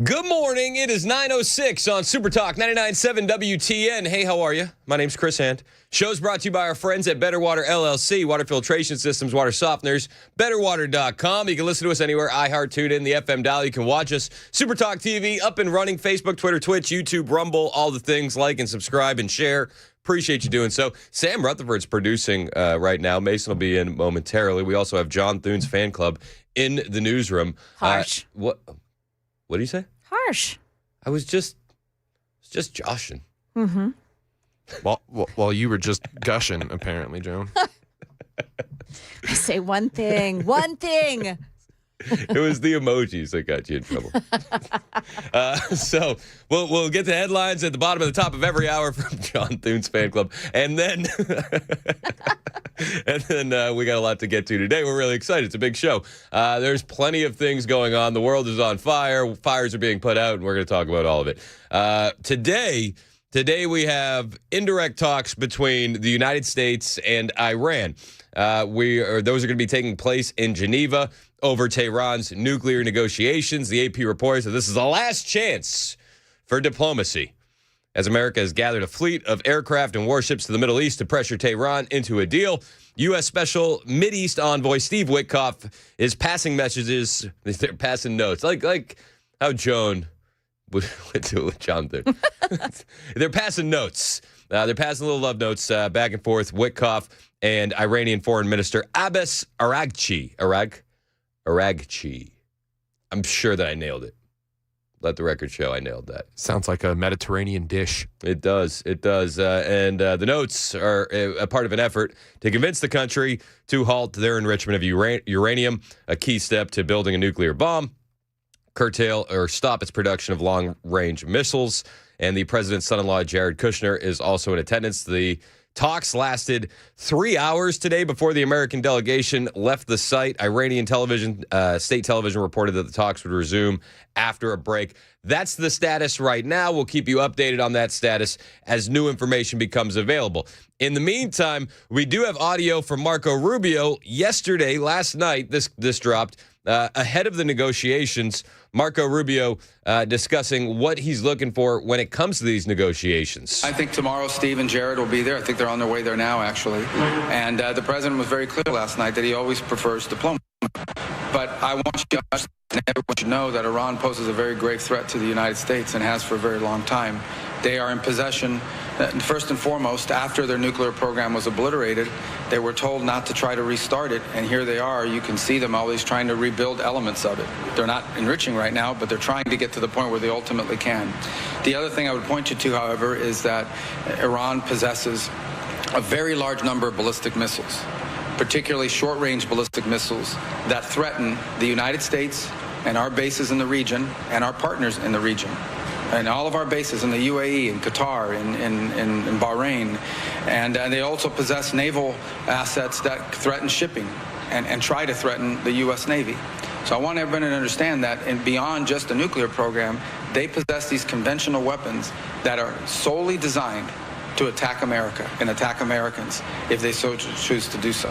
Good morning. It is 9:06 on Super Talk 99.7 WTN. Hey, how are you? My name's Chris Hand. Show's brought to you by our friends at Better Water LLC, water filtration systems, water softeners, betterwater.com. You can listen to us anywhere, iHeart, TuneIn, the FM dial. You can watch us. Super Talk TV, up and running, Facebook, Twitter, Twitch, YouTube, Rumble, all the things. Like and subscribe and share. Appreciate you doing so. Sam Rutherford's producing right now. Mason will be in momentarily. We also have John Thune's fan club in the newsroom. Harsh. What do you say? Harsh. I was just joshing. Mm-hmm. Well, you were just gushing, apparently, Joan. I say one thing. One thing. It was the emojis that got you in trouble. So we'll get the headlines at the bottom of the top of every hour from John Thune's fan club, and then we got a lot to get to today. We're really excited. It's a big show. There's plenty of things going on. The world is on fire. Fires are being put out, and we're going to talk about all of it. Today we have indirect talks between the United States and Iran. Those are going to be taking place in Geneva over Tehran's nuclear negotiations. The AP reports that this is the last chance for diplomacy, as America has gathered a fleet of aircraft and warships to the Middle East to pressure Tehran into a deal. U.S. Special Mideast Envoy Steve Witkoff is passing messages. They're passing notes, like how Joan would do it with Jonathan. They're passing notes. They're passing little love notes back and forth. Witkoff and Iranian Foreign Minister Abbas Araghchi. Araghchi. I'm sure that I nailed it. Let the record show I nailed that. Sounds like a Mediterranean dish. It does. And the notes are a part of an effort to convince the country to halt their enrichment of uranium, a key step to building a nuclear bomb, curtail or stop its production of long-range missiles. And the president's son-in-law, Jared Kushner, is also in attendance. The talks lasted 3 hours today before the American delegation left the site. Iranian television, state television, reported that the talks would resume after a break. That's the status right now. We'll keep you updated on that status as new information becomes available. In the meantime, we do have audio from Marco Rubio last night, this dropped, ahead of the negotiations. Marco Rubio discussing what he's looking for when it comes to these negotiations. I think tomorrow Steve and Jared will be there. I think they're on their way there now, actually. And the president was very clear last night that he always prefers diplomacy. But I want you to know that Iran poses a very grave threat to the United States and has for a very long time. They are in possession, first and foremost, after their nuclear program was obliterated, they were told not to try to restart it, and here they are. You can see them always trying to rebuild elements of it. They're not enriching right now, but they're trying to get to the point where they ultimately can. The other thing I would point you to, however, is that Iran possesses a very large number of ballistic missiles, particularly short-range ballistic missiles that threaten the United States and our bases in the region and our partners in the region. And all of our bases in the UAE, in Qatar, in Bahrain. And they also possess naval assets that threaten shipping and try to threaten the U.S. Navy. So I want everybody to understand that, and beyond just a nuclear program, they possess these conventional weapons that are solely designed to attack America and attack Americans if they so choose to do so.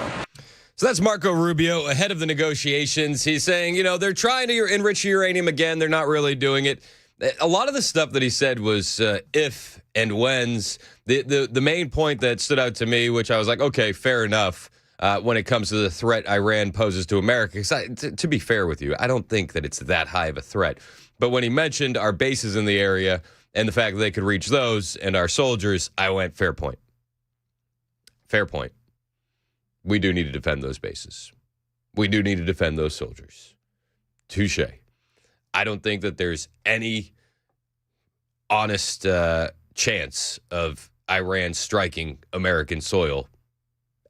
So that's Marco Rubio ahead of the negotiations. He's saying, they're trying to enrich uranium again. They're not really doing it. A lot of the stuff that he said was if and whens. The main point that stood out to me, which I was like, okay, fair enough, when it comes to the threat Iran poses to America. To be fair with you, I don't think that it's that high of a threat. But when he mentioned our bases in the area and the fact that they could reach those and our soldiers, I went, fair point. Fair point. We do need to defend those bases. We do need to defend those soldiers. Touche. I don't think that there's any honest chance of Iran striking American soil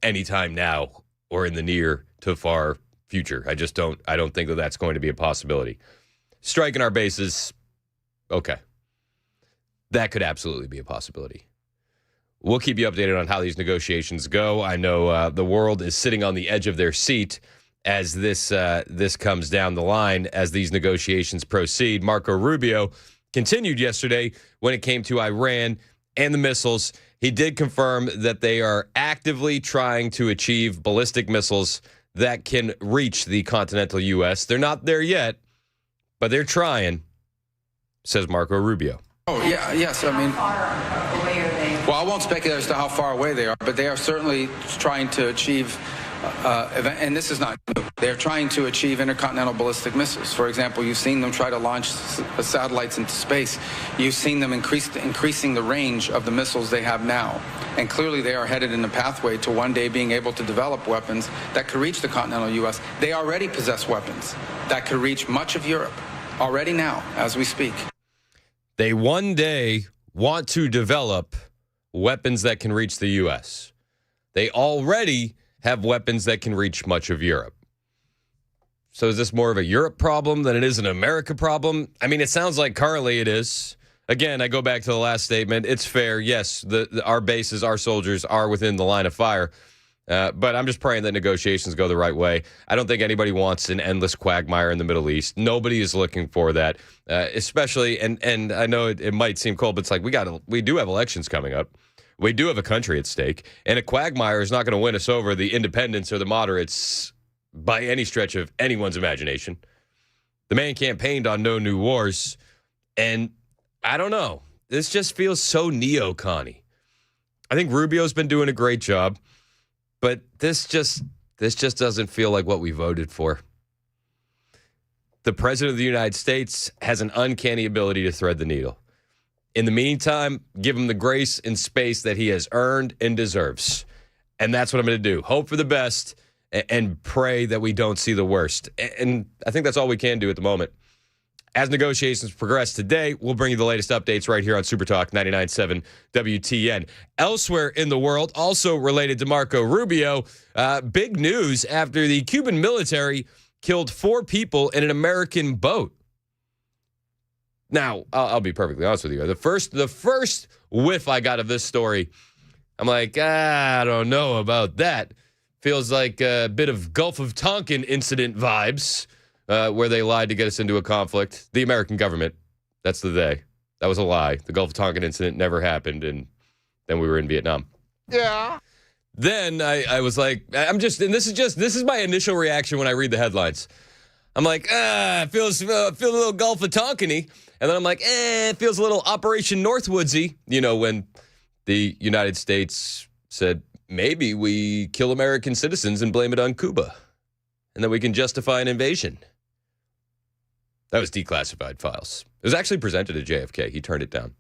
anytime now or in the near to far future. I don't think that that's going to be a possibility. Striking our bases, okay. That could absolutely be a possibility. We'll keep you updated on how these negotiations go. I know the world is sitting on the edge of their seat as this comes down the line, as these negotiations proceed. Marco Rubio continued yesterday when it came to Iran and the missiles. He did confirm that they are actively trying to achieve ballistic missiles that can reach the continental U.S. They're not there yet, but they're trying. says Marco Rubio. Oh, yeah, yes. I mean, well, I won't speculate as to how far away they are, but they are certainly trying to achieve, and this is not new, they're trying to achieve intercontinental ballistic missiles. For example, you've seen them try to launch satellites into space. You've seen them increasing the range of the missiles they have now. And clearly they are headed in a pathway to one day being able to develop weapons that could reach the continental U.S. They already possess weapons that could reach much of Europe already now as we speak. They one day want to develop weapons that can reach the U.S. They already have weapons that can reach much of Europe. So is this more of a Europe problem than it is an America problem? I mean, it sounds like currently it is. Again, I go back to the last statement. It's fair. Yes, our bases, our soldiers are within the line of fire. But I'm just praying that negotiations go the right way. I don't think anybody wants an endless quagmire in the Middle East. Nobody is looking for that, especially, and I know it might seem cold, but it's like we do have elections coming up. We do have a country at stake, and a quagmire is not going to win us over the independents or the moderates by any stretch of anyone's imagination. The man campaigned on no new wars, and I don't know. This just feels so neocon-y. I think Rubio's been doing a great job. But this just doesn't feel like what we voted for. The President of the United States has an uncanny ability to thread the needle. In the meantime, give him the grace and space that he has earned and deserves. And that's what I'm going to do. Hope for the best and pray that we don't see the worst. And I think that's all we can do at the moment. As negotiations progress today, we'll bring you the latest updates right here on Super Talk 99.7 WTN. Elsewhere in the world, also related to Marco Rubio, big news after the Cuban military killed 4 people in an American boat. Now, I'll be perfectly honest with you. The first whiff I got of this story, I'm like, I don't know about that. Feels like a bit of Gulf of Tonkin incident vibes. Where they lied to get us into a conflict. The American government. That's the they. That was a lie. The Gulf of Tonkin incident never happened, and then we were in Vietnam. Yeah. Then I was like, and this is my initial reaction when I read the headlines. I'm like, it feels a little Gulf of Tonkin-y. And then I'm like, it feels a little Operation Northwoodsy. You know, when the United States said, maybe we kill American citizens and blame it on Cuba. And then we can justify an invasion. That was declassified files. It was actually presented to JFK. He turned it down.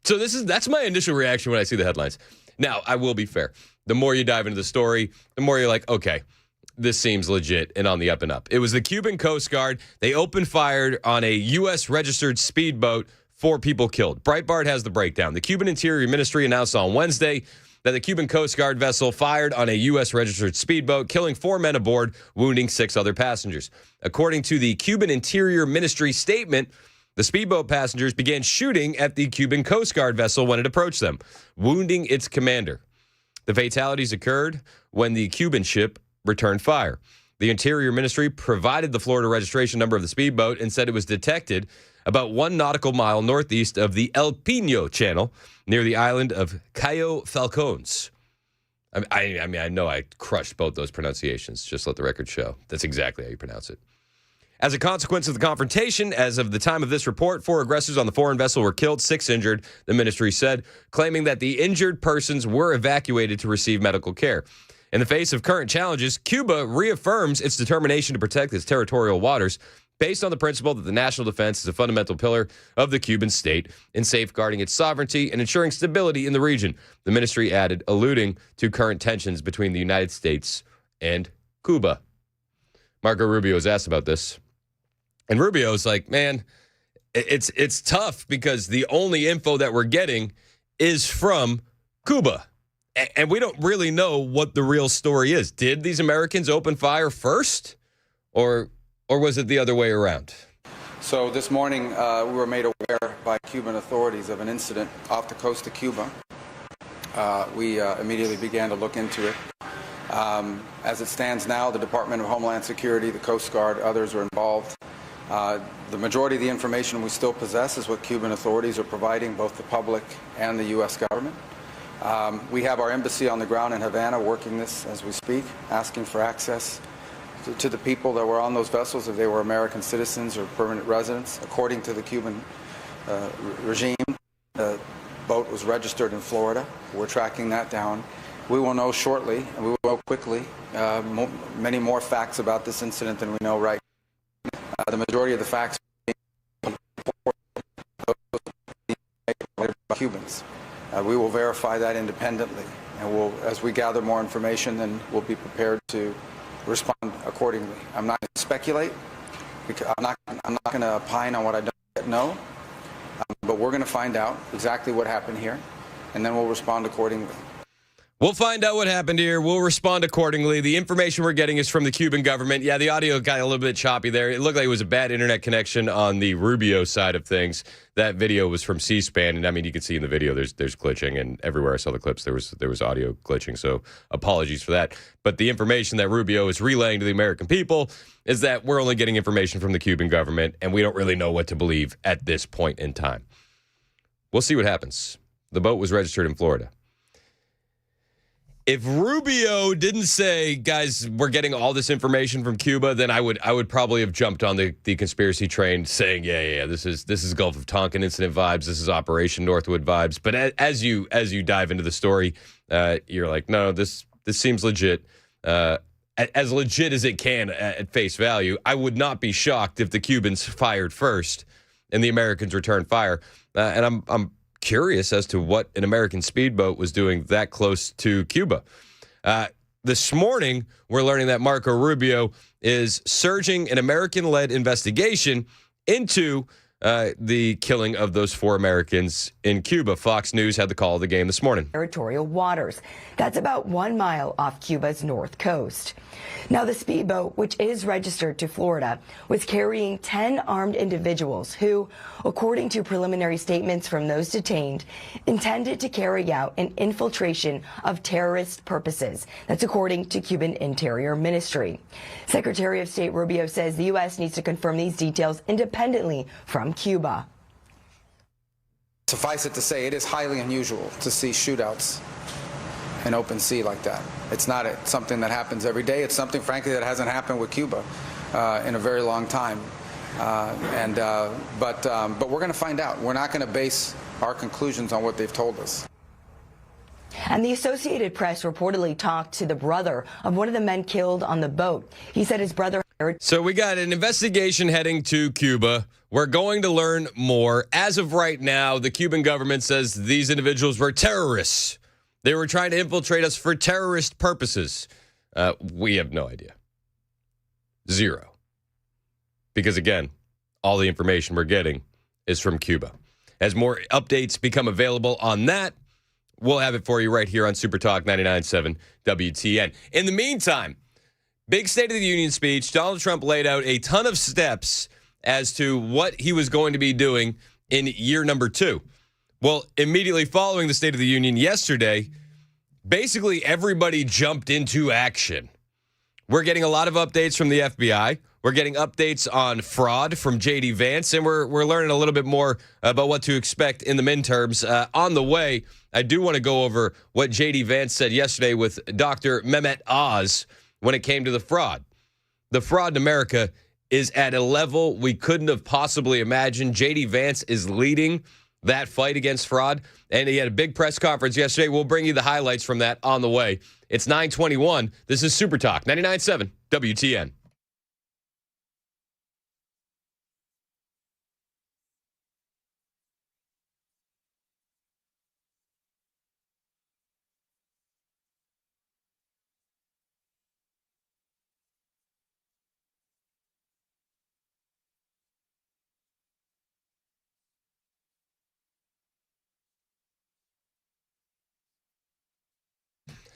So that's my initial reaction when I see the headlines. Now, I will be fair. The more you dive into the story, the more you're like, okay, this seems legit and on the up and up. It was the Cuban Coast Guard. They opened fire on a U.S. registered speedboat. 4 people killed. Breitbart has the breakdown. The Cuban Interior Ministry announced on Wednesday that the Cuban Coast Guard vessel fired on a U.S. registered speedboat, killing 4 men aboard, wounding 6 other passengers. According to the Cuban Interior Ministry statement, the speedboat passengers began shooting at the Cuban Coast Guard vessel when it approached them, wounding its commander. The fatalities occurred when the Cuban ship returned fire. The Interior Ministry provided the Florida registration number of the speedboat and said it was detected about 1 nautical mile northeast of the El Pino Channel, near the island of Cayo Falcones. I mean, I know I crushed both those pronunciations. Just let the record show. That's exactly how you pronounce it. As a consequence of the confrontation, as of the time of this report, 4 aggressors on the foreign vessel were killed, 6 injured, the ministry said, claiming that the injured persons were evacuated to receive medical care. In the face of current challenges, Cuba reaffirms its determination to protect its territorial waters, based on the principle that the national defense is a fundamental pillar of the Cuban state in safeguarding its sovereignty and ensuring stability in the region, the ministry added, alluding to current tensions between the United States and Cuba. Marco Rubio was asked about this. And Rubio's like, man, it's tough because the only info that we're getting is from Cuba. And we don't really know what the real story is. Did these Americans open fire first? Or was it the other way around? So this morning, we were made aware by Cuban authorities of an incident off the coast of Cuba. We immediately began to look into it. As it stands now, the Department of Homeland Security, the Coast Guard, others are involved. The majority of the information we still possess is what Cuban authorities are providing both the public and the U.S. government. We have our embassy on the ground in Havana working this as we speak, asking for access to the people that were on those vessels, if they were American citizens or permanent residents. According to the Cuban regime, the boat was registered in Florida. We're tracking that down. We will know shortly, and we will know quickly, many more facts about this incident than we know right now. The majority of the facts by Cubans. We will verify that independently, and as we gather more information, then we'll be prepared to respond accordingly. I'm not going to speculate, because I'm not going to opine on what I don't yet know, but we're going to find out exactly what happened here, and then we'll respond accordingly. We'll find out what happened here. We'll respond accordingly. The information we're getting is from the Cuban government. Yeah, the audio got a little bit choppy there. It looked like it was a bad internet connection on the Rubio side of things. That video was from C-SPAN, and I mean, you can see in the video there's glitching, and everywhere I saw the clips there was audio glitching. So apologies for that. But the information that Rubio is relaying to the American people is that we're only getting information from the Cuban government, and we don't really know what to believe at this point in time. We'll see what happens. The boat was registered in Florida. If Rubio didn't say, guys, we're getting all this information from Cuba, then I would probably have jumped on the conspiracy train saying, yeah, this is Gulf of Tonkin incident vibes, this is Operation Northwood vibes. But as you dive into the story, you're like, no, this seems legit. As legit as it can at face value. I would not be shocked if the Cubans fired first and the Americans returned fire. And I'm curious as to what an American speedboat was doing that close to Cuba. This morning, we're learning that Marco Rubio is surging an American-led investigation into the killing of those 4 Americans in Cuba. Fox News had the call of the game this morning. Territorial waters. That's about 1 mile off Cuba's north coast. Now, the speedboat, which is registered to Florida, was carrying 10 armed individuals who, according to preliminary statements from those detained, intended to carry out an infiltration of terrorist purposes. That's according to Cuban Interior Ministry. Secretary of State Rubio says the U.S. needs to confirm these details independently from Cuba. Suffice it to say, it is highly unusual to see shootouts in open sea like that. It's not something that happens every day. It's something, frankly, that hasn't happened with Cuba in a very long time. But we're going to find out. We're not going to base our conclusions on what they've told us. And the Associated Press reportedly talked to the brother of one of the men killed on the boat. He said his brother... So we got an investigation heading to Cuba. We're going to learn more. As of right now, the Cuban government says these individuals were terrorists. They were trying to infiltrate us for terrorist purposes. We have no idea. Zero. Because, again, all the information we're getting is from Cuba. As more updates become available on that, we'll have it for you right here on Super Talk 99.7 WTN. In the meantime, big State of the Union speech, Donald Trump laid out a ton of steps as to what he was going to be doing in year number 2. Well, immediately following the State of the Union yesterday, basically everybody jumped into action. We're getting a lot of updates from the FBI. We're getting updates on fraud from J.D. Vance, and we're learning a little bit more about what to expect in the midterms. On the way, I do want to go over what J.D. Vance said yesterday with Dr. Mehmet Oz when it came to the fraud. The fraud in America is at a level we couldn't have possibly imagined. J.D. Vance is leading that fight against fraud, and he had a big press conference yesterday. We'll bring you the highlights from that on the way. It's 9:21. This is Super Talk 99.7 WTN.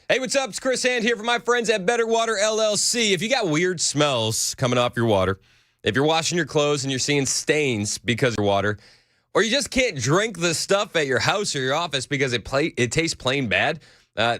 Hey, what's up? It's Chris Hand here for my friends at Better Water LLC. If you got weird smells coming off your water, if you're washing your clothes and you're seeing stains because of water, or you just can't drink the stuff at your house or your office because it tastes plain bad,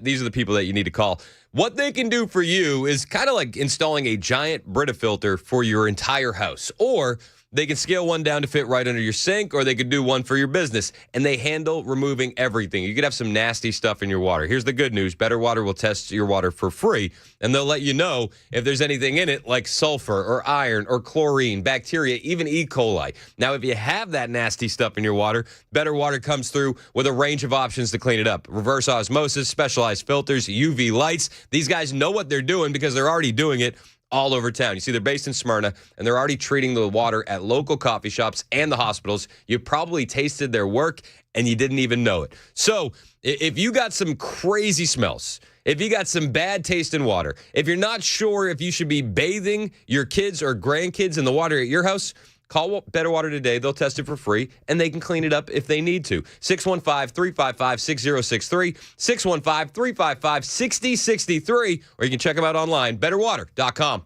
these are the people that you need to call. What they can do for you is kind of like installing a giant Brita filter for your entire house, or They can scale one down to fit right under your sink, or they could do one for your business. And they handle removing everything. You could have some nasty stuff in your water. Here's the good news. Better Water will test your water for free, and they'll let you know if there's anything in it like sulfur or iron or chlorine, bacteria, even E. coli. Now, if you have that nasty stuff in your water, Better Water comes through with a range of options to clean it up. Reverse osmosis, specialized filters, UV lights. These guys know what they're doing because they're already doing it all over town. You see, they're based in Smyrna, and they're already treating the water at local coffee shops and the hospitals. You probably tasted their work, and you didn't even know it. So if you got some crazy smells, if you got some bad taste in water, if you're not sure if you should be bathing your kids or grandkids in the water at your house, call Better Water today. They'll test it for free, and they can clean it up if they need to. 615-355-6063, 615-355-6063, or you can check them out online, betterwater.com.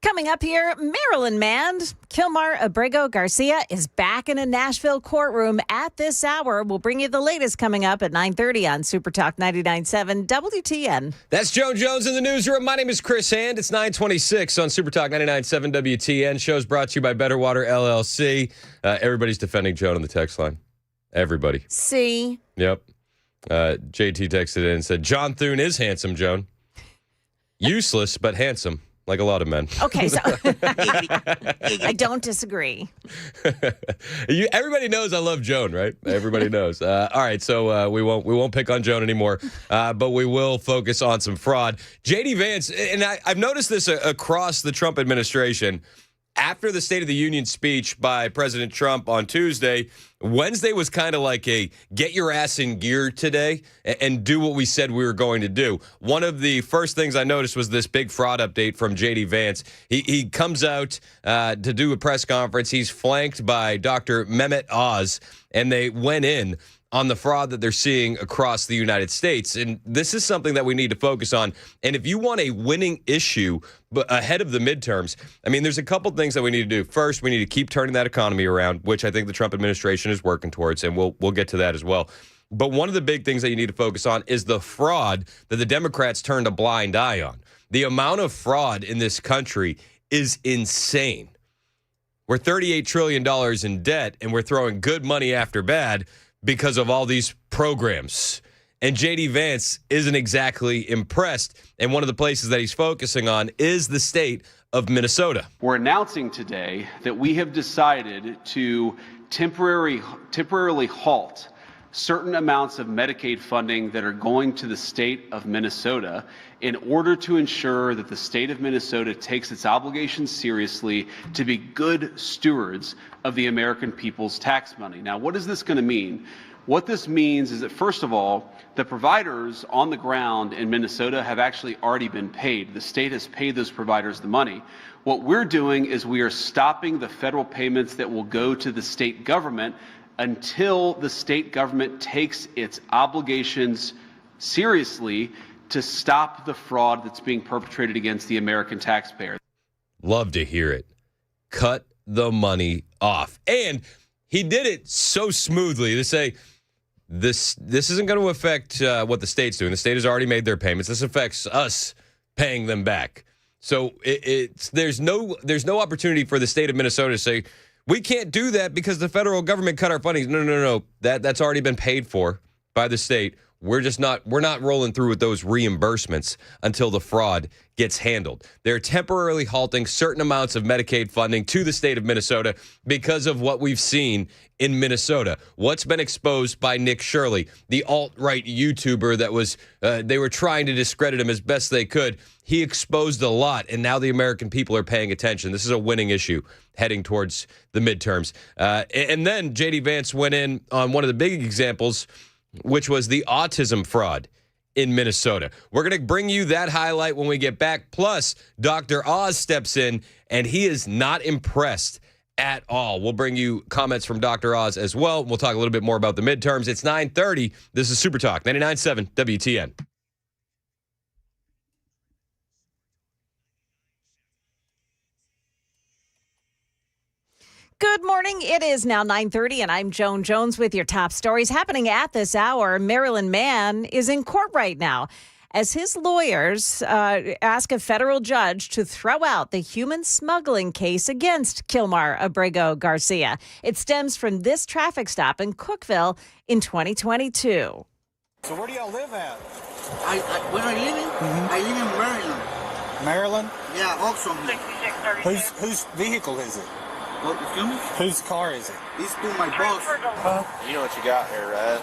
Coming up here, Maryland man Kilmar Abrego Garcia is back in a Nashville courtroom at this hour. We'll bring you the latest coming up at 9:30 on Super Talk 99.7 WTN. That's Joan Jones in the newsroom. My name is Chris Hand. It's 9:26 on Super Talk 99.7 WTN. Show's brought to you by Better Water LLC. Everybody's defending Joan on the text line. Everybody. See? Yep. JT texted in and said, John Thune is handsome, Joan. Useless, but handsome. Like a lot of men. Okay, so I don't disagree. Everybody knows I love Joan, right? Everybody knows. All right, so we won't pick on Joan anymore, but we will focus on some fraud. J.D. Vance, and I've noticed this across the Trump administration. After the State of the Union speech by President Trump on Tuesday, Wednesday was kind of like a get your ass in gear today and do what we said we were going to do. One of the first things I noticed was this big fraud update from J.D. Vance. He comes out to do a press conference. He's flanked by Dr. Mehmet Oz, and they went in on the fraud that they're seeing across the United States. And this is something that we need to focus on. And if you want a winning issue ahead of the midterms, I mean, there's a couple things that we need to do. First, we need to keep turning that economy around, which I think the Trump administration is working towards, and we'll get to that as well. But one of the big things that you need to focus on is the fraud that the Democrats turned a blind eye on. The amount of fraud in this country is insane. We're $38 trillion in debt, and we're throwing good money after bad because of all these programs. And J.D. Vance isn't exactly impressed. And one of the places that he's focusing on is the state of Minnesota. We're announcing today that we have decided to temporarily halt certain amounts of Medicaid funding that are going to the state of Minnesota in order to ensure that the state of Minnesota takes its obligations seriously to be good stewards of the American people's tax money. Now, what is this going to mean? What this means is that, first of all, the providers on the ground in Minnesota have actually already been paid. The state has paid those providers the money. What we're doing is we are stopping the federal payments that will go to the state government until the state government takes its obligations seriously to stop the fraud that's being perpetrated against the American taxpayer. Love to hear it. Cut the money off. And he did it so smoothly to say, this isn't going to affect what the state's doing. The state has already made their payments. This affects us paying them back. So there's no opportunity for the state of Minnesota to say, we can't do that because the federal government cut our funding. No. That's already been paid for by the state. We're not rolling through with those reimbursements until the fraud gets handled. They're temporarily halting certain amounts of Medicaid funding to the state of Minnesota because of what we've seen in Minnesota. What's been exposed by Nick Shirley, the alt-right YouTuber that was, they were trying to discredit him as best they could. He exposed a lot, and now the American people are paying attention. This is a winning issue heading towards the midterms. And then J.D. Vance went in on one of the big examples, which was the autism fraud in Minnesota. We're going to bring you that highlight when we get back. Plus, Dr. Oz steps in, and he is not impressed at all. We'll bring you comments from Dr. Oz as well. We'll talk a little bit more about the midterms. It's 9:30. This is Super Talk 99.7 WTN. Good morning. It is now 9:30, and I'm Joan Jones with your top stories happening at this hour. Maryland man is in court right now as his lawyers ask a federal judge to throw out the human smuggling case against Kilmar Abrego Garcia. It stems from this traffic stop in Cookeville in 2022. So where do y'all live at? Where I living? I live in Maryland. Maryland? Yeah, Oxford. Whose vehicle is it? What, excuse me? Whose car is it? It's to my boss. You know what you got here, right?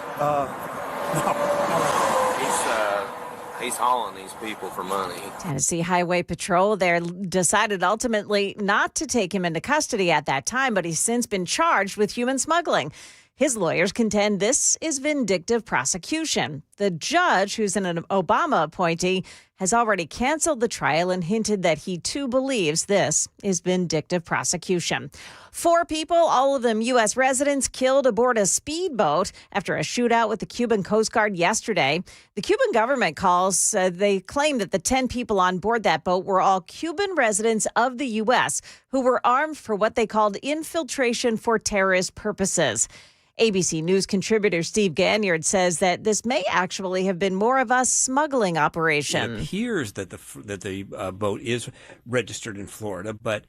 He's hauling these people for money. Tennessee Highway Patrol there decided ultimately not to take him into custody at that time, but he's since been charged with human smuggling. His lawyers contend this is vindictive prosecution. The judge, who's an Obama appointee, has already canceled the trial and hinted that he too believes this is vindictive prosecution. 4 people, all of them U.S. residents, killed aboard a speedboat after a shootout with the Cuban Coast Guard yesterday. The Cuban government they claim that the 10 people on board that boat were all Cuban residents of the U.S. who were armed for what they called infiltration for terrorist purposes. ABC News contributor Steve Ganyard says that this may actually have been more of a smuggling operation. It appears that the boat is registered in Florida, but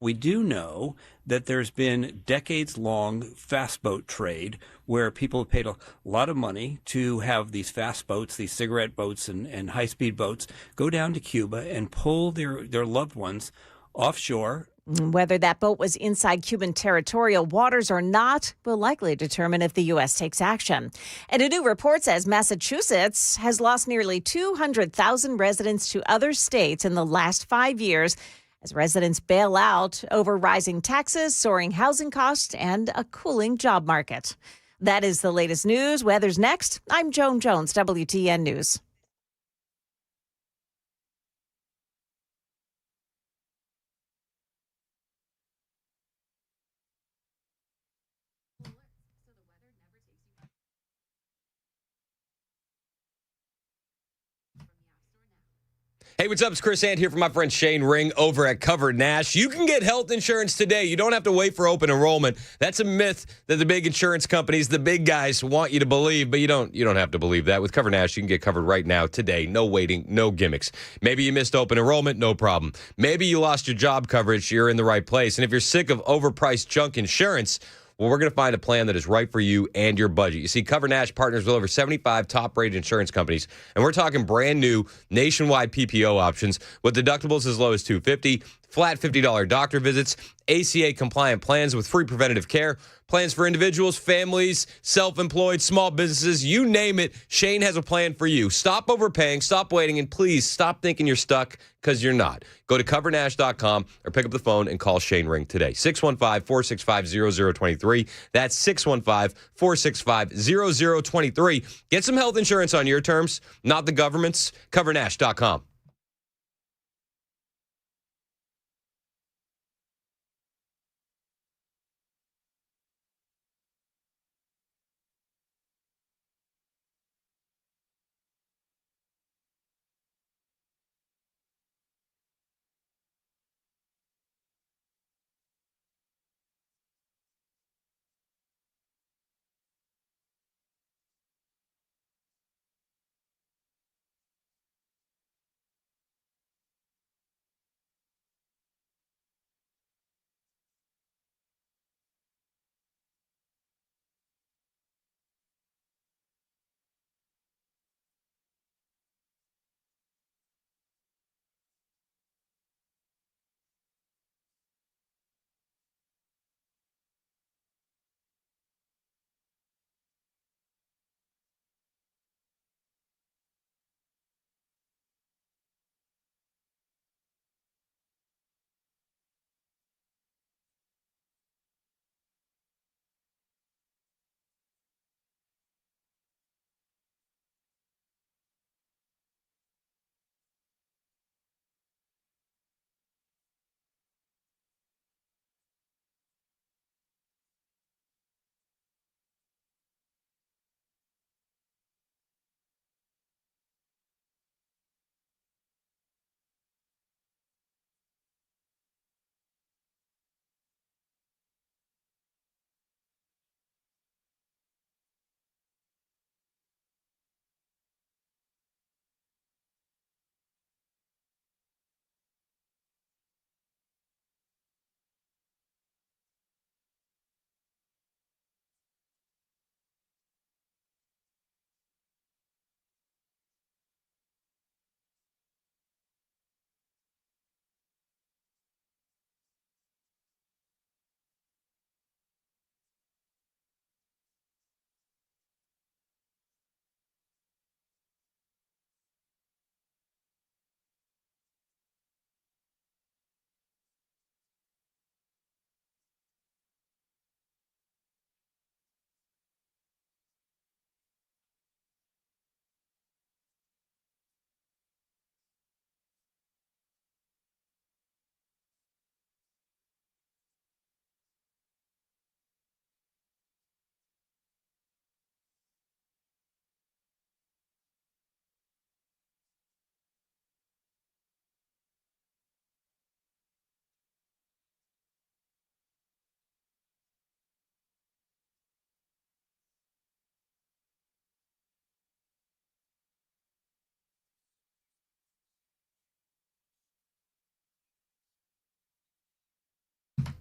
we do know that there's been decades-long fast boat trade where people have paid a lot of money to have these fast boats, these cigarette boats and high-speed boats, go down to Cuba and pull their loved ones offshore. Whether that boat was inside Cuban territorial waters or not will likely determine if the U.S. takes action. And a new report says Massachusetts has lost nearly 200,000 residents to other states in the last 5 years as residents bail out over rising taxes, soaring housing costs, and a cooling job market. That is the latest news. Weather's next. I'm Joan Jones, WTN News. Hey, what's up? It's Chris Hand here from my friend Shane Ring over at Cover Nash. You can get health insurance today. You don't have to wait for open enrollment. That's a myth that the big insurance companies, the big guys, want you to believe, but you don't have to believe that. With Cover Nash, you can get covered right now, today. No waiting, no gimmicks. Maybe you missed open enrollment, no problem. Maybe you lost your job coverage, you're in the right place. And if you're sick of overpriced junk insurance, well, we're going to find a plan that is right for you and your budget. You see, Cover Nash partners with over 75 top-rated insurance companies, and we're talking brand new nationwide PPO options with deductibles as low as $250, flat $50 doctor visits, ACA-compliant plans with free preventative care, plans for individuals, families, self-employed, small businesses, you name it. Shane has a plan for you. Stop overpaying, stop waiting, and please stop thinking you're stuck because you're not. Go to covernash.com or pick up the phone and call Shane Ring today. 615-465-0023. That's 615-465-0023. Get some health insurance on your terms, not the government's. Covernash.com.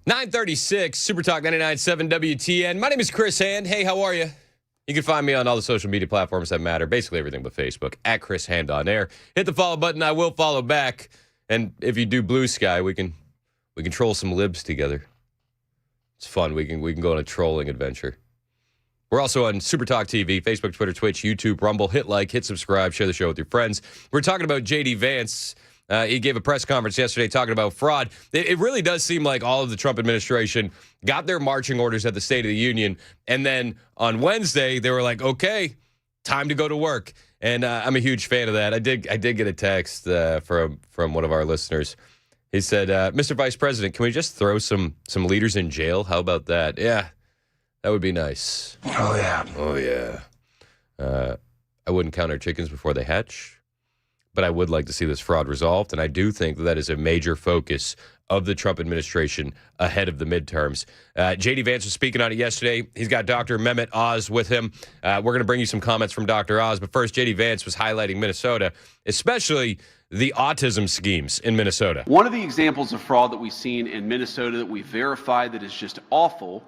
936, Super Talk 99.7 WTN. My name is Chris Hand. Hey, how are you? You can find me on all the social media platforms that matter, basically everything but Facebook, at ChrisHandOnAir. Hit the follow button. I will follow back. And if you do Blue Sky, we can troll some libs together. It's fun. We can go on a trolling adventure. We're also on Super Talk TV, Facebook, Twitter, Twitch, YouTube, Rumble. Hit like, hit subscribe, share the show with your friends. We're talking about J.D. Vance. He gave a press conference yesterday talking about fraud. It really does seem like all of the Trump administration got their marching orders at the State of the Union. And then on Wednesday, they were like, okay, time to go to work. And I'm a huge fan of that. I did get a text from one of our listeners. He said, Mr. Vice President, can we just throw some leaders in jail? How about that? Yeah, that would be nice. Oh, yeah. Oh, yeah. I wouldn't count our chickens before they hatch. But I would like to see this fraud resolved, and I do think that is a major focus of the Trump administration ahead of the midterms. J.D. Vance was speaking on it yesterday. He's got Dr. Mehmet Oz with him. We're going to bring you some comments from Dr. Oz, but first, J.D. Vance was highlighting Minnesota, especially the autism schemes in Minnesota. One of the examples of fraud that we've seen in Minnesota that we verified that is just awful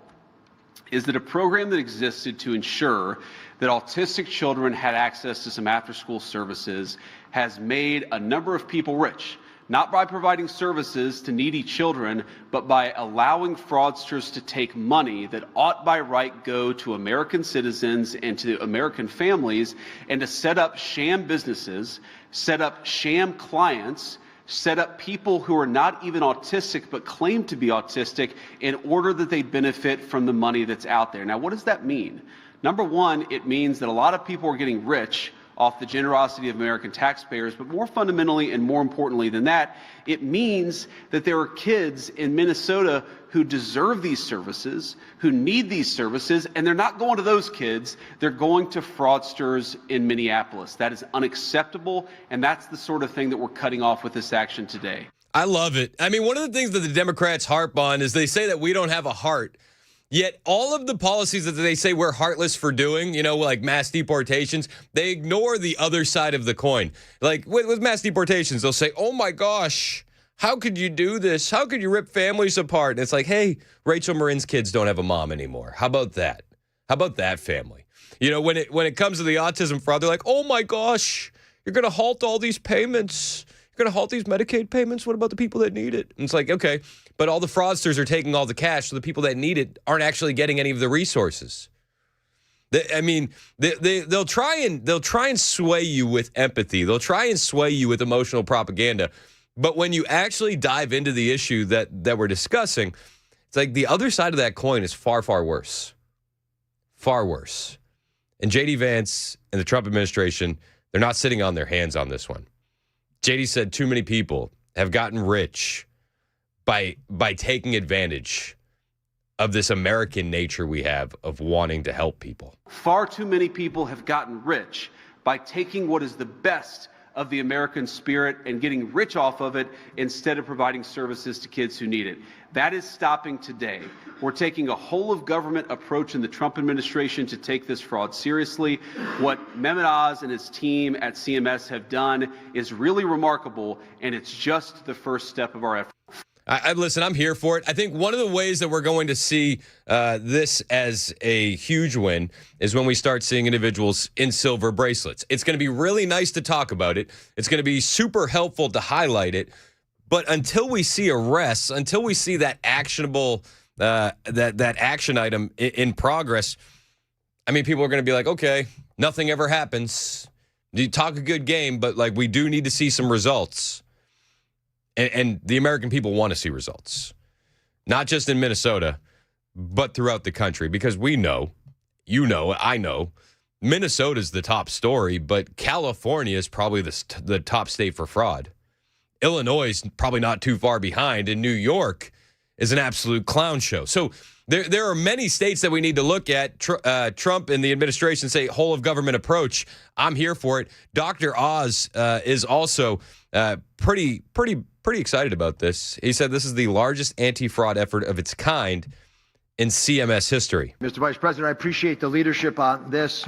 is that a program that existed to ensure that autistic children had access to some after-school services has made a number of people rich, not by providing services to needy children, but by allowing fraudsters to take money that ought by right go to American citizens and to American families and to set up sham businesses, set up sham clients, set up people who are not even autistic but claim to be autistic in order that they benefit from the money that's out there. Now, what does that mean? Number one, it means that a lot of people are getting rich off the generosity of American taxpayers, but more fundamentally and more importantly than that, it means that there are kids in Minnesota who deserve these services, who need these services, and they're not going to those kids, they're going to fraudsters in Minneapolis. That is unacceptable, and that's the sort of thing that we're cutting off with this action today. I love it. I mean, one of the things that the Democrats harp on is they say that we don't have a heart. Yet all of the policies that they say we're heartless for doing, like mass deportations, they ignore the other side of the coin. Like with mass deportations, they'll say, oh my gosh, how could you do this? How could you rip families apart? And it's like, hey, Rachel Marin's kids don't have a mom anymore. How about that? How about that family? When it comes to the autism fraud, they're like, oh my gosh, you're going to halt all these payments. You're going to halt these Medicaid payments? What about the people that need it? And it's like, okay, but all the fraudsters are taking all the cash, so the people that need it aren't actually getting any of the resources. They'll try and sway you with empathy. They'll try and sway you with emotional propaganda. But when you actually dive into the issue that we're discussing, it's like the other side of that coin is far, far worse. Far worse. And J.D. Vance and the Trump administration, they're not sitting on their hands on this one. J.D. said too many people have gotten rich by taking advantage of this American nature we have of wanting to help people. Far too many people have gotten rich by taking what is the best of the American spirit and getting rich off of it instead of providing services to kids who need it. That is stopping today. We're taking a whole-of-government approach in the Trump administration to take this fraud seriously. What Mehmet Oz and his team at CMS have done is really remarkable, and it's just the first step of our effort. Listen, I'm here for it. I think one of the ways that we're going to see this as a huge win is when we start seeing individuals in silver bracelets. It's going to be really nice to talk about it. It's going to be super helpful to highlight it. But until we see arrests, until we see that actionable, that action item in progress, I mean, people are going to be like, okay, nothing ever happens. You talk a good game, but like we do need to see some results. And the American people want to see results, not just in Minnesota, but throughout the country, because we know, I know, Minnesota's the top story, but California is probably the top state for fraud. Illinois is probably not too far behind, and New York is an absolute clown show. So there are many states that we need to look at. Trump and the administration say whole of government approach. I'm here for it. Dr. Oz is also pretty excited about this. He said this is the largest anti-fraud effort of its kind in CMS history. Mr. Vice President, I appreciate the leadership on this.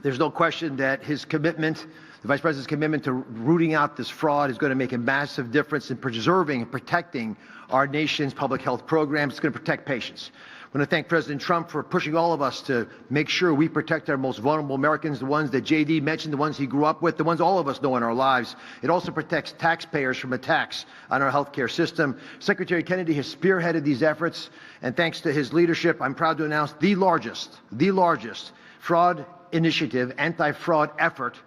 There's no question that his commitment, the Vice President's commitment to rooting out this fraud is going to make a massive difference in preserving and protecting our nation's public health programs. It's going to protect patients. I want to thank President Trump for pushing all of us to make sure we protect our most vulnerable Americans, the ones that J.D. mentioned, the ones he grew up with, the ones all of us know in our lives. It also protects taxpayers from attacks on our healthcare system. Secretary Kennedy has spearheaded these efforts, and thanks to his leadership, I'm proud to announce the largest fraud initiative, anti-fraud effort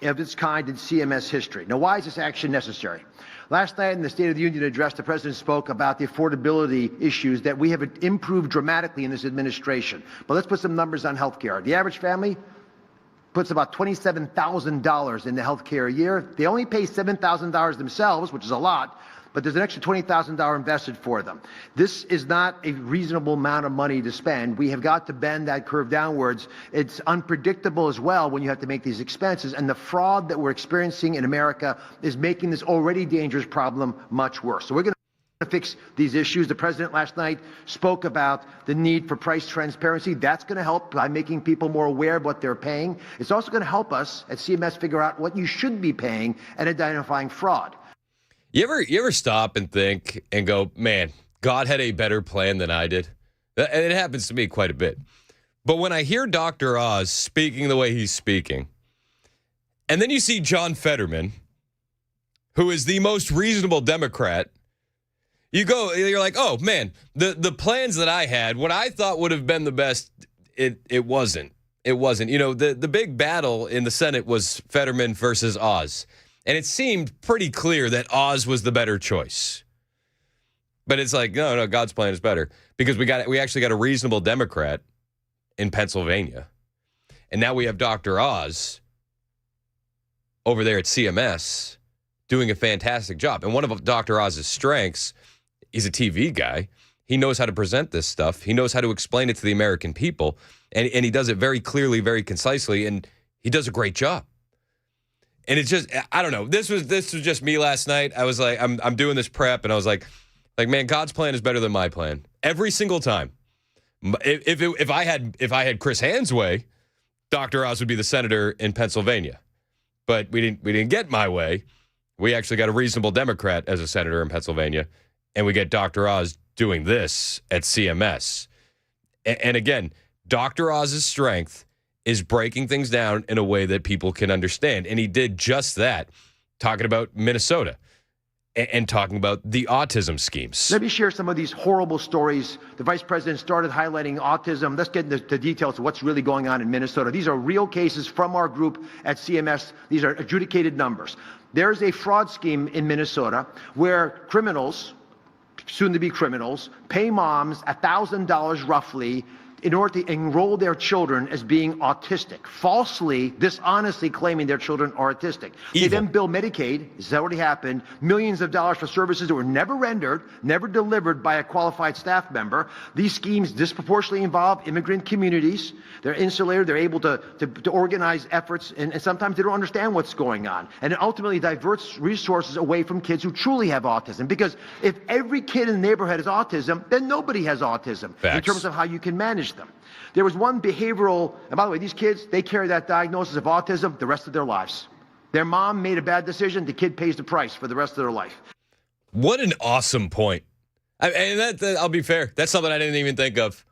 of its kind in CMS history. Now, why is this action necessary? Last night in the State of the Union address, the President spoke about the affordability issues that we have improved dramatically in this administration. But let's put some numbers on health care. The average family puts about $27,000 into health care a year. They only pay $7,000 themselves, which is a lot, but there's an extra $20,000 invested for them. This is not a reasonable amount of money to spend. We have got to bend that curve downwards. It's unpredictable as well when you have to make these expenses, and the fraud that we're experiencing in America is making this already dangerous problem much worse. So we're going to fix these issues. The President last night spoke about the need for price transparency. That's going to help by making people more aware of what they're paying. It's also going to help us at CMS figure out what you should be paying and identifying fraud. You ever stop and think and go, man, God had a better plan than I did? And it happens to me quite a bit. But when I hear Dr. Oz speaking the way he's speaking, and then you see John Fetterman, who is the most reasonable Democrat, you're like, oh, man, the plans that I had, what I thought would have been the best, it wasn't. It wasn't. You know, the big battle in the Senate was Fetterman versus Oz. And it seemed pretty clear that Oz was the better choice. But it's like, no, God's plan is better. Because we actually got a reasonable Democrat in Pennsylvania. And now we have Dr. Oz over there at CMS doing a fantastic job. And one of Dr. Oz's strengths, he's a TV guy. He knows how to present this stuff. He knows how to explain it to the American people. And he does it very clearly, very concisely. And he does a great job. And it's just, I don't know. This was just me last night. I was like, I'm doing this prep, and I was like, man, God's plan is better than my plan every single time. If I had Chris Hand's way, Dr. Oz would be the senator in Pennsylvania. But we didn't get my way. We actually got a reasonable Democrat as a senator in Pennsylvania, and we get Dr. Oz doing this at CMS. And again, Dr. Oz's strength is breaking things down in a way that people can understand. And he did just that, talking about Minnesota and talking about the autism schemes. Let me share some of these horrible stories. The Vice President started highlighting autism. Let's get into the details of what's really going on in Minnesota. These are real cases from our group at CMS. These are adjudicated numbers. There's a fraud scheme in Minnesota where criminals, soon to be criminals, pay moms $1,000 roughly in order to enroll their children as being autistic, falsely, dishonestly claiming their children are autistic. They then bill Medicaid, this has already happened, millions of dollars for services that were never rendered, never delivered by a qualified staff member. These schemes disproportionately involve immigrant communities. They're insulated, they're able to organize efforts, and sometimes they don't understand what's going on. And it ultimately diverts resources away from kids who truly have autism. Because if every kid in the neighborhood has autism, then nobody has autism. Facts. In terms of how you can manage them. There was one behavioral, and by the way, these kids, they carry that diagnosis of autism the rest of their lives. Their mom made a bad decision, the kid pays the price for the rest of their life. What an awesome point. And I'll be fair, that's something I didn't even think of.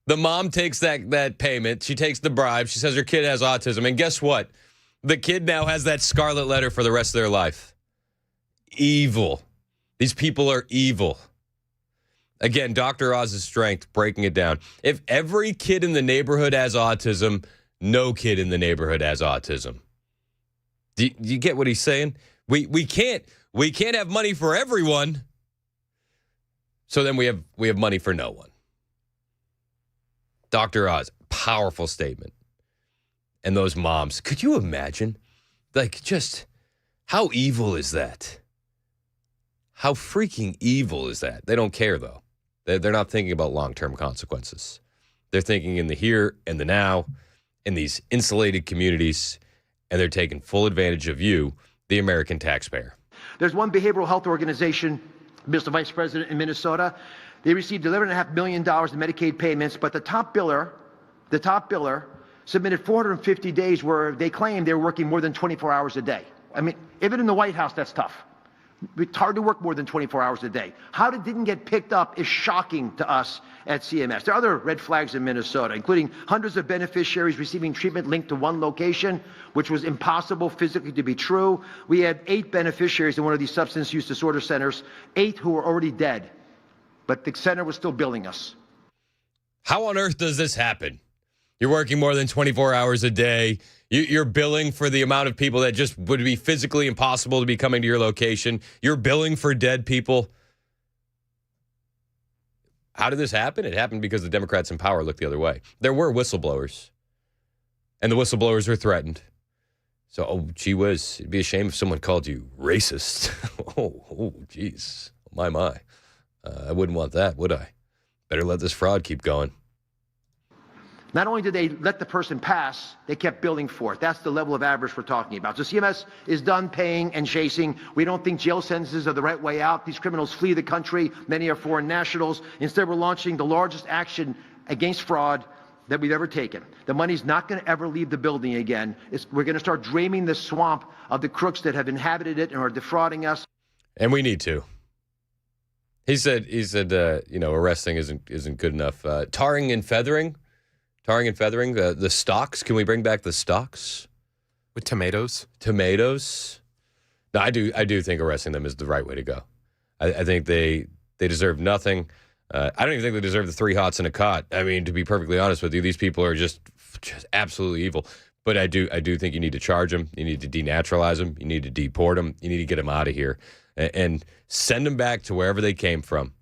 The mom takes that payment, she takes the bribe, she says her kid has autism, and guess what? The kid now has that scarlet letter for the rest of their life. Evil. These people are evil. Again, Dr. Oz's strength, breaking it down. If every kid in the neighborhood has autism, no kid in the neighborhood has autism. Do you get what he's saying? We can't have money for everyone. So then we have money for no one. Dr. Oz, powerful statement. And those moms, could you imagine? Like, just how evil is that? How freaking evil is that? They don't care, though. They're not thinking about long-term consequences. They're thinking in the here and the now, in these insulated communities, and they're taking full advantage of you, the American taxpayer. There's one behavioral health organization, Mr. Vice President, in Minnesota. They received $11.5 million in Medicaid payments, but the top biller submitted 450 days where they claimed they were working more than 24 hours a day. I mean, even in the White House, that's tough. It's hard to work more than 24 hours a day. How it didn't get picked up is shocking to us at CMS. There are other red flags in Minnesota, including hundreds of beneficiaries receiving treatment linked to one location, which was impossible physically to be true. We had 8 beneficiaries in one of these substance use disorder centers, 8 who were already dead, but the center was still billing us. How on earth does this happen? You're working more than 24 hours a day. You're billing for the amount of people that just would be physically impossible to be coming to your location. You're billing for dead people. How did this happen? It happened because the Democrats in power looked the other way. There were whistleblowers, and the whistleblowers were threatened. So, gee whiz, it'd be a shame if someone called you racist. Geez. My. I wouldn't want that, would I? Better let this fraud keep going. Not only did they let the person pass, they kept billing for it. That's the level of avarice we're talking about. So CMS is done paying and chasing. We don't think jail sentences are the right way out. These criminals flee the country. Many are foreign nationals. Instead, we're launching the largest action against fraud that we've ever taken. The money's not going to ever leave the building again. We're going to start draining the swamp of the crooks that have inhabited it and are defrauding us. And we need to. He said, arresting isn't good enough. Tarring and feathering, the stocks. Can we bring back the stocks? With tomatoes? Tomatoes? No, I do think arresting them is the right way to go. I think they deserve nothing. I don't even think they deserve the 3 hots in a cot. I mean, to be perfectly honest with you, these people are just absolutely evil. But I do think you need to charge them. You need to denaturalize them. You need to deport them. You need to get them out of here and send them back to wherever they came from.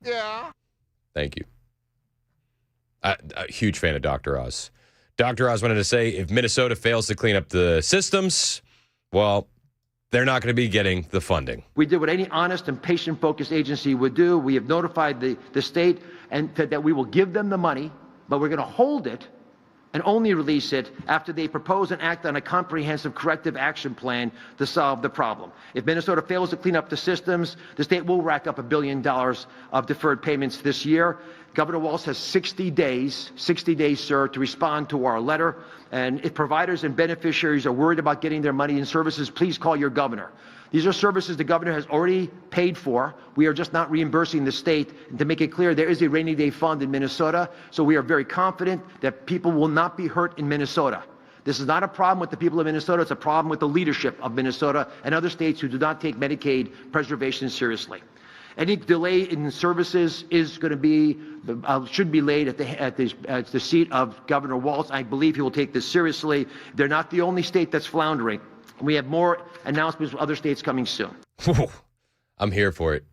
Yeah. Thank you. A huge fan of Dr. Oz. Dr. Oz wanted to say if Minnesota fails to clean up the systems, well, they're not going to be getting the funding. We did what any honest and patient-focused agency would do. We have notified the state and that we will give them the money, but we're going to hold it and only release it after they propose and act on a comprehensive corrective action plan to solve the problem. If Minnesota fails to clean up the systems, the state will rack up $1 billion of deferred payments this year. Governor Walz has 60 days, sir, to respond to our letter. And if providers and beneficiaries are worried about getting their money and services, please call your governor. These are services the governor has already paid for. We are just not reimbursing the state. And to make it clear, there is a rainy day fund in Minnesota, so we are very confident that people will not be hurt in Minnesota. This is not a problem with the people of Minnesota. It's a problem with the leadership of Minnesota and other states who do not take Medicaid preservation seriously. Any delay in services is going to be, should be laid at the seat of Governor Walz. I believe he will take this seriously. They're not the only state that's floundering. We have more announcements from other states coming soon. I'm here for it.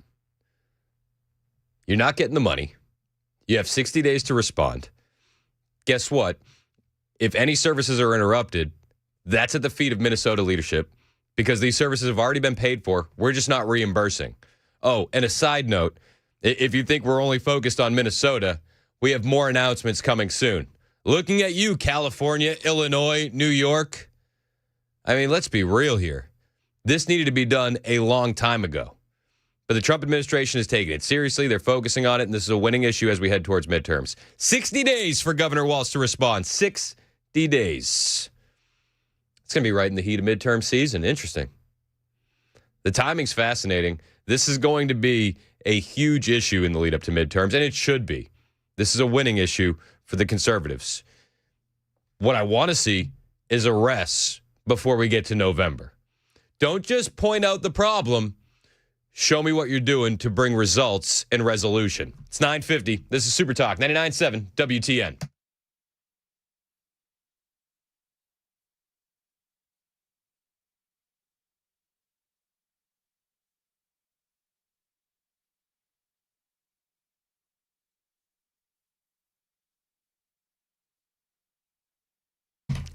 You're not getting the money. You have 60 days to respond. Guess what? If any services are interrupted, that's at the feet of Minnesota leadership because these services have already been paid for. We're just not reimbursing. Oh, and a side note, if you think we're only focused on Minnesota, we have more announcements coming soon. Looking at you, California, Illinois, New York. I mean, let's be real here. This needed to be done a long time ago. But the Trump administration is taking it seriously. They're focusing on it, and this is a winning issue as we head towards midterms. 60 days for Governor Walz to respond. 60 days. It's going to be right in the heat of midterm season. Interesting. The timing's fascinating. This is going to be a huge issue in the lead up to midterms, and it should be. This is a winning issue for the conservatives. What I want to see is arrests before we get to November. Don't just point out the problem. Show me what you're doing to bring results and resolution. It's 9:50. This is Super Talk 99.7 WTN.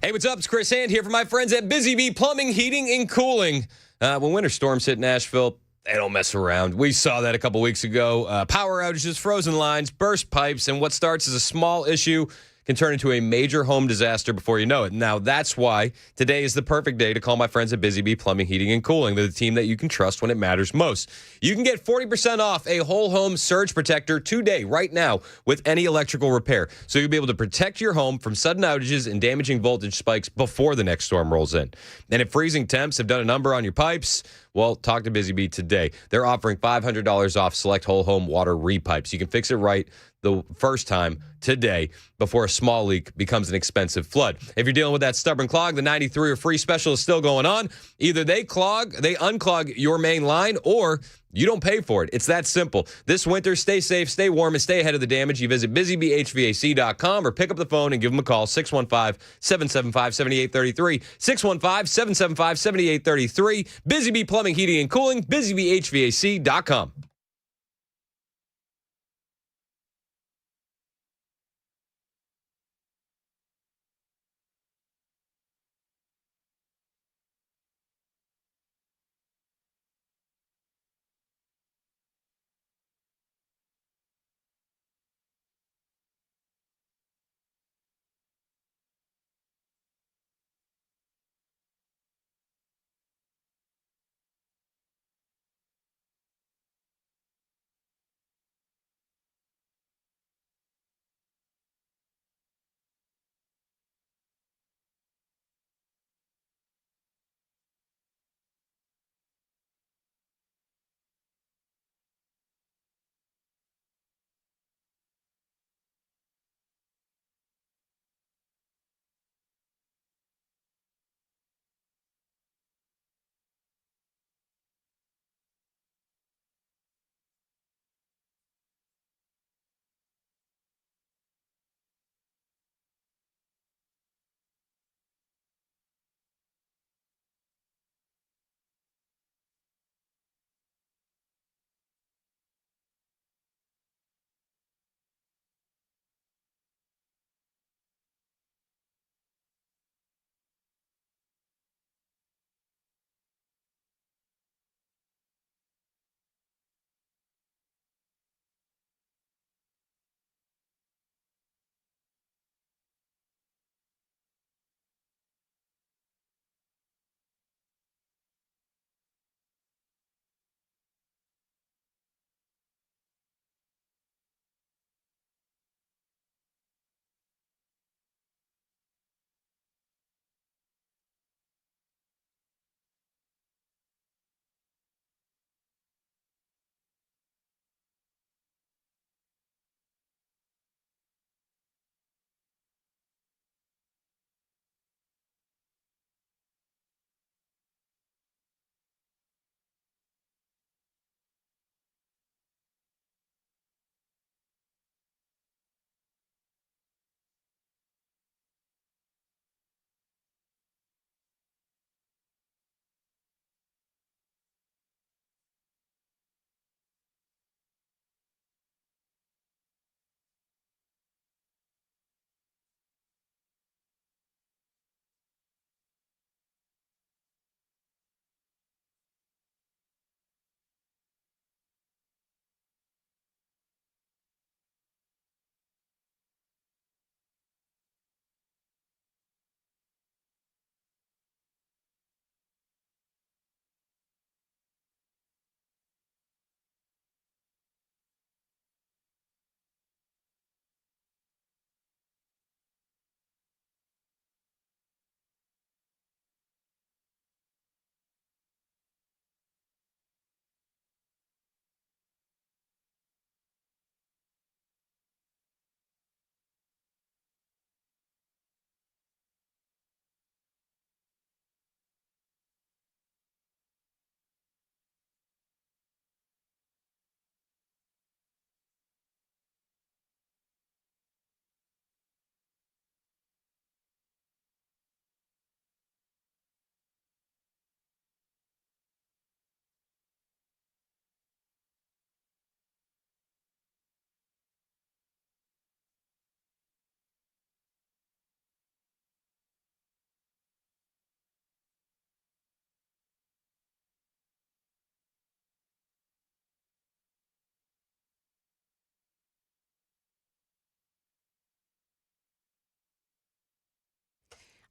Hey, what's up? It's Chris Hand here for my friends at Busy Bee Plumbing, Heating, and Cooling. When winter storms hit Nashville, they don't mess around. We saw that a couple weeks ago. Power outages, frozen lines, burst pipes, and what starts as a small issue can turn into a major home disaster before you know it. Now, that's why today is the perfect day to call my friends at Busy Bee Plumbing, Heating, and Cooling. They're the team that you can trust when it matters most. You can get 40% off a whole home surge protector today, right now, with any electrical repair. So you'll be able to protect your home from sudden outages and damaging voltage spikes before the next storm rolls in. And if freezing temps have done a number on your pipes, well, talk to Busy Bee today. They're offering $500 off select whole home water repipes. You can fix it right the first time today before a small leak becomes an expensive flood. If you're dealing with that stubborn clog, the 93 or free special is still going on. Either they unclog your main line, or you don't pay for it. It's that simple. This winter, stay safe, stay warm, and stay ahead of the damage. You visit busybhvac.com or pick up the phone and give them a call, 615-775-7833, 615-775-7833. Busy Bee Plumbing, Heating, and Cooling, busybhvac.com.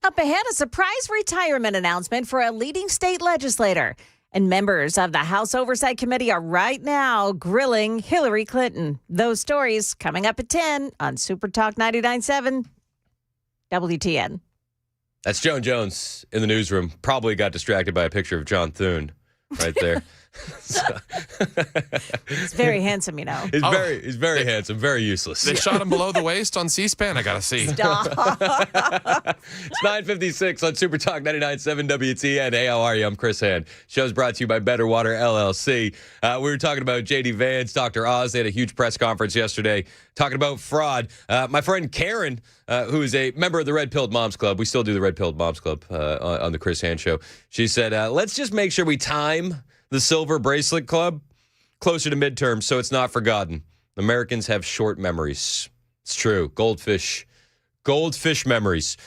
Up ahead, a surprise retirement announcement for a leading state legislator. And members of the House Oversight Committee are right now grilling Hillary Clinton. Those stories coming up at 10 on Super Talk 99.7 WTN. That's Joan Jones in the newsroom. Probably got distracted by a picture of John Thune right there. He's very handsome, you know. He's very handsome, very useless. They shot him below the waist on C-SPAN. I gotta see. Stop. It's 9:56 on Super Talk 99.7 WTN. Hey, how are you? I'm Chris Hand. Show's brought to you by Better Water LLC. We were talking about J.D. Vance, Dr. Oz. They had a huge press conference yesterday talking about fraud. My friend Karen, who is a member of the Red Pilled Moms Club, we still do the Red Pilled Moms Club on the Chris Hand Show. She said, let's just make sure we time the Silver Bracelet Club closer to midterm so it's not forgotten. Americans have short memories. It's true. Goldfish memories.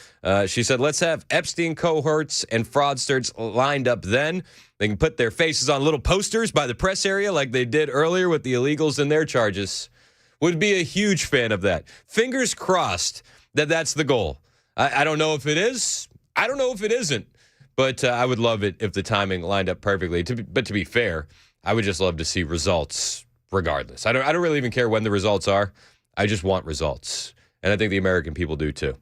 She said, let's have Epstein cohorts and fraudsters lined up then. They can put their faces on little posters by the press area like they did earlier with the illegals and their charges. Would be a huge fan of that. Fingers crossed that that's the goal. I don't know if it is. I don't know if it isn't. But I would love it if the timing lined up perfectly. But to be fair, I would just love to see results regardless. I don't really even care when the results are. I just want results. And I think the American people do too.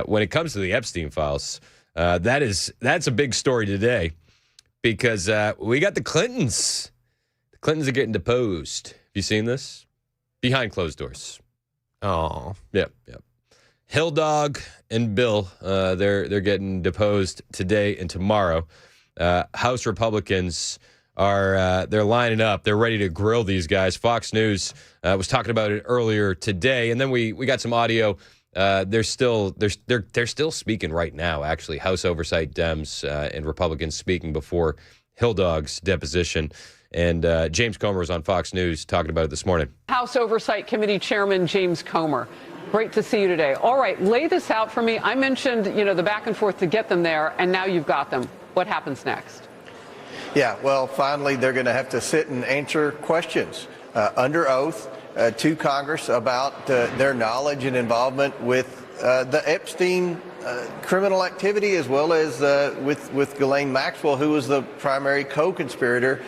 When it comes to the Epstein files, that's a big story today because we got the Clintons. The Clintons are getting deposed. Have you seen this? Behind closed doors. Oh. Yep. Hill Dog and Bill, they're getting deposed today and tomorrow. House Republicans they're lining up. They're ready to grill these guys. Fox News was talking about it earlier today, and then we got some audio. They're still speaking right now. Actually, House Oversight Dems and Republicans speaking before Hill Dog's deposition. And James Comer was on Fox News talking about it this morning. House Oversight Committee Chairman James Comer. Great to see you today. All right, lay this out for me. I mentioned, the back and forth to get them there, and now you've got them. What happens next? Yeah, well, finally, they're going to have to sit and answer questions under oath to Congress about their knowledge and involvement with the Epstein criminal activity, as well as with Ghislaine Maxwell, who was the primary co-conspirator,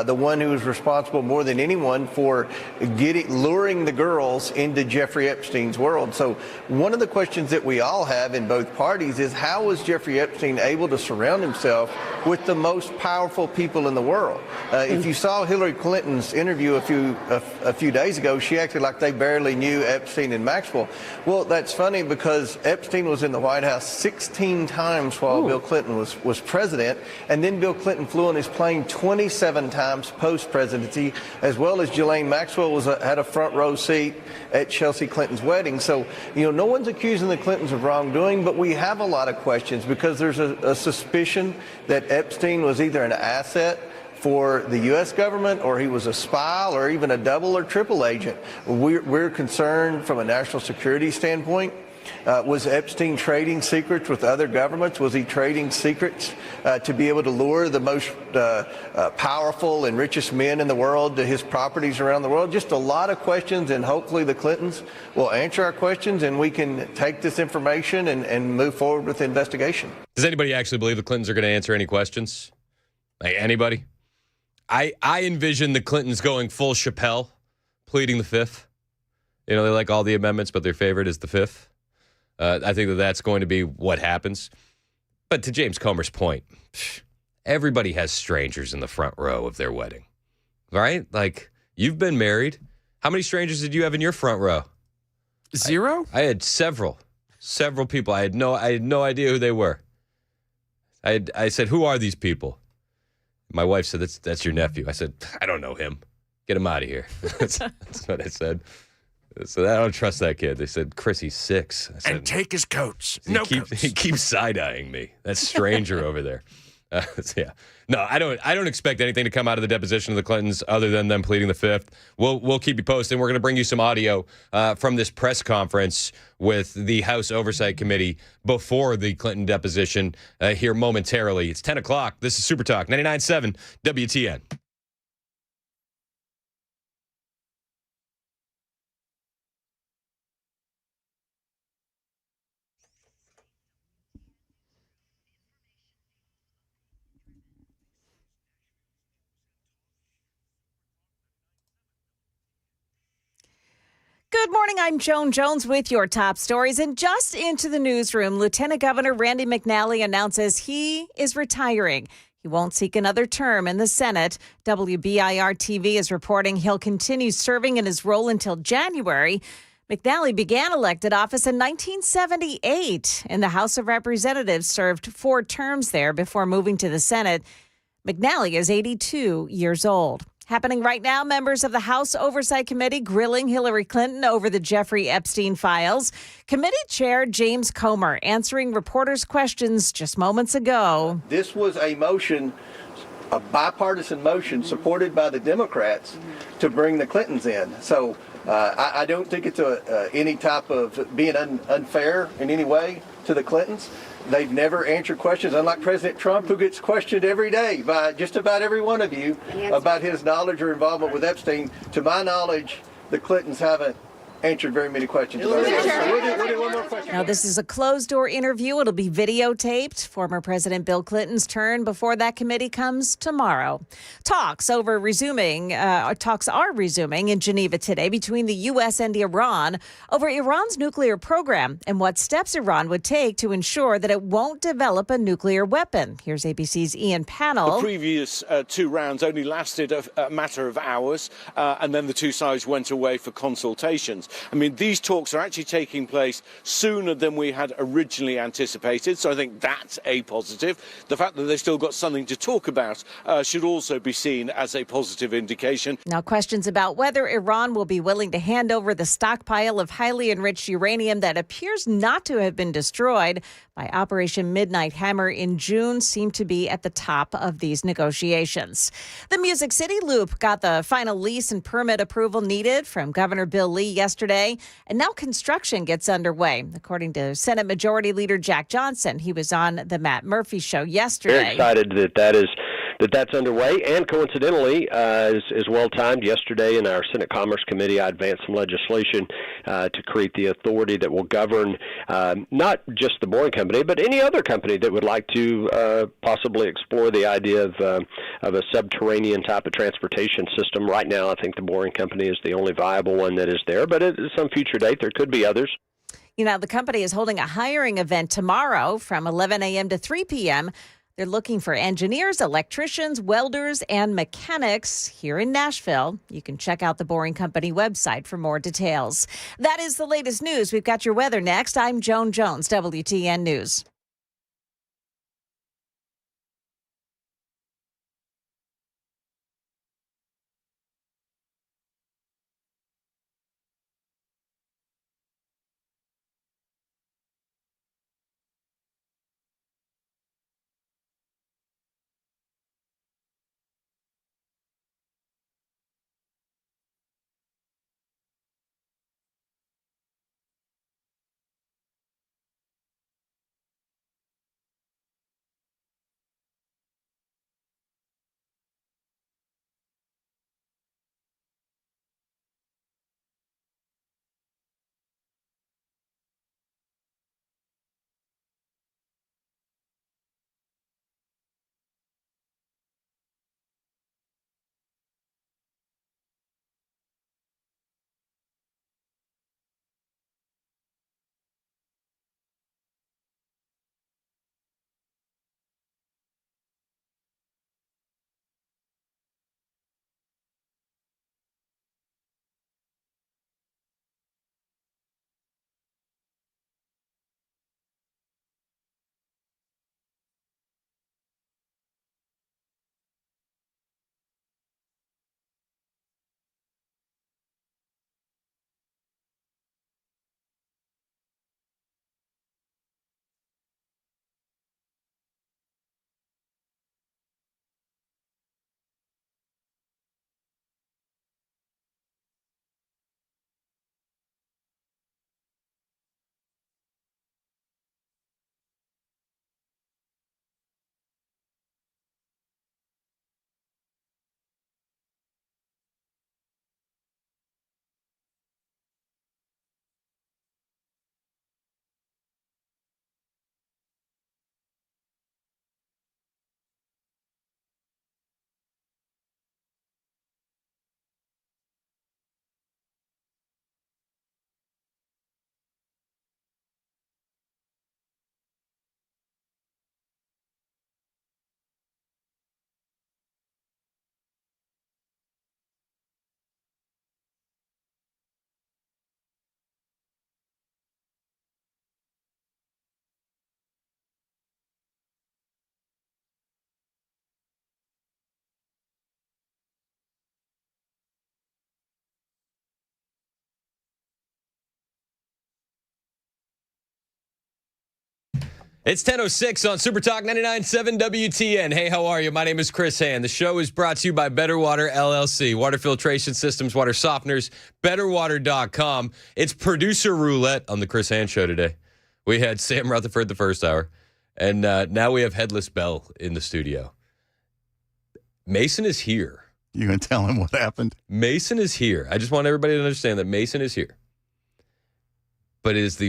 the one who was responsible more than anyone for luring the girls into Jeffrey Epstein's world. So one of the questions that we all have in both parties is, how was Jeffrey Epstein able to surround himself with the most powerful people in the world? If you saw Hillary Clinton's interview a few days ago, she acted like they barely knew Epstein and Maxwell. Well, that's funny because Epstein was in the White House 16 times while Bill Clinton was president, and then Bill Clinton flew on his plane 27 times post-presidency, as well as Ghislaine Maxwell had a front row seat at Chelsea Clinton's wedding. So, no one's accusing the Clintons of wrongdoing, but we have a lot of questions because there's a suspicion that Epstein was either an asset for the U.S. government, or he was a spy, or even a double or triple agent. We're concerned from a national security standpoint. Was Epstein trading secrets with other governments? Was he trading secrets to be able to lure the most powerful and richest men in the world to his properties around the world? Just a lot of questions, and hopefully the Clintons will answer our questions and we can take this information and move forward with the investigation. Does anybody actually believe the Clintons are going to answer any questions? Like, anybody? I envision the Clintons going full Chappelle, pleading the fifth. They like all the amendments, but their favorite is the fifth. I think that's going to be what happens. But to James Comer's point, everybody has strangers in the front row of their wedding, right? Like, you've been married. How many strangers did you have in your front row? Zero? I had several people. I had no idea who they were. I said, who are these people? My wife said, that's your nephew. I said, I don't know him. Get him out of here. That's what I said. So I don't trust that kid. They said, Chris, he's 6. I said, and take his coats. He keeps side-eyeing me. That stranger over there. Yeah. No, I don't expect anything to come out of the deposition of the Clintons other than them pleading the fifth. We'll keep you posted. We're going to bring you some audio from this press conference with the House Oversight Committee before the Clinton deposition here momentarily. It's 10 o'clock. This is Super Talk 99.7 WTN. Good morning. I'm Joan Jones with your top stories. And just into the newsroom, Lieutenant Governor Randy McNally announces he is retiring. He won't seek another term in the Senate. WBIR TV is reporting he'll continue serving in his role until January. McNally began elected office in 1978. In the House of Representatives, served 4 terms there before moving to the Senate. McNally is 82 years old. Happening right now, members of the House Oversight Committee grilling Hillary Clinton over the Jeffrey Epstein files. Committee Chair James Comer answering reporters' questions just moments ago. This was a motion, a bipartisan motion supported by the Democrats to bring the Clintons in. So I don't think it's any type of being unfair in any way to the Clintons. They've never answered questions, unlike President Trump, who gets questioned every day by just about every one of you about his knowledge or involvement with Epstein. To my knowledge, the Clintons haven't answered very many questions about it. We'll do one more question. Now, this is a closed-door interview. It'll be videotaped. Former President Bill Clinton's turn before that committee comes tomorrow. Talks are resuming in Geneva today between the U.S. and Iran over Iran's nuclear program and what steps Iran would take to ensure that it won't develop a nuclear weapon. Here's ABC's Ian Pannell. The previous 2 rounds only lasted a matter of hours, and then the 2 sides went away for consultations. I mean, these talks are actually taking place sooner than we had originally anticipated, so I think that's a positive. The fact that they've still got something to talk about should also be seen as a positive indication. Now, questions about whether Iran will be willing to hand over the stockpile of highly enriched uranium that appears not to have been destroyed by Operation Midnight Hammer in June seem to be at the top of these negotiations. The Music City Loop got the final lease and permit approval needed from Governor Bill Lee yesterday, and now construction gets underway. According to Senate Majority Leader Jack Johnson, he was on the Matt Murphy show yesterday. Very excited that's underway, and coincidentally, is well timed. Yesterday in our Senate Commerce Committee, I advanced some legislation to create the authority that will govern not just the Boring Company, but any other company that would like to possibly explore the idea of a subterranean type of transportation system. Right now, I think the Boring Company is the only viable one that is there, but at some future date, there could be others. You know, the company is holding a hiring event tomorrow from 11 a.m. to 3 p.m. They're looking for engineers, electricians, welders, and mechanics here in Nashville. You can check out the Boring Company website for more details. That is the latest news. We've got your weather next. I'm Joan Jones, WTN News. It's 10:06 on Super Talk 99.7 WTN. Hey, how are you? My name is Chris Hand. The show is brought to you by Better Water LLC. Water filtration systems, water softeners, betterwater.com. It's producer roulette on the Chris Hand Show today. We had Sam Rutherford the first hour, and now we have Headless Bell in the studio. Mason is here. You gonna tell him what happened? Mason is here. I just want everybody to understand that Mason is here. But it is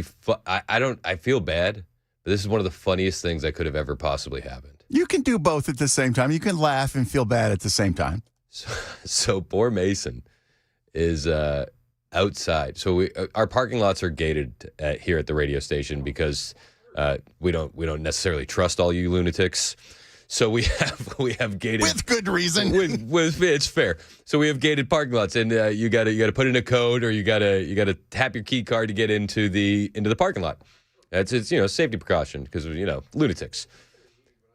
I feel bad. This is one of the funniest things that could have ever possibly happened. You can do both at the same time. You can laugh and feel bad at the same time. So poor Mason is outside. So our parking lots are gated here at the radio station because we don't necessarily trust all you lunatics. So we have gated with good reason. With it's fair. So we have gated parking lots, and you gotta put in a code, or you gotta tap your key card to get into the parking lot. It's safety precaution because lunatics.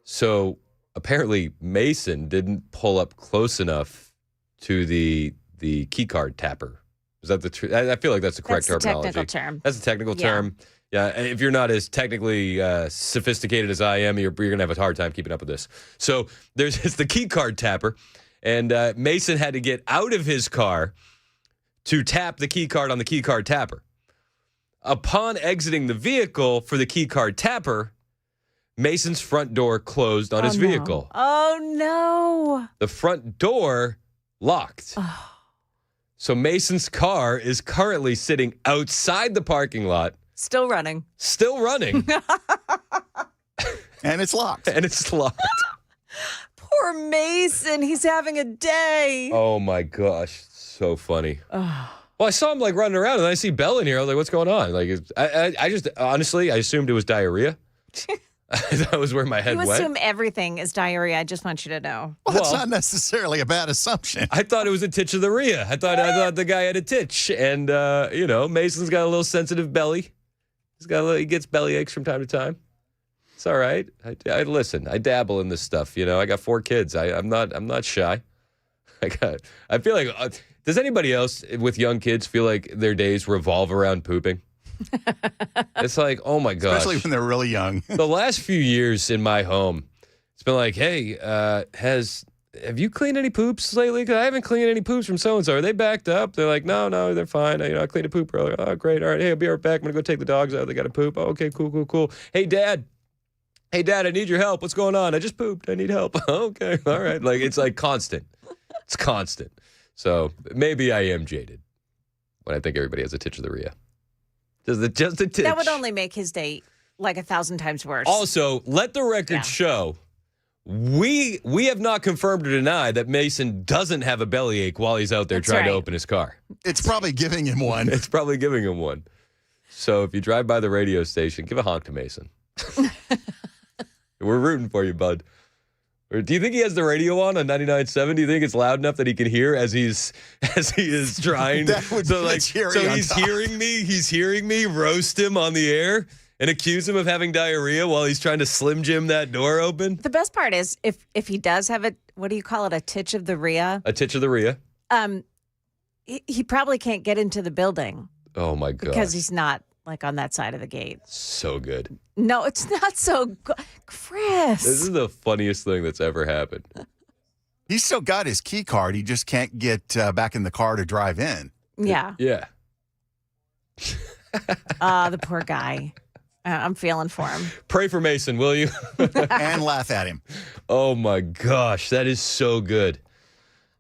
So apparently Mason didn't pull up close enough to the key card tapper. Is that I feel like that's the correct terminology. Technical term. That's a technical term. Yeah, if you're not as technically sophisticated as I am, you're going to have a hard time keeping up with this. So it's the key card tapper, and Mason had to get out of his car to tap the key card on the key card tapper. Upon exiting the vehicle for the key card tapper, Mason's front door closed on his vehicle. Oh, no. The front door locked. Oh. So Mason's car is currently sitting outside the parking lot. Still running. And it's locked. Poor Mason. He's having a day. Oh, my gosh. So funny. Well, I saw him running around, and I see Belle in here. I was like, "What's going on?" I just honestly, I assumed it was diarrhea. That was where my head went. You assume everything is diarrhea. I just want you to know. Well, that's not necessarily a bad assumption. I thought it was a titch of the rhea. I thought the guy had a titch, and Mason's got a little sensitive belly. He gets belly aches from time to time. It's all right. I listen. I dabble in this stuff. I got 4 kids. I'm not shy. I feel like. Does anybody else with young kids feel like their days revolve around pooping? It's like, oh my gosh. Especially when they're really young. The last few years in my home, it's been like, hey, have you cleaned any poops lately? Because I haven't cleaned any poops from so-and-so. Are they backed up? They're like, no, they're fine. I cleaned a poop earlier. Oh, great. All right. Hey, I'll be right back. I'm going to go take the dogs out. They got to poop. Oh, okay, cool. Hey, Dad, I need your help. What's going on? I just pooped. I need help. Okay. All right. It's constant. It's constant. So maybe I am jaded when I think everybody has a titch of the rhea. Just a titch. That would only make his day 1,000 times worse. Also, let the record show, we have not confirmed or denied that Mason doesn't have a bellyache while he's out there trying to open his car. It's probably giving him one. So if you drive by the radio station, give a honk to Mason. We're rooting for you, bud. Or do you think he has the radio on 99.7? Do you think it's loud enough that he can hear as he is trying? He's hearing me roast him on the air and accuse him of having diarrhea while he's trying to Slim Jim that door open. The best part is if he does have what do you call it, a titch of the rhea? A titch of the rhea. He probably can't get into the building. Oh my God. Because he's not on that side of the gate. So good. No, it's not so good. Chris. This is the funniest thing that's ever happened. He's still got his key card. He just can't get back in the car to drive in. Yeah. Yeah. The poor guy. I'm feeling for him. Pray for Mason, will you? And laugh at him. Oh my gosh, that is so good.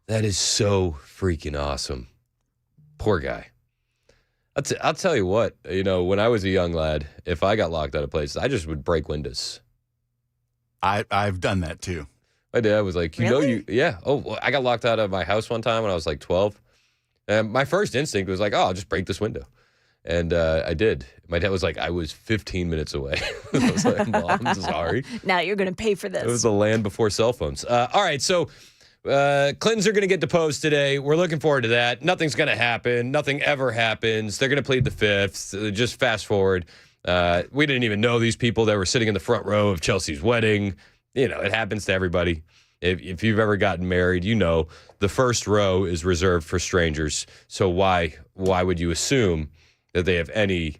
That is so freaking awesome. Poor guy. I'll tell you what, when I was a young lad, if I got locked out of places, I just would break windows. I've done that too. My dad was like, Really? yeah. Oh, I got locked out of my house one time when I was 12. And my first instinct was like, I'll just break this window. And I did. My dad was like, I was 15 minutes away. I was like, Mom, I'm sorry. Now you're going to pay for this. It was the land before cell phones. All right, so Clintons are going to get deposed today. We're looking forward to that. Nothing's going to happen. Nothing ever happens. They're going to plead the fifth. Just fast forward. We didn't even know these people that were sitting in the front row of Chelsea's wedding. It happens to everybody. If you've ever gotten married, the first row is reserved for strangers. So why would you assume that they have any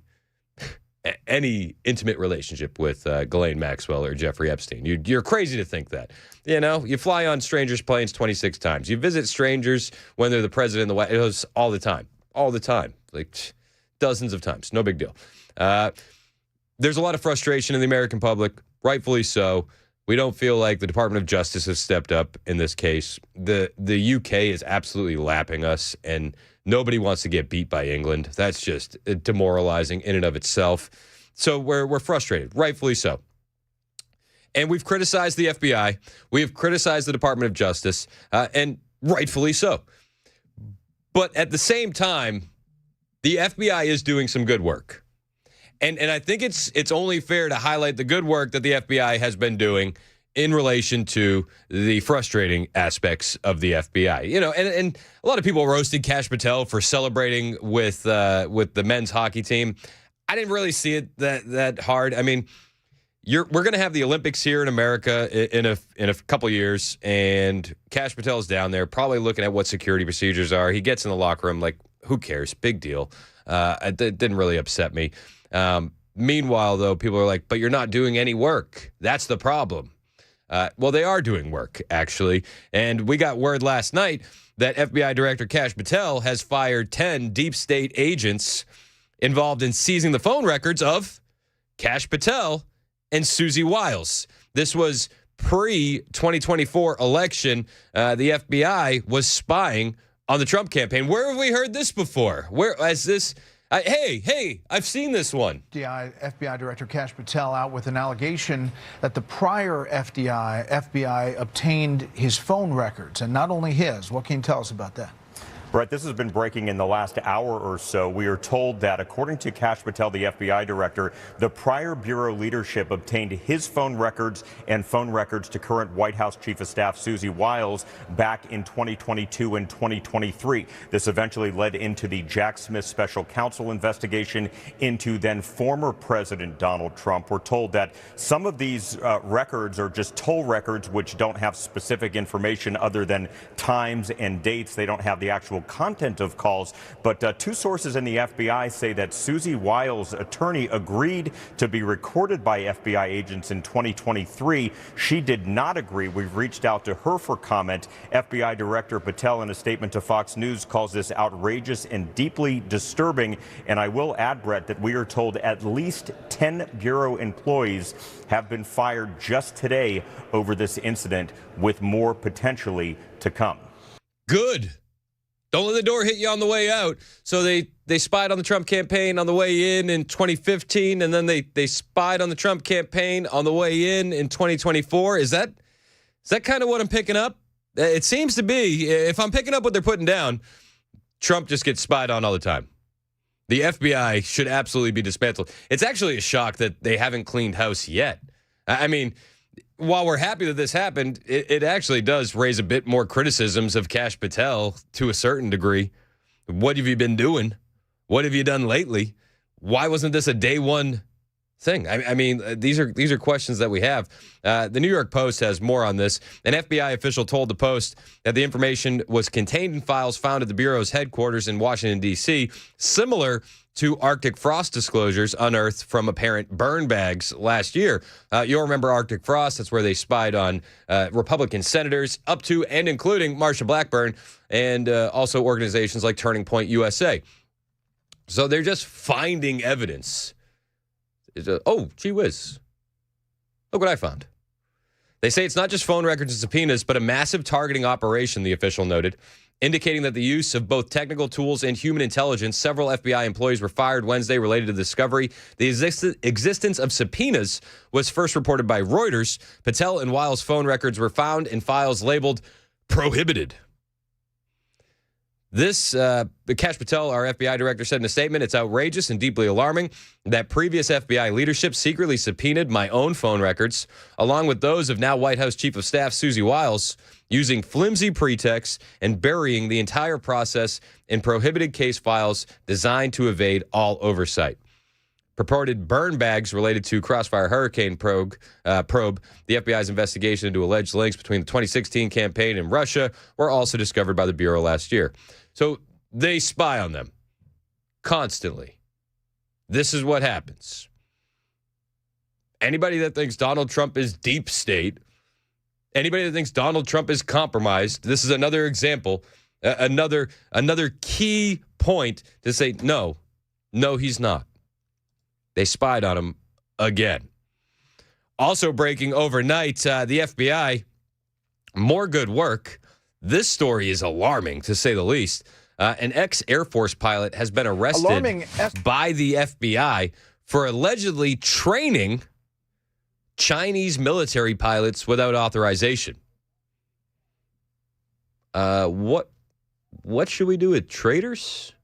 any intimate relationship with Ghislaine Maxwell or Jeffrey Epstein. You're crazy to think that. You know, you fly on strangers' planes 26 times. You visit strangers when they're the president of the White House all the time. All the time. Like dozens of times. No big deal. There's a lot of frustration in the American public, rightfully so. We don't feel like the Department of Justice has stepped up in this case. The UK is absolutely lapping us, and nobody wants to get beat by England. That's just demoralizing in and of itself. So we're frustrated, rightfully so. And we've criticized the FBI. We have criticized the Department of Justice, and rightfully so. But at the same time, the FBI is doing some good work. And I think it's only fair to highlight the good work that the FBI has been doing in relation to the frustrating aspects of the FBI. You know, and a lot of people roasted Kash Patel for celebrating with the men's hockey team. I didn't really see it that hard. I mean, we're going to have the Olympics here in America in a couple years, and Kash Patel's down there probably looking at what security procedures are. He gets in the locker room like, who cares? Big deal. It didn't really upset me. Meanwhile, though, people are like, but you're not doing any work. That's the problem. Well, they are doing work, actually. And we got word last night that FBI Director Kash Patel has fired 10 deep state agents involved in seizing the phone records of Kash Patel and Susie Wiles. This was pre-2024 election. The FBI was spying on the Trump campaign. Where have we heard this before? Where has this... Hey, I've seen this one. FBI Director Kash Patel out with an allegation that the prior FBI obtained his phone records, and not only his. What can you tell us about that? Brett, this has been breaking in the last hour or so. We are told that, according to Kash Patel, the FBI director, the prior bureau leadership obtained his phone records and phone records to current White House Chief of Staff Susie Wiles back in 2022 and 2023. This eventually led into the Jack Smith special counsel investigation into then former President Donald Trump. We're told that some of these records are just toll records, which don't have specific information other than times and dates. They don't have the actual content of calls, but two sources in the FBI say that Susie Wiles' attorney agreed to be recorded by FBI agents in 2023. She did not agree. We've reached out to her for comment. FBI Director Patel, in a statement to Fox News, calls this outrageous and deeply disturbing. And I will add, Brett, that we are told at least 10 Bureau employees have been fired just today over this incident, with more potentially to come. Good. Don't let the door hit you on the way out. So they spied on the Trump campaign on the way in 2015, and then they spied on the Trump campaign on the way in 2024. Is that kind of what I'm picking up? It seems to be. If I'm picking up what they're putting down, Trump just gets spied on all the time. The FBI should absolutely be dismantled. It's actually a shock that they haven't cleaned house yet. I mean, while we're happy that this happened, it actually does raise a bit more criticisms of Kash Patel to a certain degree. What have you been doing? What have you done lately? Why wasn't this a day one thing? I mean, these are questions that we have. The New York Post has more on this. An FBI official told the Post that the information was contained in files found at the Bureau's headquarters in Washington, D.C., similar to Arctic frost disclosures unearthed from apparent burn bags last year. You'll remember Arctic frost. That's where they spied on Republican senators, up to and including Marsha Blackburn, and also organizations like Turning Point USA. So they're just finding evidence. Oh, gee whiz. Look what I found. They say it's not just phone records and subpoenas, but a massive targeting operation, the official noted, indicating that the use of both technical tools and human intelligence. Several FBI employees were fired Wednesday related to the discovery. The existence of subpoenas was first reported by Reuters. Patel and Wiles' phone records were found in files labeled prohibited. This, Kash Patel, our FBI director, said in a statement, it's outrageous and deeply alarming that previous FBI leadership secretly subpoenaed my own phone records, along with those of now White House Chief of Staff Susie Wiles, using flimsy pretexts and burying the entire process in prohibited case files designed to evade all oversight. Purported burn bags related to Crossfire Hurricane probe, the FBI's investigation into alleged links between the 2016 campaign and Russia, were also discovered by the Bureau last year. So they spy on them constantly. This is what happens. Anybody that thinks Donald Trump is deep state, anybody that thinks Donald Trump is compromised, this is another example, another key point to say, no, he's not. They spied on him again. Also breaking overnight, the FBI, more good work. This story is alarming, to say the least. An ex-Air Force pilot has been arrested by the FBI for allegedly training Chinese military pilots without authorization. What should we do with traitors?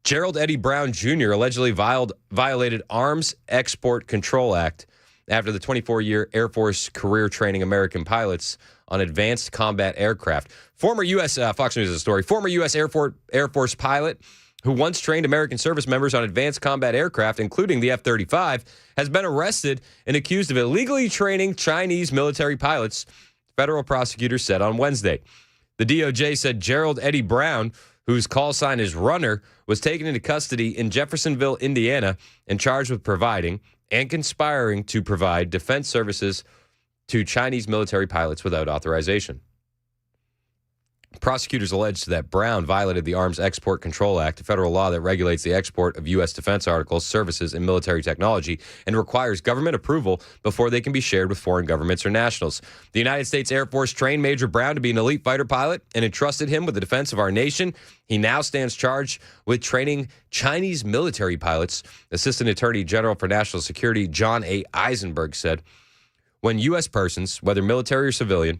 Gerald Eddie Brown Jr. allegedly violated Arms Export Control Act after the 24-year Air Force career training American pilots on advanced combat aircraft. Former U.S. Fox News has a story. Former U.S. Air Force pilot who once trained American service members on advanced combat aircraft, including the F-35, has been arrested and accused of illegally training Chinese military pilots, federal prosecutors said on Wednesday. The DOJ said Gerald Eddie Brown, whose call sign is Runner, was taken into custody in Jeffersonville, Indiana, and charged with providing and conspiring to provide defense services to Chinese military pilots without authorization. Prosecutors alleged that Brown violated the Arms Export Control Act, a federal law that regulates the export of U.S. defense articles, services, and military technology, and requires government approval before they can be shared with foreign governments or nationals. The United States Air Force trained Major Brown to be an elite fighter pilot and entrusted him with the defense of our nation. He now stands charged with training Chinese military pilots. Assistant Attorney General for National Security John A. Eisenberg said, when U.S. persons, whether military or civilian,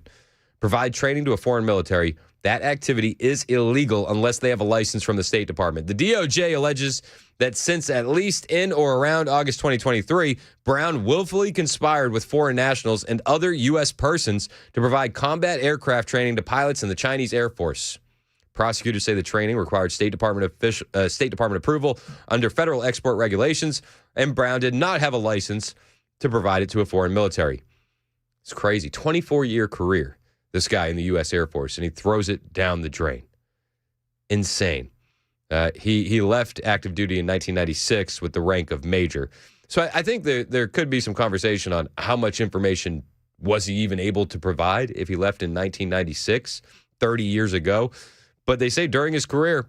provide training to a foreign military, that activity is illegal unless they have a license from the State Department. The DOJ alleges that since at least in or around August 2023, Brown willfully conspired with foreign nationals and other U.S. persons to provide combat aircraft training to pilots in the Chinese Air Force. Prosecutors say the training required State Department approval under federal export regulations, and Brown did not have a license to provide it to a foreign military. It's crazy. 24-year career, this guy in the U.S. Air Force, and he throws it down the drain. Insane. He left active duty in 1996 with the rank of major. So I think there could be some conversation on how much information was he even able to provide if he left in 1996, 30 years ago. But they say during his career,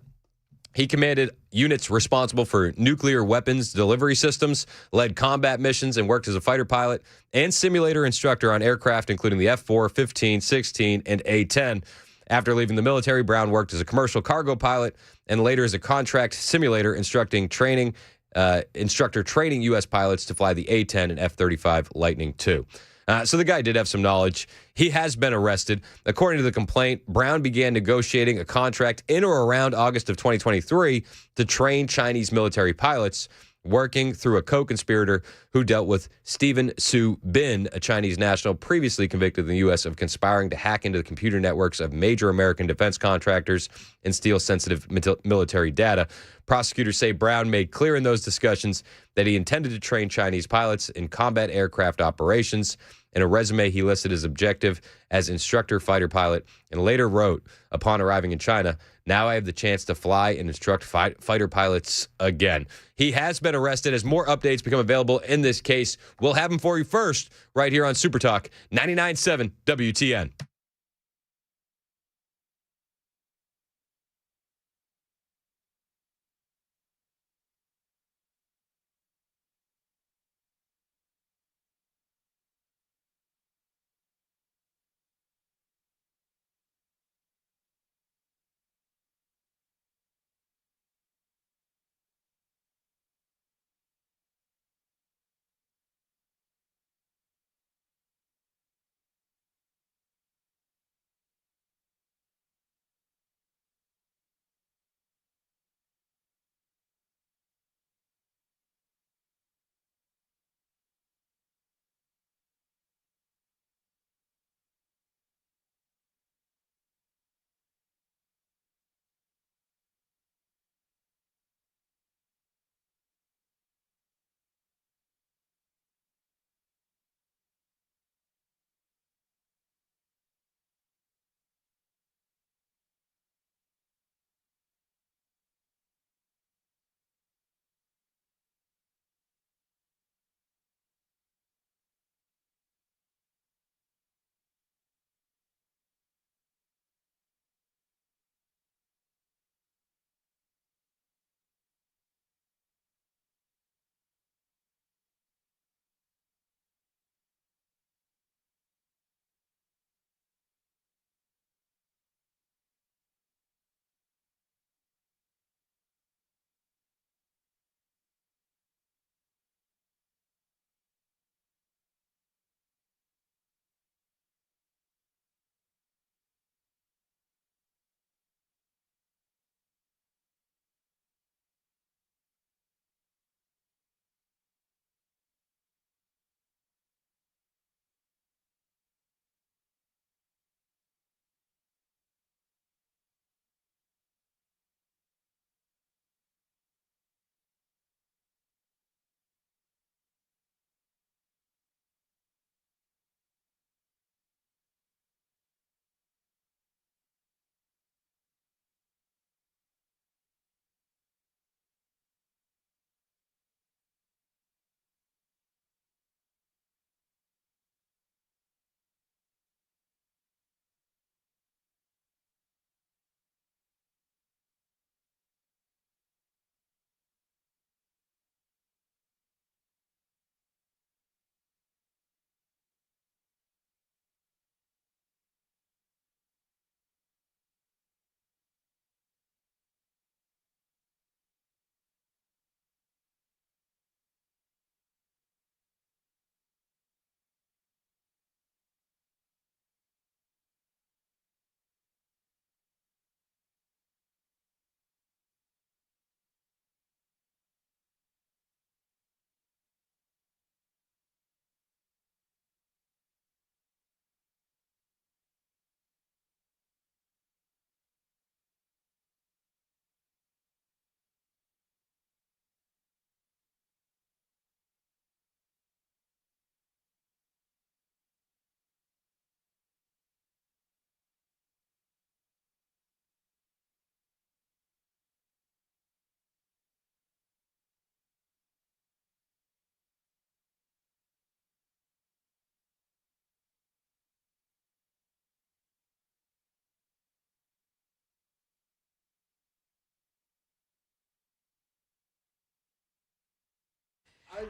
he commanded units responsible for nuclear weapons delivery systems, led combat missions, and worked as a fighter pilot and simulator instructor on aircraft, including the F-4, 15, 16, and A-10. After leaving the military, Brown worked as a commercial cargo pilot and later as a contract simulator instructor training U.S. pilots to fly the A-10 and F-35 Lightning II. So the guy did have some knowledge. He has been arrested. According to the complaint, Brown began negotiating a contract in or around August of 2023 to train Chinese military pilots, working through a co-conspirator who dealt with Stephen Su Bin, a Chinese national previously convicted in the U.S. of conspiring to hack into the computer networks of major American defense contractors and steal sensitive military data. Prosecutors say Brown made clear in those discussions that he intended to train Chinese pilots in combat aircraft operations. In a resume, he listed his objective as instructor fighter pilot and later wrote, upon arriving in China, now I have the chance to fly and instruct fighter pilots again. He has been arrested. As more updates become available in this case, we'll have them for you first right here on Super Talk 99.7 WTN.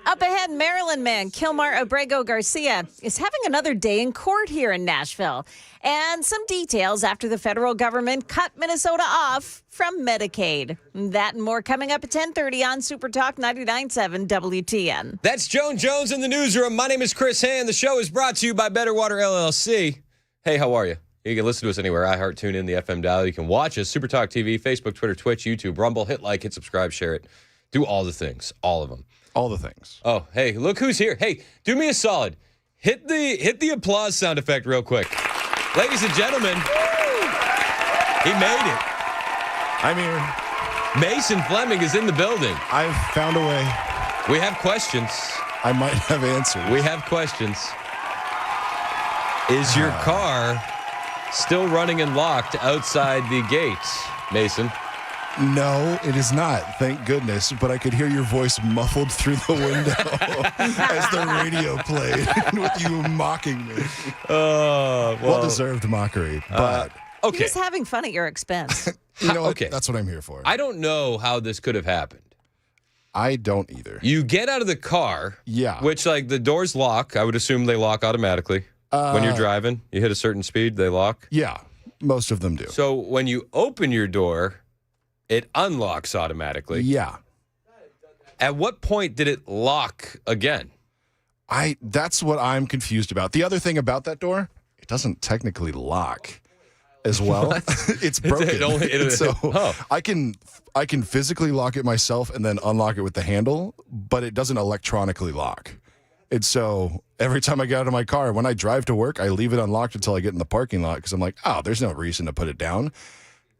Up ahead, Maryland man Kilmar Abrego Garcia is having another day in court here in Nashville. And some details after the federal government cut Minnesota off from Medicaid. That and more coming up at 10:30 on Super Talk 99.7 WTN. That's Joan Jones in the newsroom. My name is Chris Hand. The show is brought to you by Better Water LLC. Hey, how are you? You can listen to us anywhere. iHeart, tune in, the FM dial. You can watch us, Super Talk TV, Facebook, Twitter, Twitch, YouTube, Rumble. Hit like, hit subscribe, share it. Do all the things. All of them. All the things. Oh, hey, look who's here. Hey, do me a solid. Hit the applause sound effect real quick. Ladies and gentlemen, he made it. I'm here. Mason Fleming is in the building. I've found a way. We have questions. I might have answers. We have questions. Is your car still running and locked outside the gates, Mason? No, it is not. Thank goodness. But I could hear your voice muffled through the window as the radio played with you mocking me. Well-deserved mockery. But okay. He's having fun at your expense. You know what? Okay. That's what I'm here for. I don't know how this could have happened. I don't either. You get out of the car. Yeah. Which, like, the doors lock. I would assume they lock automatically. When you're driving, you hit a certain speed, they lock. Yeah, most of them do. So when you open your door, it unlocks automatically. Yeah. At what point did it lock again? That's what I'm confused about. The other thing about that door, it doesn't technically lock as well. It's broken. So I can physically lock it myself and then unlock it with the handle, but it doesn't electronically lock. And so every time I get out of my car, when I drive to work, I leave it unlocked until I get in the parking lot because I'm like, oh, there's no reason to put it down.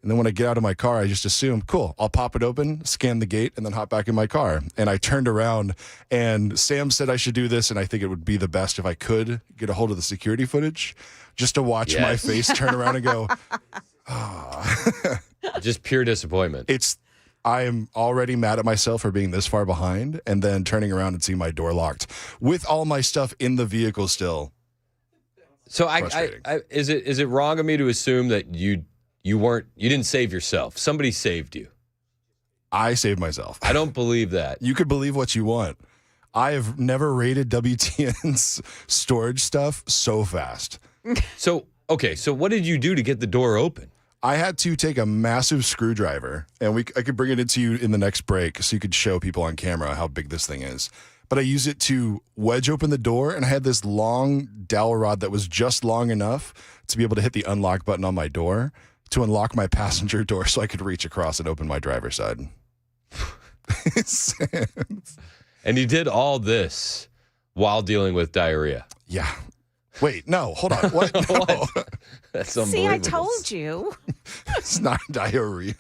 And then when I get out of my car, I just assume, cool, I'll pop it open, scan the gate, and then hop back in my car. And I turned around, and Sam said I should do this, and I think it would be the best if I could get a hold of the security footage just to watch my face turn around and go, oh. Just pure disappointment. I am already mad at myself for being this far behind and then turning around and seeing my door locked with all my stuff in the vehicle still. So is it wrong of me to assume that you didn't save yourself? Somebody saved you. I saved myself. I don't believe that. You could believe what you want. I have never rated WTN's storage stuff so fast. So what did you do to get the door open? I had to take a massive screwdriver, and I could bring it into you in the next break so you could show people on camera how big this thing is. But I used it to wedge open the door, and I had this long dowel rod that was just long enough to be able to hit the unlock button on my door to unlock my passenger door so I could reach across and open my driver's side. And you did all this while dealing with diarrhea. Yeah. Wait, no, hold on. What? No. That's See, unbelievable. I told you. It's not diarrhea.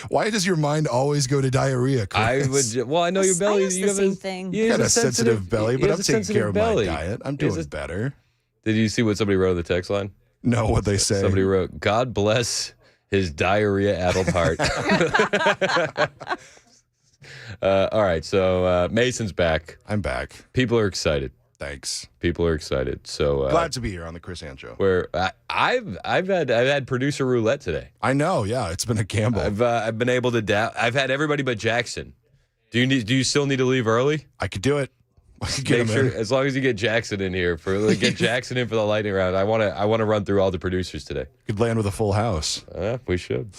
Why does your mind always go to diarrhea, Chris? I know your belly. You have the same thing. You got a sensitive belly, but I'm taking care of my diet. I'm doing better. Did you see what somebody wrote in the text line? No, what they say. Somebody wrote, God bless his diarrhea-addled heart. All right, so Mason's back. I'm back. People are excited. Thanks. People are excited. So glad to be here on the Chris Hand Show. Where I've had producer roulette today. I know. Yeah, it's been a gamble. I've been able to I've had everybody but Jackson. Do you still need to leave early? I could do it. Make sure as long as you get Jackson in here get Jackson in for the lightning round. I want to run through all the producers today. Could land with a full house. We should.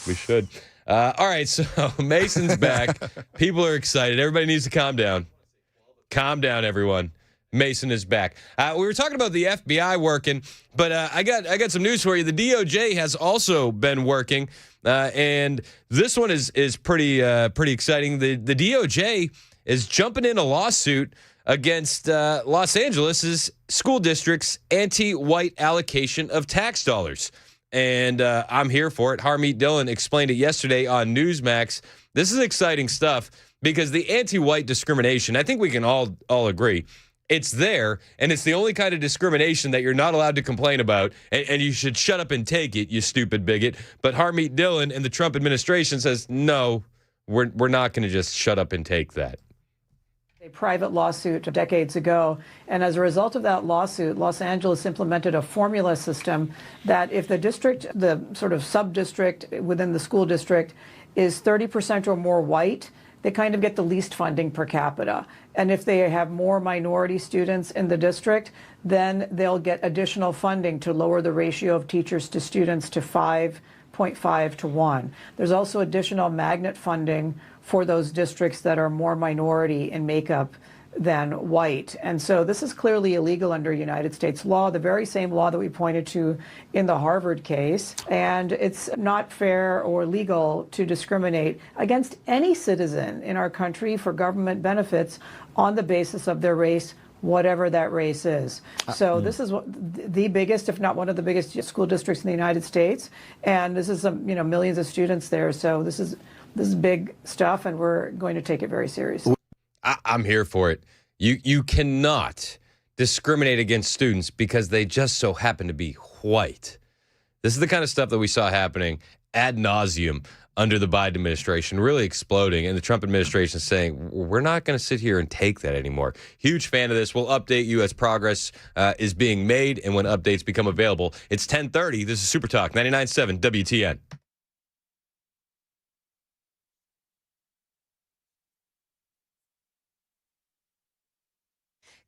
All right, so Mason's back. People are excited. Everybody needs to calm down. Calm down, everyone. Mason is back. We were talking about the FBI working, but I got some news for you. The DOJ has also been working, and this one is pretty exciting. The DOJ is jumping in a lawsuit against Los Angeles' school district's anti-white allocation of tax dollars. And I'm here for it. Harmeet Dillon explained it yesterday on Newsmax. This is exciting stuff because the anti-white discrimination, I think we can all agree, it's there, and it's the only kind of discrimination that you're not allowed to complain about, and you should shut up and take it, you stupid bigot. But Harmeet Dillon and the Trump administration says, no, we're not going to just shut up and take that. A private lawsuit decades ago, and as a result of that lawsuit, Los Angeles implemented a formula system that if the district, the sort of sub-district within the school district, is 30% or more white, they kind of get the least funding per capita. And if they have more minority students in the district, then they'll get additional funding to lower the ratio of teachers to students to 5.5 to 1. There's also additional magnet funding for those districts that are more minority in makeup than white. And so this is clearly illegal under United States law, the very same law that we pointed to in the Harvard case. And it's not fair or legal to discriminate against any citizen in our country for government benefits on the basis of their race, whatever that race is. So this is the biggest, if not one of the biggest school districts in the United States. And this is millions of students there. So this is big stuff, and we're going to take it very seriously. I'm here for it. You cannot discriminate against students because they just so happen to be white. This is the kind of stuff that we saw happening ad nauseum under the Biden administration, really exploding, and the Trump administration saying, we're not going to sit here and take that anymore. Huge fan of this. We'll update you as progress is being made and when updates become available. It's 10:30. This is Super Talk 99.7 WTN.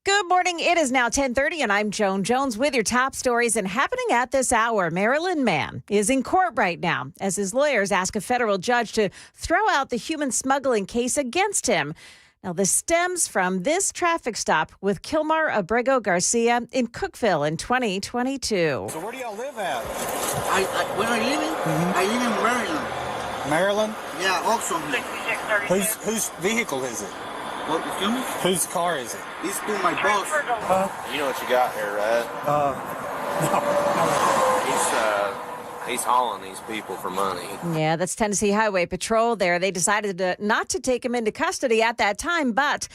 Good morning. It is now 10:30, and I'm Joan Jones with your top stories. And happening at this hour, Maryland man is in court right now as his lawyers ask a federal judge to throw out the human smuggling case against him. Now, this stems from this traffic stop with Kilmar Abrego Garcia in Cookeville in 2022. So where do y'all live at? Where are you living? I live in Maryland. Maryland? Yeah, Oxford. Whose vehicle is it? What, excuse me? Whose car is it? It's to my boss. You know what you got here, right? He's hauling these people for money. Yeah, that's Tennessee Highway Patrol there. They decided not to take him into custody at that time, but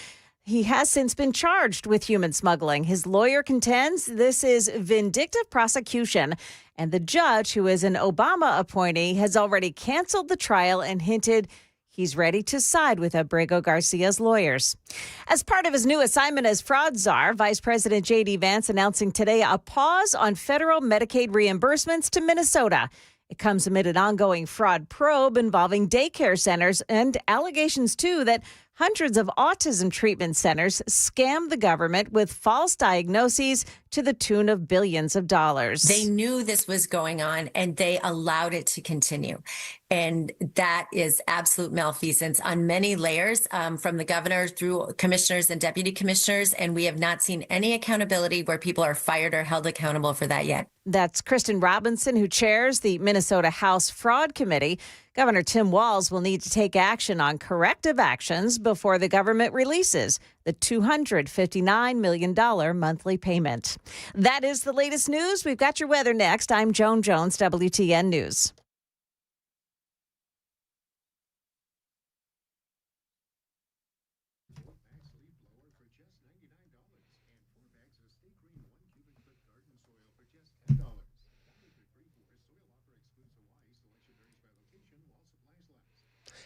he has since been charged with human smuggling. His lawyer contends this is vindictive prosecution, and the judge, who is an Obama appointee, has already canceled the trial and hinted he's ready to side with Abrego Garcia's lawyers. As part of his new assignment as fraud czar, Vice President J.D. Vance announcing today a pause on federal Medicaid reimbursements to Minnesota. It comes amid an ongoing fraud probe involving daycare centers and allegations, too, that hundreds of autism treatment centers scammed the government with false diagnoses to the tune of billions of dollars. They knew this was going on and they allowed it to continue. And that is absolute malfeasance on many layers, from the governor through commissioners and deputy commissioners. And we have not seen any accountability where people are fired or held accountable for that yet. That's Kristen Robinson, who chairs the Minnesota House Fraud Committee. Governor Tim Walz will need to take action on corrective actions before the government releases the $259 million monthly payment. That is the latest news. We've got your weather next. I'm Joan Jones, WTN News.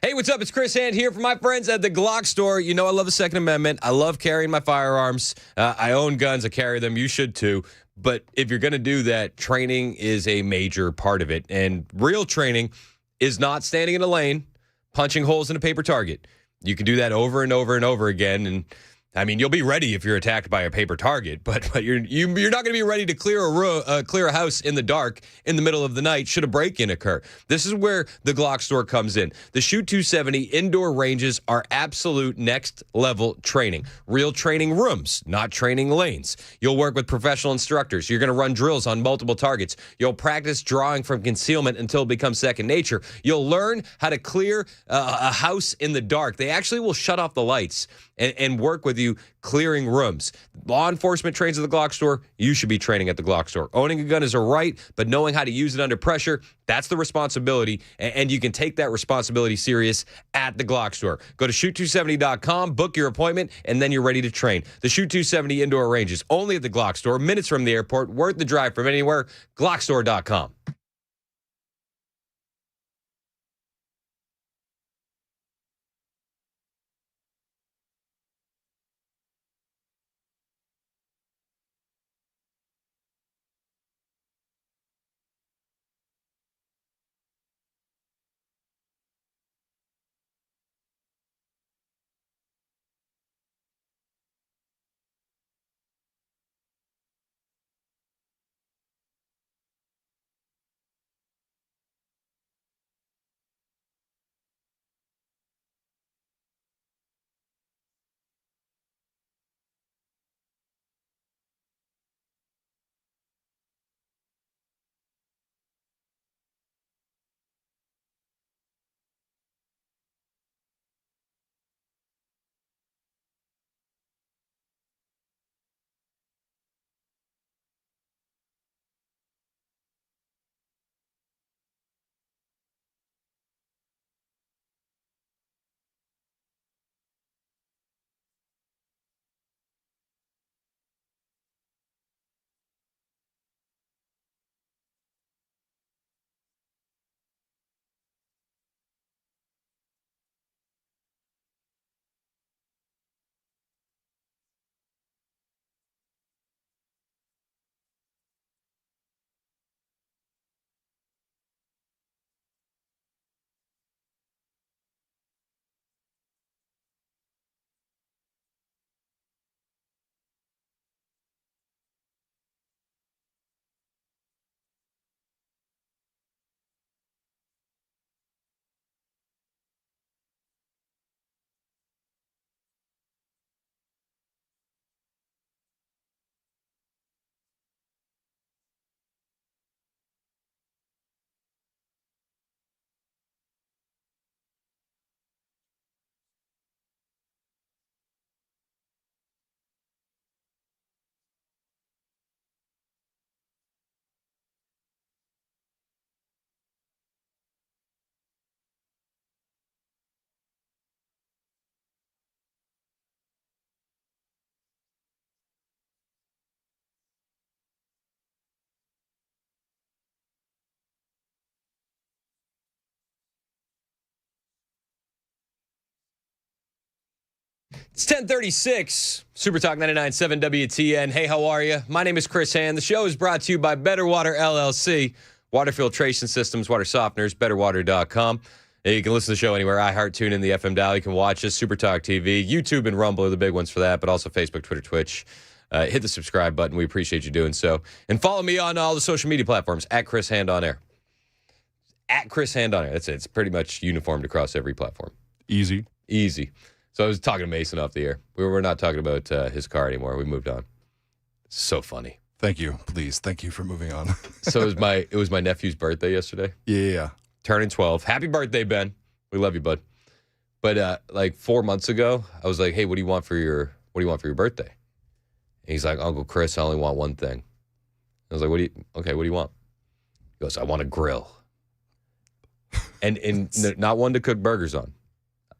Hey, what's up? It's Chris Hand here for my friends at the Glock store. You know I love the Second Amendment. I love carrying my firearms. I own guns. I carry them. You should too. But if you're going to do that, training is a major part of it. And real training is not standing in a lane, punching holes in a paper target. You can do that over and over and over again. And I mean, you'll be ready if you're attacked by a paper target, but you're not going to be ready to clear a house in the dark in the middle of the night should a break-in occur. This is where the Glock store comes in. The Shoot 270 indoor ranges are absolute next-level training. Real training rooms, not training lanes. You'll work with professional instructors. You're going to run drills on multiple targets. You'll practice drawing from concealment until it becomes second nature. You'll learn how to clear a house in the dark. They actually will shut off the lights and work with you clearing rooms. Law enforcement trains at the Glock store. You should be training at the Glock store. Owning a gun is a right, but knowing how to use it under pressure, that's the responsibility, and you can take that responsibility serious at the Glock store. Go to shoot270.com, book your appointment, and then you're ready to train. The Shoot 270 indoor range is only at the Glock store, minutes from the airport, worth the drive from anywhere, glockstore.com. It's 10:36, Super Talk 99.7 WTN. Hey, how are you? My name is Chris Hand. The show is brought to you by Better Water LLC, water filtration systems, water softeners, betterwater.com. You can listen to the show anywhere. iHeart, TuneIn, the FM dial. You can watch us, Super Talk TV, YouTube and Rumble are the big ones for that, but also Facebook, Twitter, Twitch. Hit the subscribe button. We appreciate you doing so. And follow me on all the social media platforms, at ChrisHandOnAir. At ChrisHandOnAir. That's it. It's pretty much uniformed across every platform. Easy. So I was talking to Mason off the air. We're not talking about his car anymore. We moved on. So funny. Thank you. Please. Thank you for moving on. So it was my nephew's birthday yesterday. Yeah. Turning 12. Happy birthday, Ben. We love you, bud. But like 4 months ago, I was like, "Hey, what do you want for your birthday?" And he's like, "Uncle Chris, I only want one thing." I was like, what do you want?" He goes, "I want a grill." And not one to cook burgers on.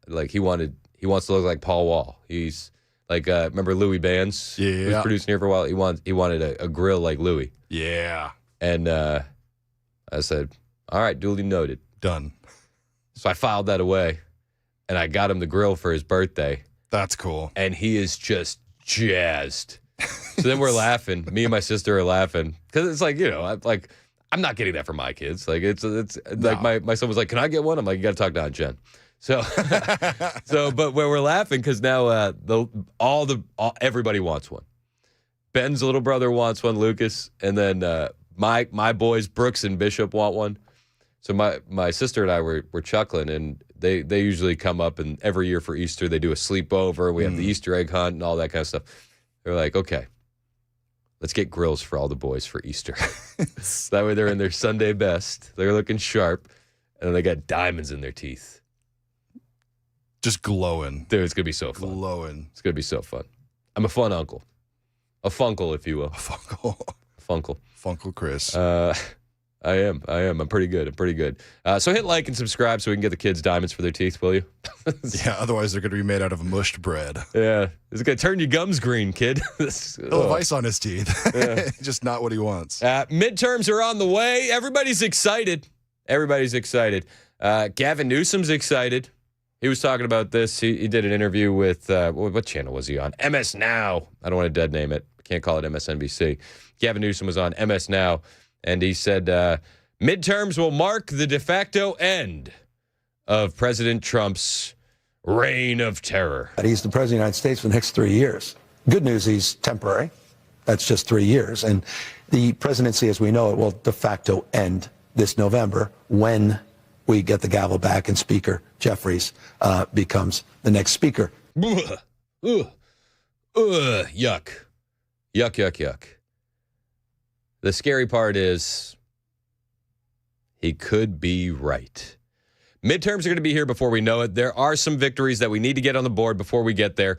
Like he wants to look like Paul Wall. He's like, remember Louis Bands? Yeah. He was producing here for a while. He wanted a grill like Louis. Yeah. And I said, all right, duly noted. Done. So I filed that away, and I got him the grill for his birthday. That's cool. And he is just jazzed. So then we're laughing. Me and my sister are laughing because it's like, I'm not getting that for my kids. Like it's like my son was like, "Can I get one?" I'm like, "You got to talk to Aunt Jen." So, but where we're laughing because now everybody wants one. Ben's little brother wants one, Lucas, and then my boys Brooks and Bishop want one. So my sister and I were chuckling, and they usually come up, and every year for Easter they do a sleepover. We have the Easter egg hunt and all that kind of stuff. They're like, "Okay, let's get grills for all the boys for Easter." That way they're in their Sunday best. They're looking sharp, and they got diamonds in their teeth. Just glowing. Dude, it's going to be so fun. Glowing. It's going to be so fun. I'm a fun uncle. A funkle, if you will. Funkle Chris. I am. I'm pretty good. So hit like and subscribe so we can get the kids diamonds for their teeth, will you? Yeah, otherwise they're going to be made out of mushed bread. Yeah. It's going to turn your gums green, kid. He'll have ice on his teeth. Yeah. Just not what he wants. Midterms are on the way. Everybody's excited. Gavin Newsom's excited. He was talking about this. He did an interview with, what channel was he on? MS Now. I don't want to dead name it. Can't call it MSNBC. Gavin Newsom was on MS Now, and he said, midterms will mark the de facto end of President Trump's reign of terror. He's the president of the United States for the next 3 years. Good news, he's temporary. That's just 3 years. And the presidency, as we know it, will de facto end this November when we get the gavel back and Speaker Jeffries becomes the next speaker. Yuck. Yuck. The scary part is he could be right. Midterms are going to be here before we know it. There are some victories that we need to get on the board before we get there.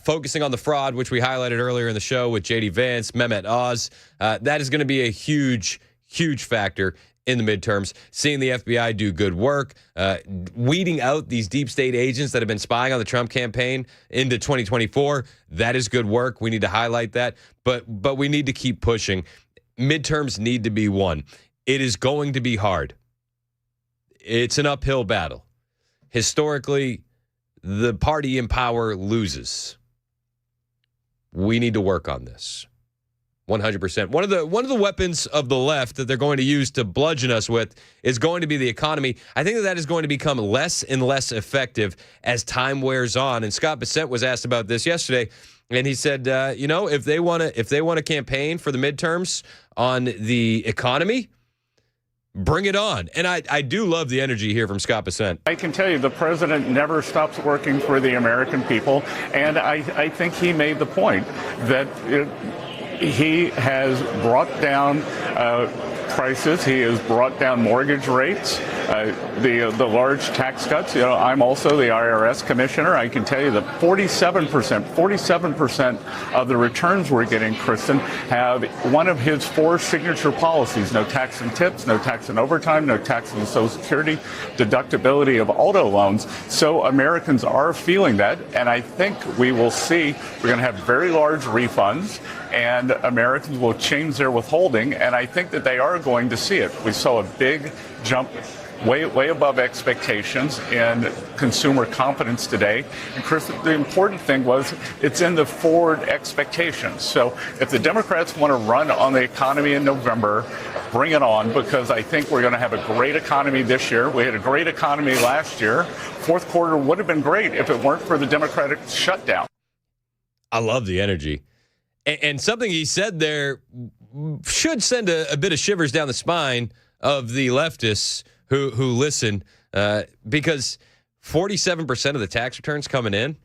Focusing on the fraud, which we highlighted earlier in the show with J.D. Vance, Mehmet Oz, that is going to be a huge factor in the midterms. Seeing the FBI do good work, weeding out these deep state agents that have been spying on the Trump campaign into 2024, that is good work. We need to highlight that, but we need to keep pushing. Midterms need to be won. It is going to be hard. It's an uphill battle. Historically, the party in power loses. We need to work on this. 100%. One of the weapons of the left that they're going to use to bludgeon us with is going to be the economy. I think that is going to become less and less effective as time wears on. And Scott Bessent was asked about this yesterday, and he said, if they want to campaign for the midterms on the economy, bring it on. And I do love the energy here from Scott Bessent. I can tell you the president never stops working for the American people, and I think he made the point that he has brought down prices. He has brought down mortgage rates, the large tax cuts. I'm also the IRS commissioner. I can tell you that 47% of the returns we're getting, Kristen, have one of his 4 signature policies: no tax on tips, no tax on overtime, no tax on Social Security, deductibility of auto loans. So Americans are feeling that, and I think we will see we're going to have very large refunds. and Americans will change their withholding, and I think that they are going to see it. We saw a big jump way above expectations in consumer confidence today. And Chris, the important thing was it's in the forward expectations. So if the Democrats want to run on the economy in November, bring it on, because I think we're going to have a great economy this year. We had a great economy last year. Fourth quarter would have been great if it weren't for the Democratic shutdown. I love the energy. And something he said there should send a bit of shivers down the spine of the leftists who listen, because 47% of the tax returns coming in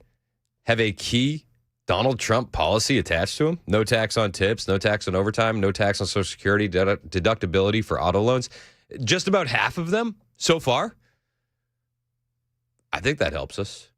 have a key Donald Trump policy attached to them. No tax on tips, no tax on overtime, no tax on Social Security, deductibility for auto loans. Just about half of them so far. I think that helps us.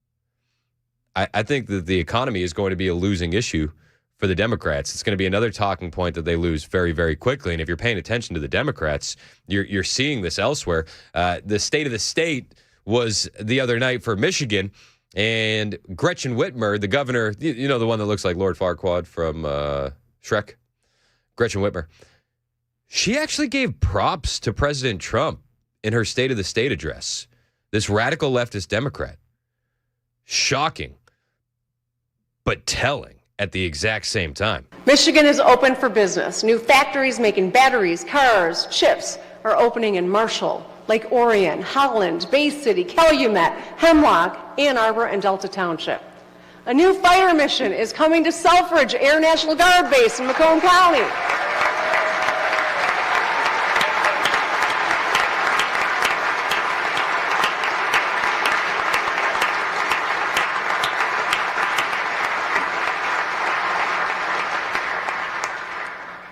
I think that the economy is going to be a losing issue for the Democrats. It's going to be another talking point that they lose very, very quickly. And if you're paying attention to the Democrats, you're seeing this elsewhere. The state of the state was the other night for Michigan, and Gretchen Whitmer, the governor, you know, the one that looks like Lord Farquaad from Shrek, Gretchen Whitmer, she actually gave props to President Trump in her State of the State address. This radical leftist Democrat. Shocking, but telling at the exact same time. Michigan is open for business. New factories making batteries, cars, chips are opening in Marshall, Lake Orion, Holland, Bay City, Calumet, Hemlock, Ann Arbor, and Delta Township. A new fighter mission is coming to Selfridge Air National Guard Base in Macomb County.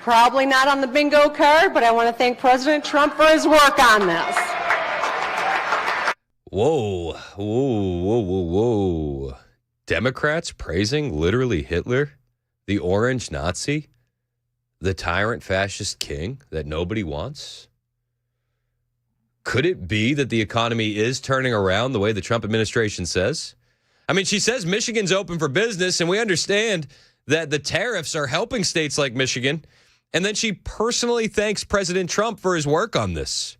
Probably not on the bingo card, but I want to thank President Trump for his work on this. Whoa, whoa, whoa, whoa, whoa. Democrats praising literally Hitler, the orange Nazi, the tyrant fascist king that nobody wants? Could it be that the economy is turning around the way the Trump administration says? I mean, she says Michigan's open for business, and we understand that the tariffs are helping states like Michigan. And then she personally thanks President Trump for his work on this.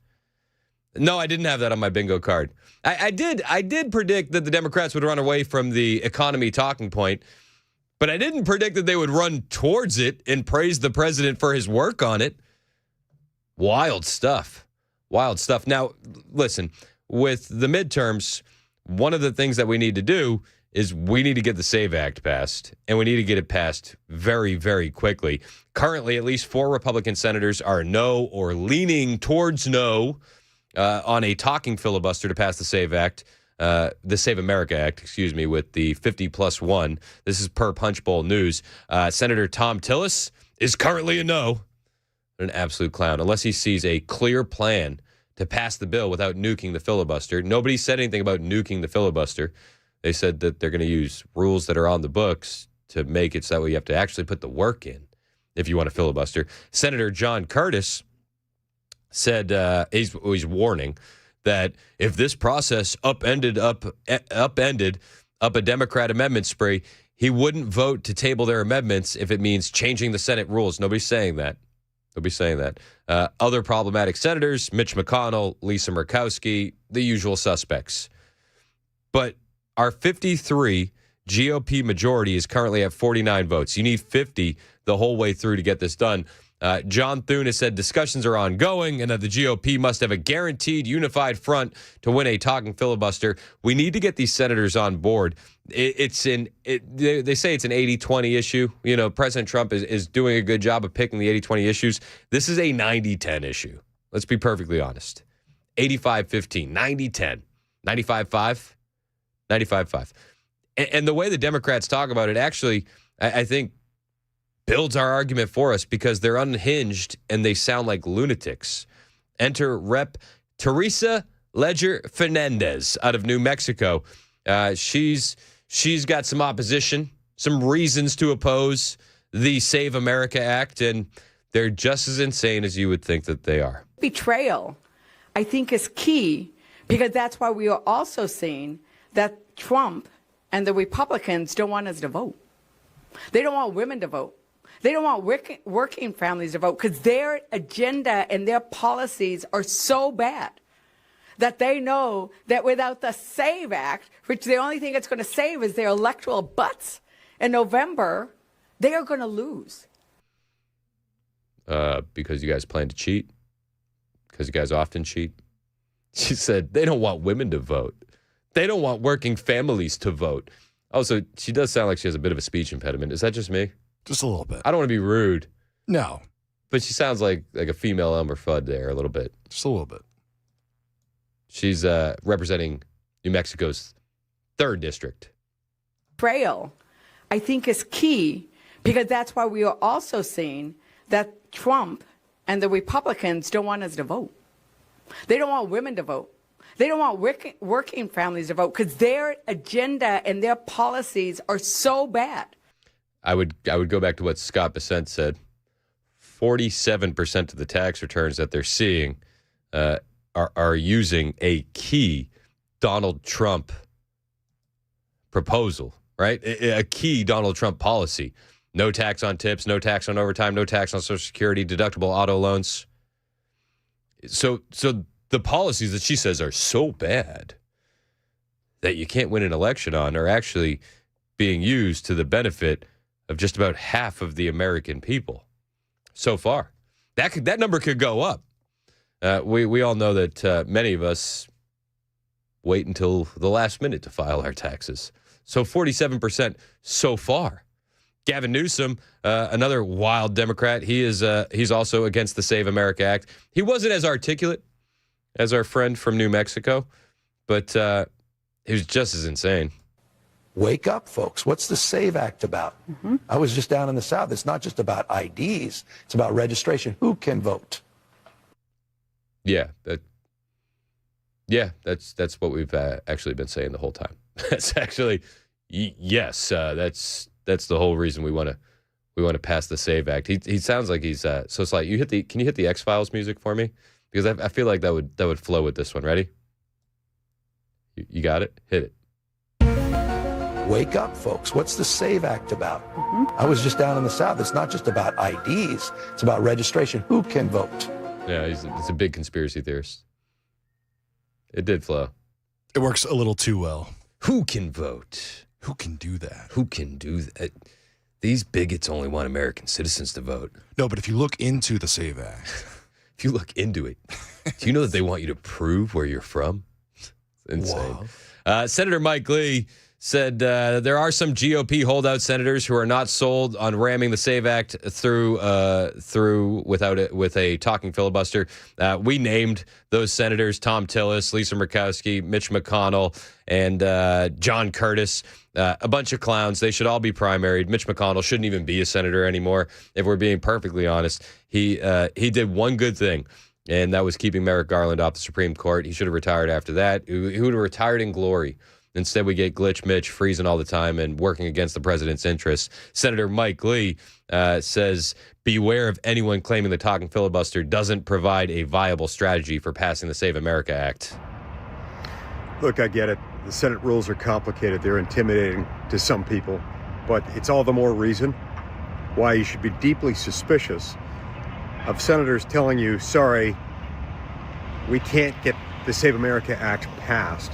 No, I didn't have that on my bingo card. I did predict that the Democrats would run away from the economy talking point, but I didn't predict that they would run towards it and praise the president for his work on it. Wild stuff. Wild stuff. Now, listen, with the midterms, one of the things that we need to do is we need to get the SAVE Act passed, and we need to get it passed very, very quickly. Currently, at least 4 Republican senators are no or leaning towards no on a talking filibuster to pass the SAVE Act, the Save America Act, with the 50+1. This is per Punch Bowl News. Senator Tom Tillis is currently a no. An absolute clown, unless he sees a clear plan to pass the bill without nuking the filibuster. Nobody said anything about nuking the filibuster. They said that they're going to use rules that are on the books to make it so that way you have to actually put the work in if you want to filibuster. Senator John Curtis said he's warning that if this process upended a Democrat amendment spree, he wouldn't vote to table their amendments if it means changing the Senate rules. Nobody's saying that. Nobody's saying that. Other problematic senators, Mitch McConnell, Lisa Murkowski, the usual suspects. But our 53 GOP majority is currently at 49 votes. You need 50 the whole way through to get this done. John Thune has said discussions are ongoing and that the GOP must have a guaranteed unified front to win a talking filibuster. We need to get these senators on board. They say it's an 80-20 issue. You know, President Trump is doing a good job of picking the 80-20 issues. This is a 90-10 issue. Let's be perfectly honest. 85-15, 90-10, 95-5. 95.5. And the way the Democrats talk about it actually, I think, builds our argument for us because they're unhinged and they sound like lunatics. Enter Rep. Teresa Ledger Fernandez out of New Mexico. She's got some opposition, some reasons to oppose the Save America Act, and they're just as insane as you would think that they are. Betrayal, I think, is key because that's why we are also seeing that Trump and the Republicans don't want us to vote. They don't want women to vote. They don't want working families to vote because their agenda and their policies are so bad that they know that without the SAVE Act, which the only thing it's going to save is their electoral butts in November, they are going to lose. Because you guys plan to cheat? Because you guys often cheat? She said they don't want women to vote. They don't want working families to vote. Also, she does sound like she has a bit of a speech impediment. Is that just me? Just a little bit. I don't want to be rude. No. But she sounds like a female Elmer Fudd there a little bit. Just a little bit. She's representing New Mexico's 3rd district. Trail, I think, is key because that's why we are also seeing that Trump and the Republicans don't want us to vote. They don't want women to vote. They don't want working families to vote because their agenda and their policies are so bad. I would go back to what Scott Bessent said. 47% of the tax returns that they're seeing are using a key Donald Trump proposal, right? A key Donald Trump policy. No tax on tips, no tax on overtime, no tax on Social Security, deductible auto loans. So the policies that she says are so bad that you can't win an election on are actually being used to the benefit of just about half of the American people so far. That number could go up. We all know that many of us wait until the last minute to file our taxes. So 47% so far. Gavin Newsom, another wild Democrat, he's also against the Save America Act. He wasn't as articulate as our friend from New Mexico, but he was just as insane. Wake up, folks. What's the SAVE Act about? I was just down in the South. It's not just about IDs. It's about registration. Who can vote? Yeah, that's what we've actually been saying the whole time. That's actually, yes, that's the whole reason we want to pass the SAVE Act. He sounds like he's so it's like can you hit the X-Files music for me? Because I feel like that would flow with this one. Ready? You got it? Hit it. Wake up, folks. What's the SAVE Act about? I was just down in the South. It's not just about IDs. It's about registration. Who can vote? Yeah, he's a big conspiracy theorist. It did flow. It works a little too well. Who can vote? Who can do that? Who can do that? These bigots only want American citizens to vote. No, but if you look into the SAVE Act. If you look into it, do you know that they want you to prove where you're from? It's insane. Wow. Senator Mike Lee said there are some GOP holdout senators who are not sold on ramming the SAVE Act through with a talking filibuster. We named those senators: Tom Tillis, Lisa Murkowski, Mitch McConnell, and John Curtis. A bunch of clowns. They should all be primaried. Mitch McConnell shouldn't even be a senator anymore. If we're being perfectly honest, he did one good thing, and that was keeping Merrick Garland off the Supreme Court. He should have retired after that. He would have retired in glory. Instead, we get Glitch Mitch freezing all the time and working against the president's interests. Senator Mike Lee says, beware of anyone claiming the talking filibuster doesn't provide a viable strategy for passing the Save America Act. Look, I get it. The Senate rules are complicated. They're intimidating to some people. But it's all the more reason why you should be deeply suspicious of senators telling you, sorry, we can't get the Save America Act passed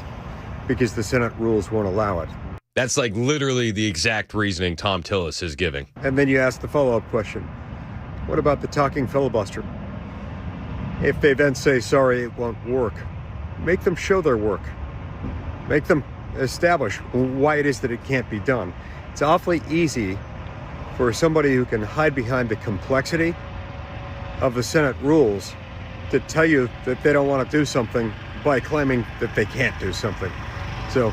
because the Senate rules won't allow it. That's like literally the exact reasoning Tom Tillis is giving. And then you ask the follow-up question, what about the talking filibuster? If they then say, sorry, it won't work, make them show their work. Make them establish why it is that it can't be done. It's awfully easy for somebody who can hide behind the complexity of the Senate rules to tell you that they don't want to do something by claiming that they can't do something. So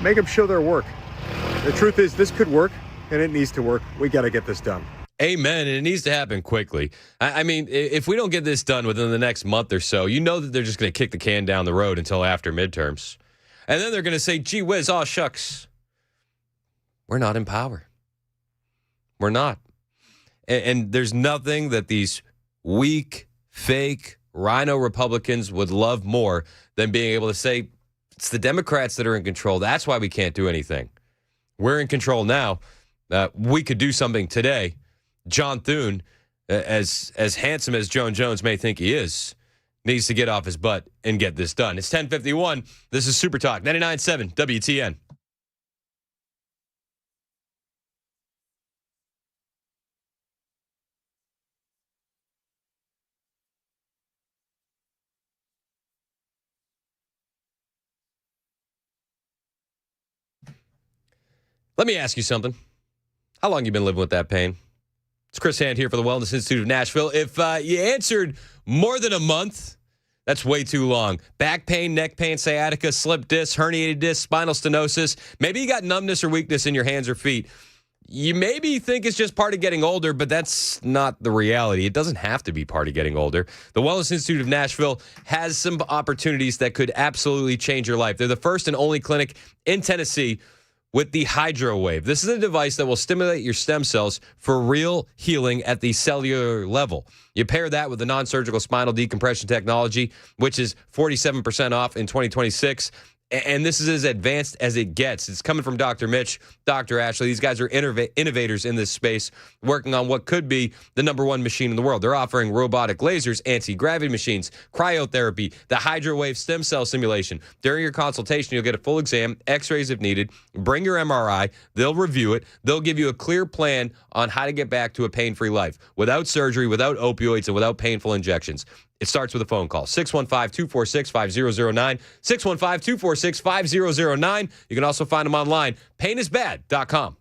make them show their work. The truth is this could work, and it needs to work. We got to get this done. Amen. And it needs to happen quickly. I mean, if we don't get this done within the next month or so, you know that they're just going to kick the can down the road until after midterms. And then they're going to say, gee whiz, aw shucks. We're not in power. We're not. And there's nothing that these weak, fake, rhino Republicans would love more than being able to say, it's the Democrats that are in control. That's why we can't do anything. We're in control now. We could do something today. John Thune, as handsome as Joan Jones may think he is, needs to get off his butt and get this done. It's 10:51. This is Super Talk 99.7 WTN. Let me ask you something. How long you been living with that pain? It's Chris Hand here for the Wellness Institute of Nashville. If you answered more than a month, that's way too long. Back pain, neck pain, sciatica, slip disc, herniated disc, spinal stenosis. Maybe you got numbness or weakness in your hands or feet. You maybe think it's just part of getting older, but that's not the reality. It doesn't have to be part of getting older. The Wellness Institute of Nashville has some opportunities that could absolutely change your life. They're the first and only clinic in Tennessee with the HydroWave. This is a device that will stimulate your stem cells for real healing at the cellular level. You pair that with the non-surgical spinal decompression technology, which is 47% off in 2026. And this is as advanced as it gets. It's coming from Dr. Mitch, Dr. Ashley. These guys are innovators in this space, working on what could be the #1 machine in the world. They're offering robotic lasers, anti-gravity machines, cryotherapy, the HydroWave stem cell simulation. During your consultation, you'll get a full exam, x-rays if needed. Bring your MRI. They'll review it. They'll give you a clear plan on how to get back to a pain-free life without surgery, without opioids, and without painful injections. It starts with a phone call, 615-246-5009, 615-246-5009. You can also find them online, painisbad.com.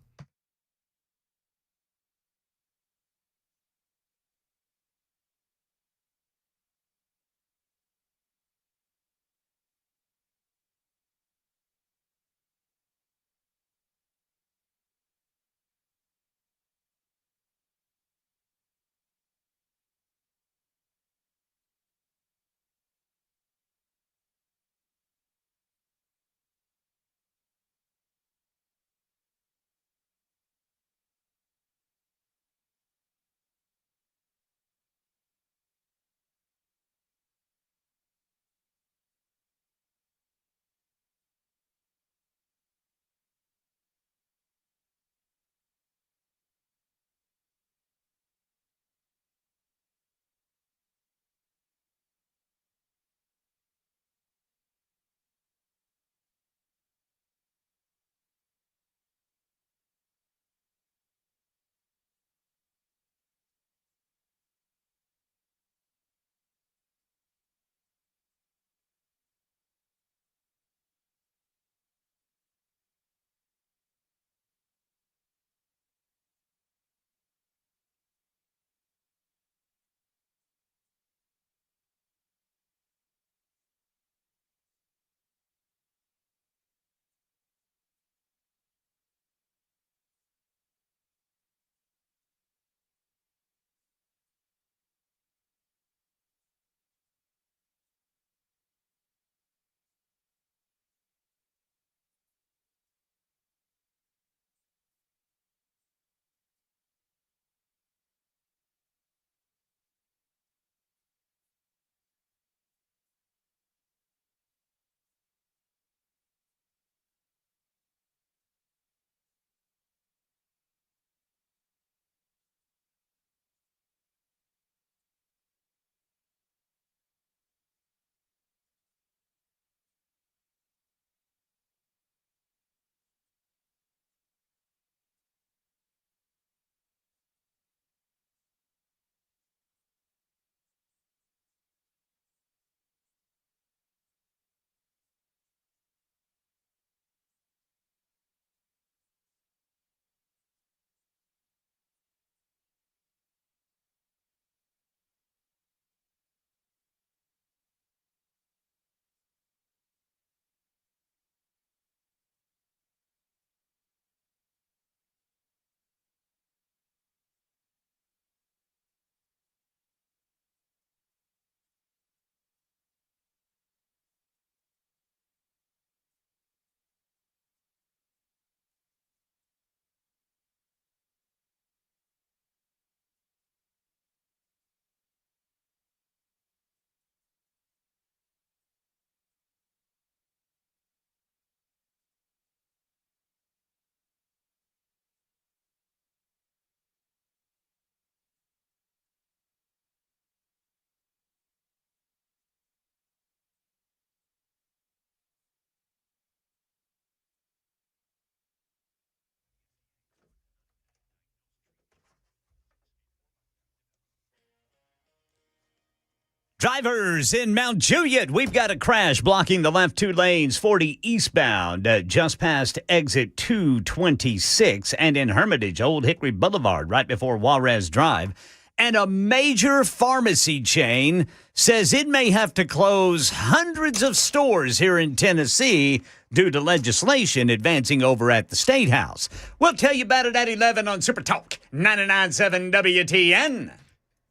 Drivers in Mount Juliet, we've got a crash blocking the left 2 lanes, 40 eastbound, just past exit 226, and in Hermitage, Old Hickory Boulevard, right before Juarez Drive. And a major pharmacy chain says it may have to close hundreds of stores here in Tennessee due to legislation advancing over at the State House. We'll tell you about it at 11 on Super Talk 99.7 WTN.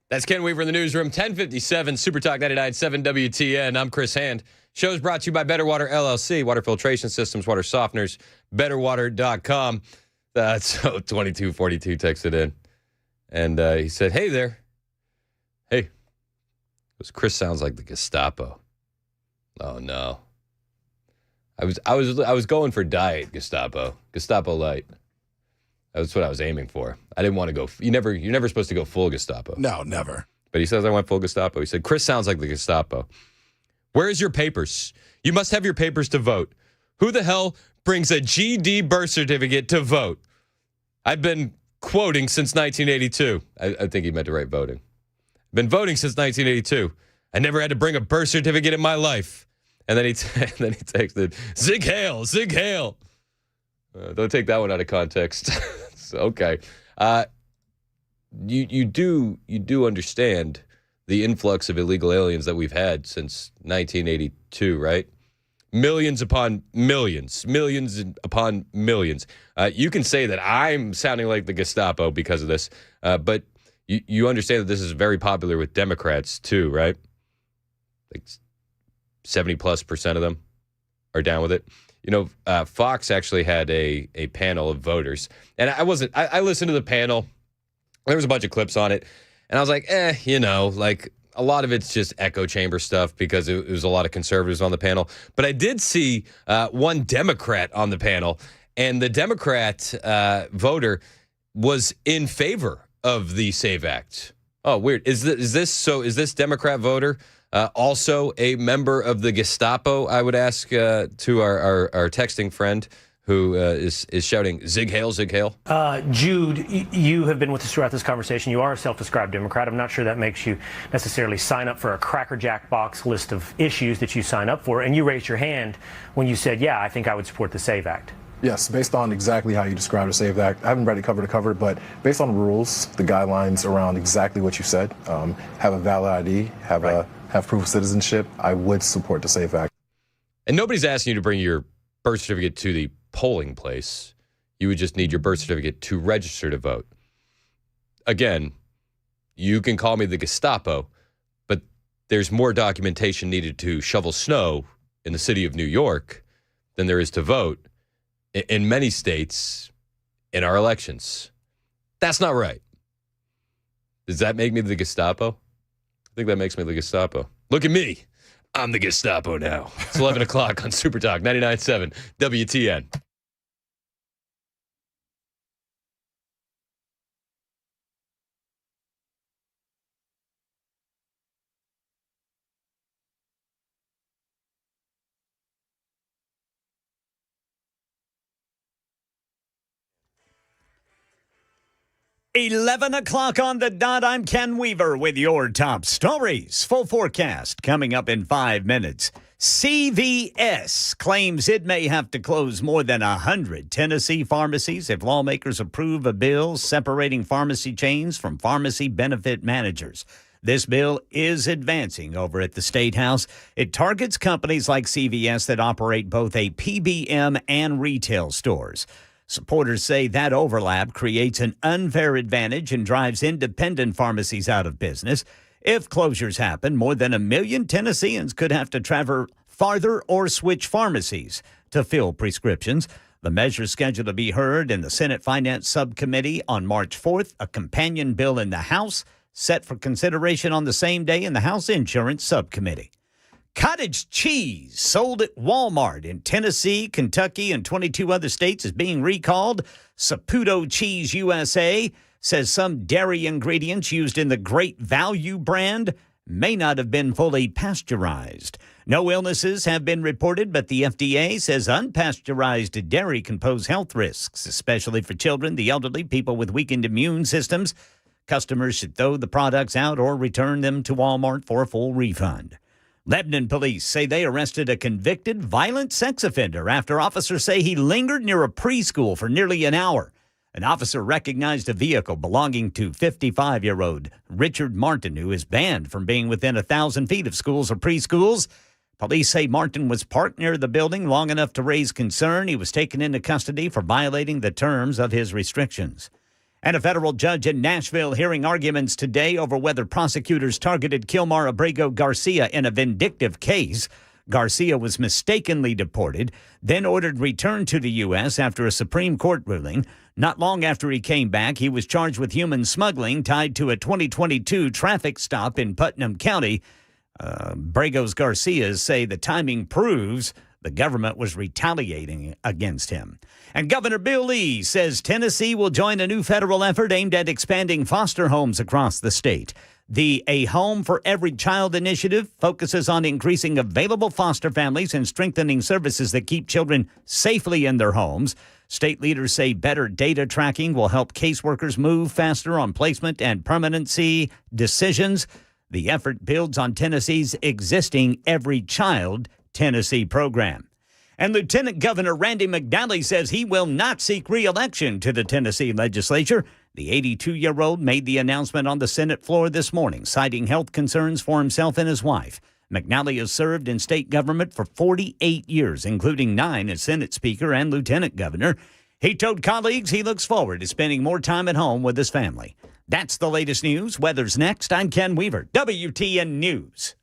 That's Ken Weaver in the newsroom, 1057 Super Talk 99.7 WTN. I'm Chris Hand. Show's brought to you by Better Water LLC, water filtration systems, water softeners, betterwater.com. So 2242 texted in, and he said, "Hey there, hey." Chris sounds like the Gestapo. Oh no, I was going for diet Gestapo Light. That's what I was aiming for. I didn't want to go. You're never supposed to go full Gestapo. No, never. But he says I went full Gestapo. He said, Chris sounds like the Gestapo. Where's your papers? You must have your papers to vote. Who the hell brings a GD birth certificate to vote? I've been quoting since 1982. I think he meant to write voting. I've been voting since 1982. I never had to bring a birth certificate in my life. And then he texted, Zig Hail, Zig Hail. Don't take that one out of context. Okay. You do understand the influx of illegal aliens that we've had since 1982, right? Millions upon millions, millions upon millions. You can say that I'm sounding like the Gestapo because of this, but you understand that this is very popular with Democrats too, right? Like 70+% of them are down with it. You know, Fox actually had a panel of voters, and I listened to the panel. There was a bunch of clips on it, and I was like, like a lot of it's just echo chamber stuff because it was a lot of conservatives on the panel. But I did see one Democrat on the panel, and the Democrat voter was in favor of the SAVE Act. Oh, weird. Is this Democrat voter also a member of the Gestapo? I would ask to our texting friend who is shouting, Zig Hail, Zig Hail. Jude, you have been with us throughout this conversation. You are a self-described Democrat. I'm not sure that makes you necessarily sign up for a Cracker Jack box list of issues that you sign up for. And you raised your hand when you said, yeah, I think I would support the SAVE Act. Yes, based on exactly how you described the SAVE Act. I haven't read it cover to cover, but based on the rules, the guidelines around exactly what you said, have a valid ID, have proof of citizenship, I would support the SAVE Act. And nobody's asking you to bring your birth certificate to the polling place. You would just need your birth certificate to register to vote. Again, you can call me the Gestapo, but there's more documentation needed to shovel snow in the city of New York than there is to vote in many states in our elections. That's not right. Does that make me the Gestapo? I think that makes me the Gestapo. Look at me. I'm the Gestapo now. It's 11 o'clock on Super Talk 99.7 WTN. $11 o'clock on the dot. I'm Ken Weaver with your top stories. Full forecast coming up in 5 minutes. CVS claims it may have to close more than 100 Tennessee pharmacies if lawmakers approve a bill separating pharmacy chains from pharmacy benefit managers. This bill is advancing over at the State House. It targets companies like CVS that operate both a PBM and retail stores. Supporters say that overlap creates an unfair advantage and drives independent pharmacies out of business. If closures happen, more than 1 million Tennesseans could have to travel farther or switch pharmacies to fill prescriptions. The measure is scheduled to be heard in the Senate Finance Subcommittee on March 4th. A companion bill in the House set for consideration on the same day in the House Insurance Subcommittee. Cottage cheese sold at Walmart in Tennessee, Kentucky, and 22 other states is being recalled. Saputo Cheese USA says some dairy ingredients used in the Great Value brand may not have been fully pasteurized. No illnesses have been reported, but the FDA says unpasteurized dairy can pose health risks, especially for children, the elderly, people with weakened immune systems. Customers should throw the products out or return them to Walmart for a full refund. Lebanon police say they arrested a convicted violent sex offender after officers say he lingered near a preschool for nearly an hour. An officer recognized a vehicle belonging to 55-year-old Richard Martin, who is banned from being within 1,000 feet of schools or preschools. Police say Martin was parked near the building long enough to raise concern. He was taken into custody for violating the terms of his restrictions. And a federal judge in Nashville hearing arguments today over whether prosecutors targeted Kilmar Abrego Garcia in a vindictive case. Garcia was mistakenly deported, then ordered returned to the U.S. after a Supreme Court ruling. Not long after he came back, he was charged with human smuggling tied to a 2022 traffic stop in Putnam County. Bregos Garcias say the timing proves the government was retaliating against him. And Governor Bill Lee says Tennessee will join a new federal effort aimed at expanding foster homes across the state. The A Home for Every Child initiative focuses on increasing available foster families and strengthening services that keep children safely in their homes. State leaders say better data tracking will help caseworkers move faster on placement and permanency decisions. The effort builds on Tennessee's existing Every Child Tennessee program. And Lieutenant Governor Randy McNally says he will not seek re-election to the Tennessee legislature. The 82-year-old made the announcement on the Senate floor this morning, citing health concerns for himself and his wife. McNally has served in state government for 48 years, including 9 as Senate Speaker and Lieutenant Governor. He told colleagues he looks forward to spending more time at home with his family. That's the latest news. Weather's next. I'm Ken Weaver, WTN News.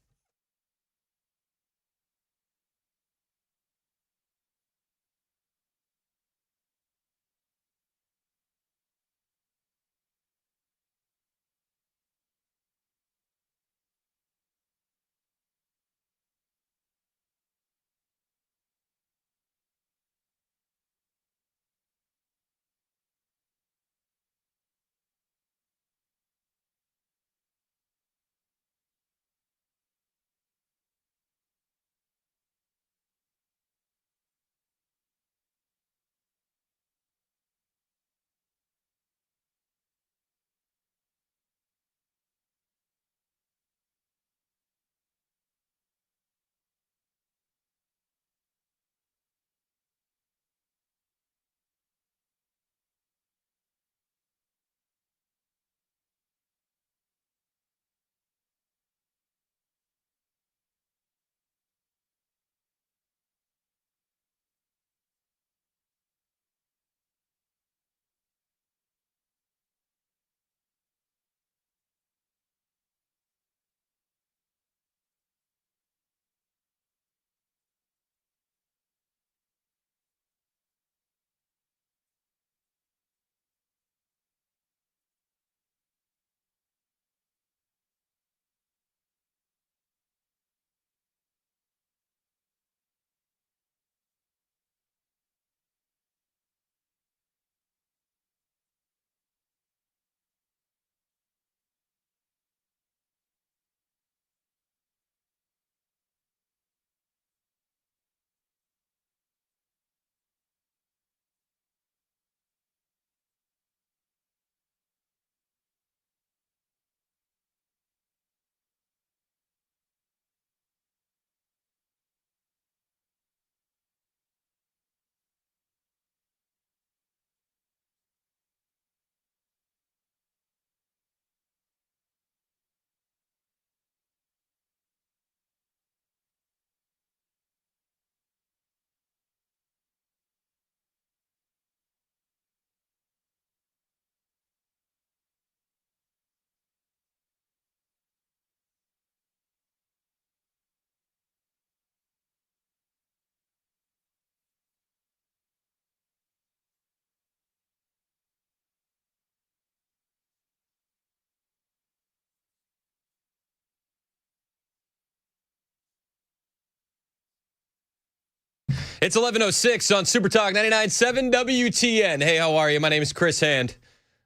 It's 11:06 on Super Talk 99.7 WTN. Hey, how are you? My name is Chris Hand,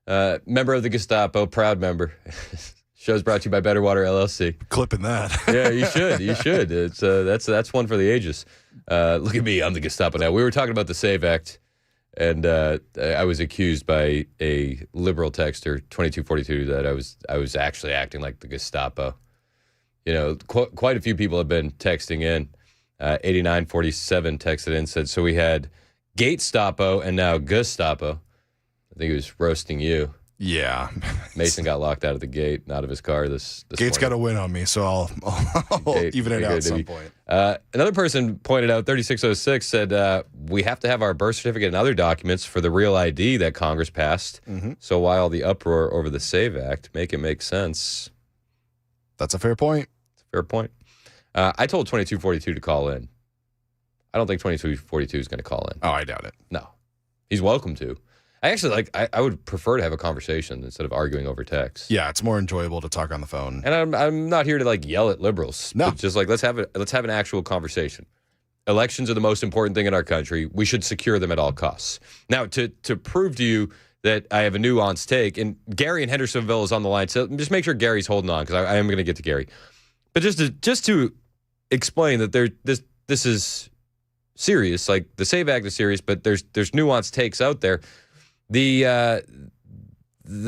member of the Gestapo, proud member. Show's brought to you by Better Water LLC. Clipping that. Yeah, you should. You should. It's that's one for the ages. Look at me. I'm the Gestapo now. We were talking about the SAVE Act And I was accused by a liberal texter, 2242, that I was actually acting like the Gestapo. You know, quite a few people have been texting in. 8947 texted in, said, so we had Gate-Stapo and now Gestapo. I think he was roasting you. Yeah. Mason got locked out of the gate and out of his car this Gate's got to win on me, so I'll even it out at some point. Another person pointed out, 3606, said, we have to have our birth certificate and other documents for the real ID that Congress passed. Mm-hmm. So why all the uproar over the SAVE Act? Make it make sense. That's a fair point. It's a fair point. I told 2242 to call in. I don't think 2242 is going to call in. Oh, I doubt it. No. He's welcome to. I actually I would prefer to have a conversation instead of arguing over text. Yeah, it's more enjoyable to talk on the phone. And I'm not here to like yell at liberals. No, just like let's have an actual conversation. Elections are the most important thing in our country. We should secure them at all costs. Now, to prove to you that I have a nuanced take, and Gary in Hendersonville is on the line, so just make sure Gary's holding on because I am going to get to Gary. But just to explain that this is serious, like the SAVE Act is serious, but there's nuanced takes out there. The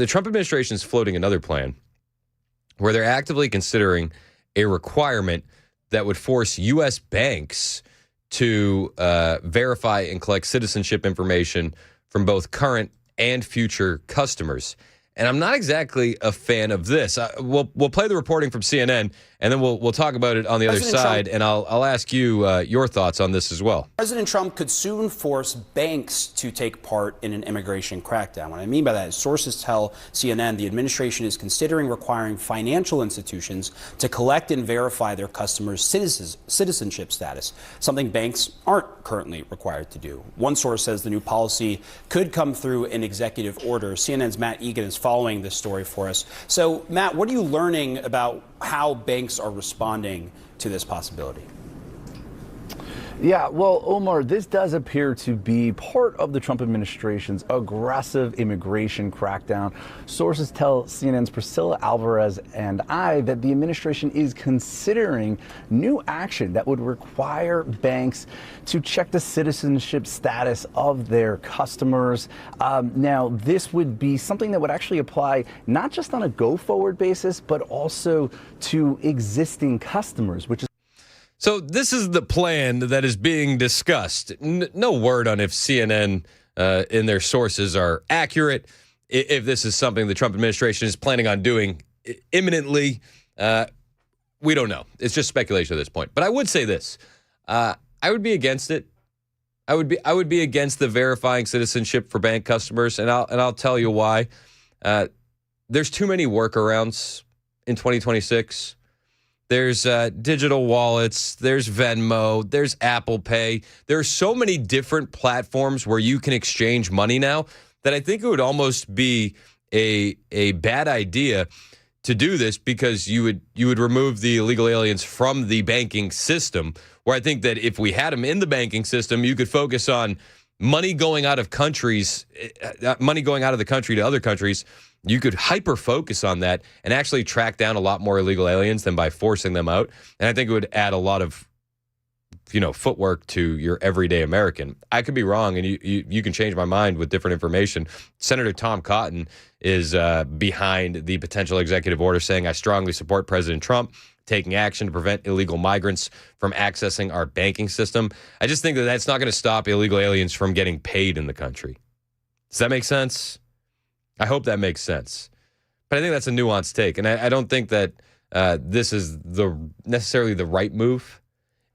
Trump administration is floating another plan where they're actively considering a requirement that would force U.S. banks to verify and collect citizenship information from both current and future customers. And I'm not exactly a fan of this. We'll play the reporting from CNN, and then we'll talk about it on the other side, and I'll ask you your thoughts on this as well. President Trump could soon force banks to take part in an immigration crackdown. What I mean by that is sources tell CNN the administration is considering requiring financial institutions to collect and verify their customers' citizenship status, something banks aren't currently required to do. One source says the new policy could come through an executive order. CNN's Matt Egan is following this story for us. So, Matt, what are you learning about how banks are responding to this possibility? Yeah, well, Omar, this does appear to be part of the Trump administration's aggressive immigration crackdown. Sources tell CNN's Priscilla Alvarez and I that the administration is considering new action that would require banks to check the citizenship status of their customers. Now, this would be something that would actually apply not just on a go-forward basis, but also to existing customers, which is So this is the plan that is being discussed. No word on if CNN in their sources are accurate, if this is something the Trump administration is planning on doing imminently. We don't know. It's just speculation at this point. But I would say this. I would be against it. I would be against the verifying citizenship for bank customers, and I'll tell you why. There's too many workarounds in 2026. There's digital wallets, there's Venmo, there's Apple Pay. There are so many different platforms where you can exchange money now that I think it would almost be a bad idea to do this because you would remove the illegal aliens from the banking system, where I think that if we had them in the banking system, you could focus on money going out of countries, money going out of the country to other countries. You could hyper-focus on that and actually track down a lot more illegal aliens than by forcing them out. And I think it would add a lot of, footwork to your everyday American. I could be wrong, and you can change my mind with different information. Senator Tom Cotton is behind the potential executive order saying, I strongly support President Trump taking action to prevent illegal migrants from accessing our banking system. I just think that that's not going to stop illegal aliens from getting paid in the country. Does that make sense? I hope that makes sense. But I think that's a nuanced take. And I don't think that this is necessarily the right move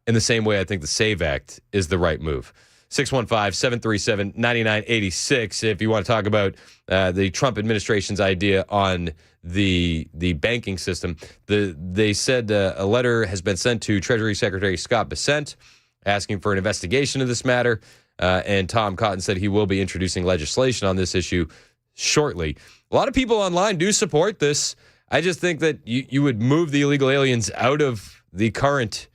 in the same way I think the SAVE Act is the right move. 615-737-9986 if you want to talk about the Trump administration's idea on the banking system. They said a letter has been sent to Treasury Secretary Scott Bessent asking for an investigation of this matter. And Tom Cotton said he will be introducing legislation on this issue shortly. A lot of people online do support this. I just think that you would move the illegal aliens out of the current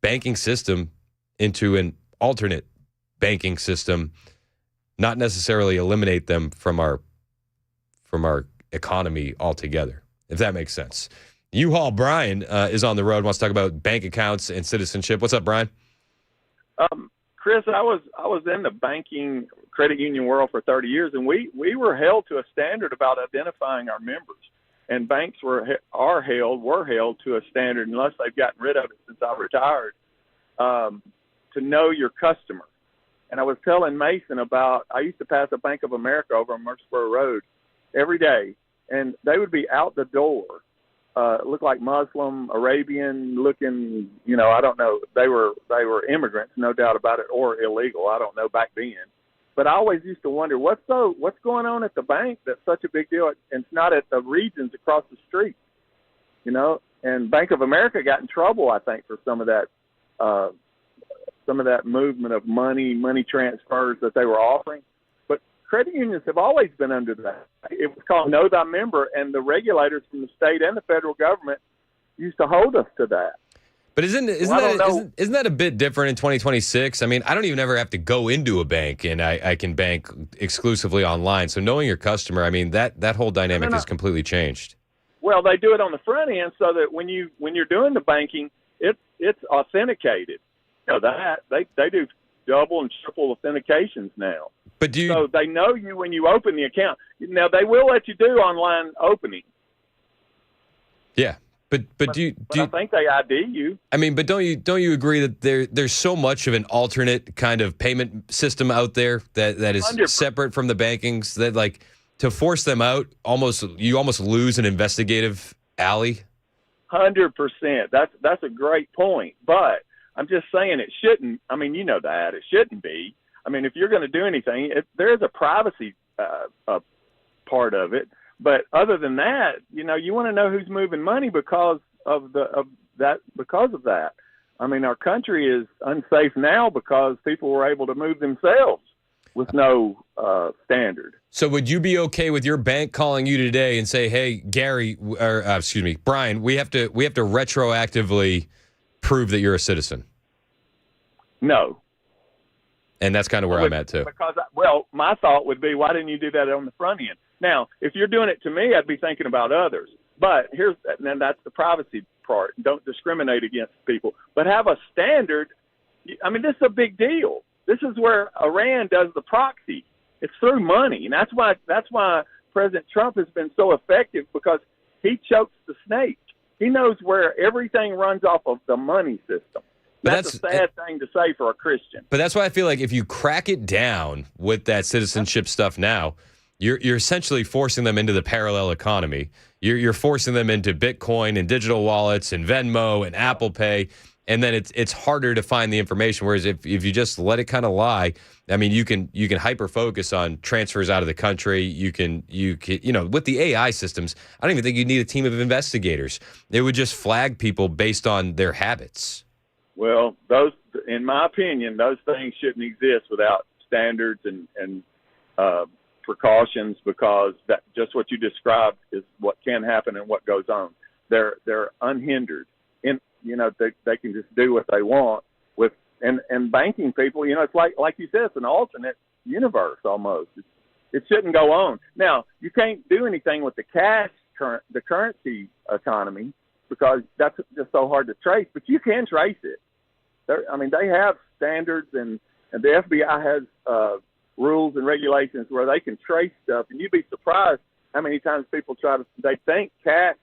banking system into an alternate banking system, not necessarily eliminate them from our economy altogether, if that makes sense. U-Haul Brian is on the road, wants to talk about bank accounts and citizenship. What's up, Brian? Chris, I was in the banking credit union world for 30 years, and we were held to a standard about identifying our members. And banks were held to a standard, unless they've gotten rid of it since I retired, to know your customer. And I was telling Mason about, I used to pass a Bank of America over on Murfreesboro Road every day, and they would be out the door, look like Muslim, Arabian looking, I don't know. They were immigrants, no doubt about it, or illegal. I don't know back then. But I always used to wonder, what's going on at the bank that's such a big deal? And it's not at the regions across the street, And Bank of America got in trouble, I think, for some of that movement of money transfers that they were offering. But credit unions have always been under that. It was called Know Thy Member, and the regulators from the state and the federal government used to hold us to that. But isn't that a bit different in 2026? I mean, I don't even ever have to go into a bank, and I can bank exclusively online. So knowing your customer, I mean, that whole dynamic has completely changed. Well, they do it on the front end so that when you're doing the banking, it's authenticated. That they do double and triple authentications now. But so they know you when you open the account. Now they will let you do online opening. Yeah. But I think they ID you. I mean, but don't you agree that there's so much of an alternate kind of payment system out there that is 100%. Separate from the bankings that, like, to force them out, you almost lose an investigative alley? 100%. That's a great point. But I'm just saying it shouldn't. I mean, you know that. It shouldn't be. I mean, if you're going to do anything, there is a privacy part of it. But other than that, you want to know who's moving money because of that. I mean, our country is unsafe now because people were able to move themselves with no standard. So would you be okay with your bank calling you today and say, "Hey, Brian, we have to retroactively prove that you're a citizen"? No. And that's kind of where I'm at too. Because my thought would be, why didn't you do that on the front end? Now, if you're doing it to me, I'd be thinking about others. But that's the privacy part. Don't discriminate against people. But have a standard. I mean, this is a big deal. This is where Iran does the proxy. It's through money. And that's why President Trump has been so effective, because he chokes the snake. He knows where everything runs off of the money system. That's a sad thing to say for a Christian. But that's why I feel like if you crack it down with that citizenship stuff now, you're essentially forcing them into the parallel economy. You're forcing them into Bitcoin and digital wallets and Venmo and Apple Pay, and then it's harder to find the information. Whereas if you just let it kind of lie, I mean, you can hyper focus on transfers out of the country. You can with the AI systems, I don't even think you need a team of investigators. It would just flag people based on their habits. Well, in my opinion, those things shouldn't exist without standards and precautions, because that just what you described is what can happen and what goes on. They're unhindered, and they can just do what they want with and banking people. It's like you said, it's an alternate universe almost. It shouldn't go on. Now, you can't do anything with the currency economy, because that's just so hard to trace. But you can trace it. They have standards, and the FBI has rules and regulations where they can trace stuff. And you'd be surprised how many times people they think cash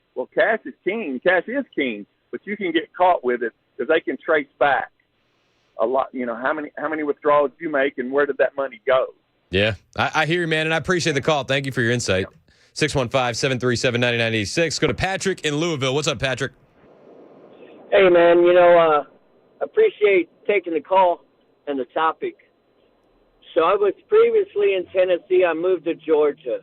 is king. Cash is king, but you can get caught with it because they can trace back a lot. How many withdrawals you make and where did that money go? Yeah, I hear you, man, and I appreciate the call. Thank you for your insight. 615-737-9986. Go to Patrick in Louisville. What's up, Patrick? Hey, man, appreciate taking the call and the topic. So I was previously in Tennessee. I moved to Georgia.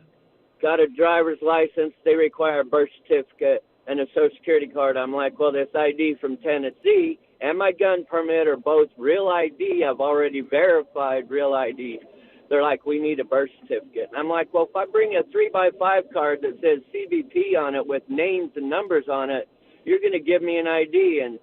Got a driver's license. They require a birth certificate and a Social Security card. I'm like, well, this ID from Tennessee and my gun permit are both real ID. I've already verified real ID. They're like, we need a birth certificate. And I'm like, well, if I bring a 3x5 card that says CBP on it with names and numbers on it, you're going to give me an ID. And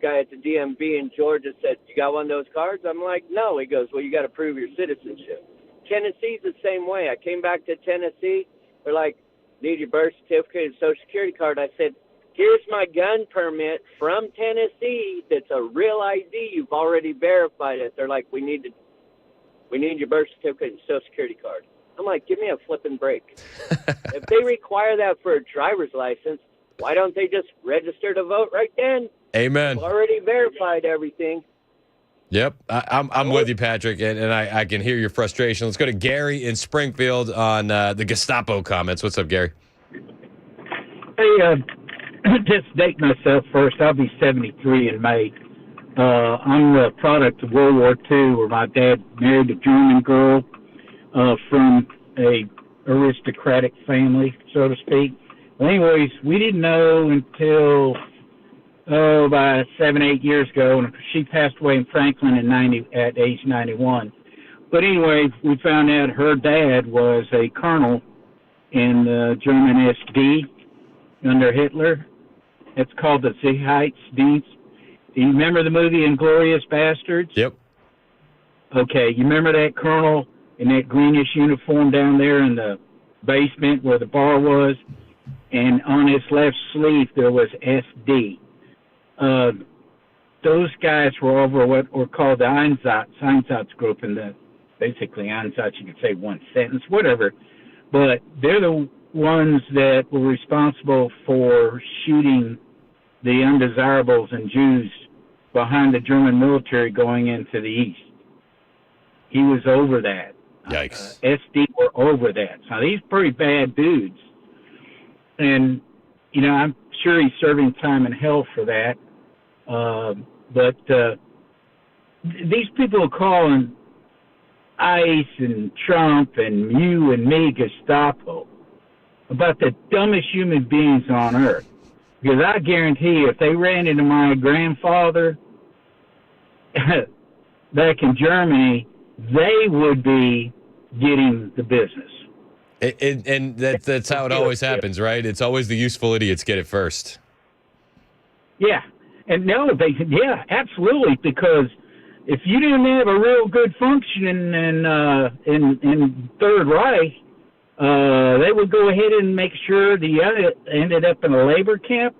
guy at the DMV in Georgia said, you got one of those cards? I'm like, no. He goes, well, you got to prove your citizenship. Tennessee's the same way. I came back to Tennessee. They're like, need your birth certificate and Social Security card. I said, here's my gun permit from Tennessee that's a real ID. You've already verified it. They're like, we need your birth certificate and social security card. I'm like, give me a flipping break. If they require that for a driver's license, why don't they just register to vote right then? Amen. You've already verified everything. Yep, I'm with you, Patrick, and I can hear your frustration. Let's go to Gary in Springfield on the Gestapo comments. What's up, Gary? Hey, just date myself first. I'll be 73 in May. I'm the product of World War II, where my dad married a German girl from a aristocratic family, so to speak. Well, anyways, we didn't know until about 7-8 years ago, and she passed away in Franklin at age 91. But anyway, we found out her dad was a colonel in the German SD under Hitler. It's called the Sicherheitsdienst. Do you remember the movie Inglourious Bastards? Yep. Okay, you remember that colonel in that greenish uniform down there in the basement where the bar was? And on his left sleeve there was SD. Those guys were over what were called the Einsatz group, and basically Einsatz, you could say one sentence, whatever. But they're the ones that were responsible for shooting the undesirables and Jews behind the German military going into the east. He was over that. Yikes. SD were over that. So these pretty bad dudes. And, I'm sure he's serving time in hell for that. But these people are calling ICE and Trump and you and me Gestapo about the dumbest human beings on earth. Because I guarantee you, if they ran into my grandfather back in Germany, they would be getting the business. And that's how it always happens, right? It's always the useful idiots get it first. Yeah. And no, yeah, absolutely. Because if you didn't have a real good function in Third Reich, they would go ahead and make sure the other ended up in a labor camp,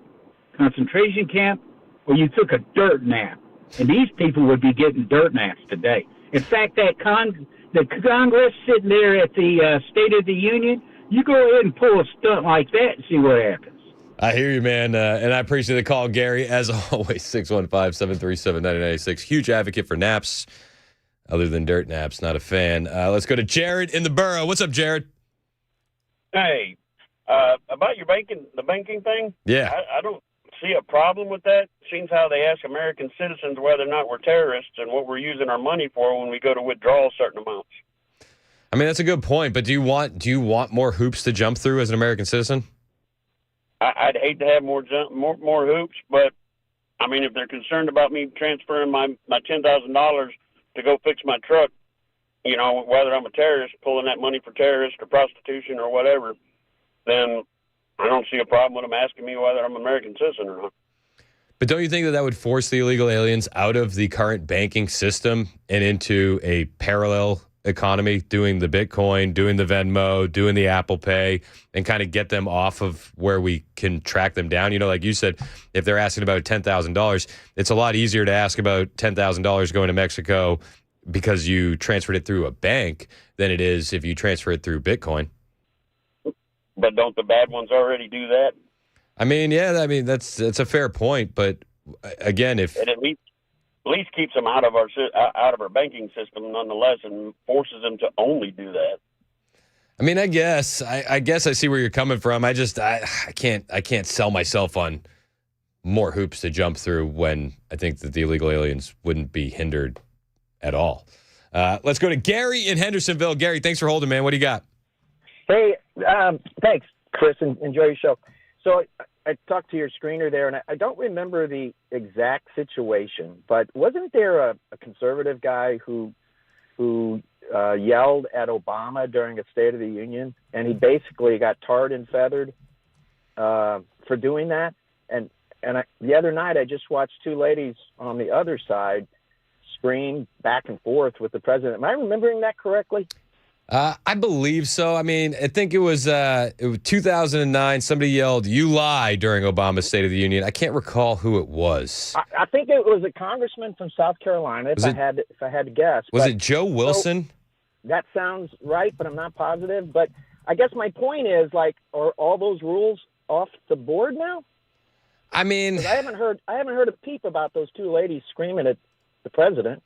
concentration camp, or you took a dirt nap. And these people would be getting dirt naps today. In fact, the Congress sitting there at the State of the Union, you go ahead and pull a stunt like that and see what happens. I hear you, man, and I appreciate the call, Gary. As always, 615-737-9986. Huge advocate for naps, other than dirt naps. Not a fan. Let's go to Jared in the borough. What's up, Jared? Hey, about the banking thing? Yeah. I don't see a problem with that. Seems how they ask American citizens whether or not we're terrorists and what we're using our money for when we go to withdraw certain amounts. I mean, that's a good point, but do you want more hoops to jump through as an American citizen? I'd hate to have more hoops, but I mean, if they're concerned about me transferring my $10,000 to go fix my truck, whether I'm a terrorist, pulling that money for terrorist or prostitution or whatever, then I don't see a problem with them asking me whether I'm an American citizen or not. But don't you think that would force the illegal aliens out of the current banking system and into a parallel economy, doing the Bitcoin, doing the Venmo, doing the Apple Pay, and kind of get them off of where we can track them down? Like you said, if they're asking about $10,000, it's a lot easier to ask about $10,000 going to Mexico because you transferred it through a bank than it is if you transfer it through Bitcoin. But don't the bad ones already do that? I mean, yeah, that's a fair point, but again, if it at least keeps them out of our banking system nonetheless, and forces them to only do that. I mean, I guess I see where you're coming from. I can't sell myself on more hoops to jump through when I think that the illegal aliens wouldn't be hindered at all. Let's go to Gary in Hendersonville. Gary, thanks for holding, man. What do you got? Hey, thanks, Chris, and enjoy your show. So I talked to your screener there, and I don't remember the exact situation, but wasn't there a conservative guy who yelled at Obama during a State of the Union, and he basically got tarred and feathered for doing that? And the other night, I just watched two ladies on the other side scream back and forth with the president. Am I remembering that correctly? I believe so. I mean, I think it was 2009. Somebody yelled, "You lie," during Obama's State of the Union. I can't recall who it was. I think it was a congressman from South Carolina, if I had to guess. Was But- it Joe Wilson? So, that sounds right, but I'm not positive. But I guess my point is, like, are all those rules off the board now? I mean, 'Cause I haven't heard a peep about those two ladies screaming at the president.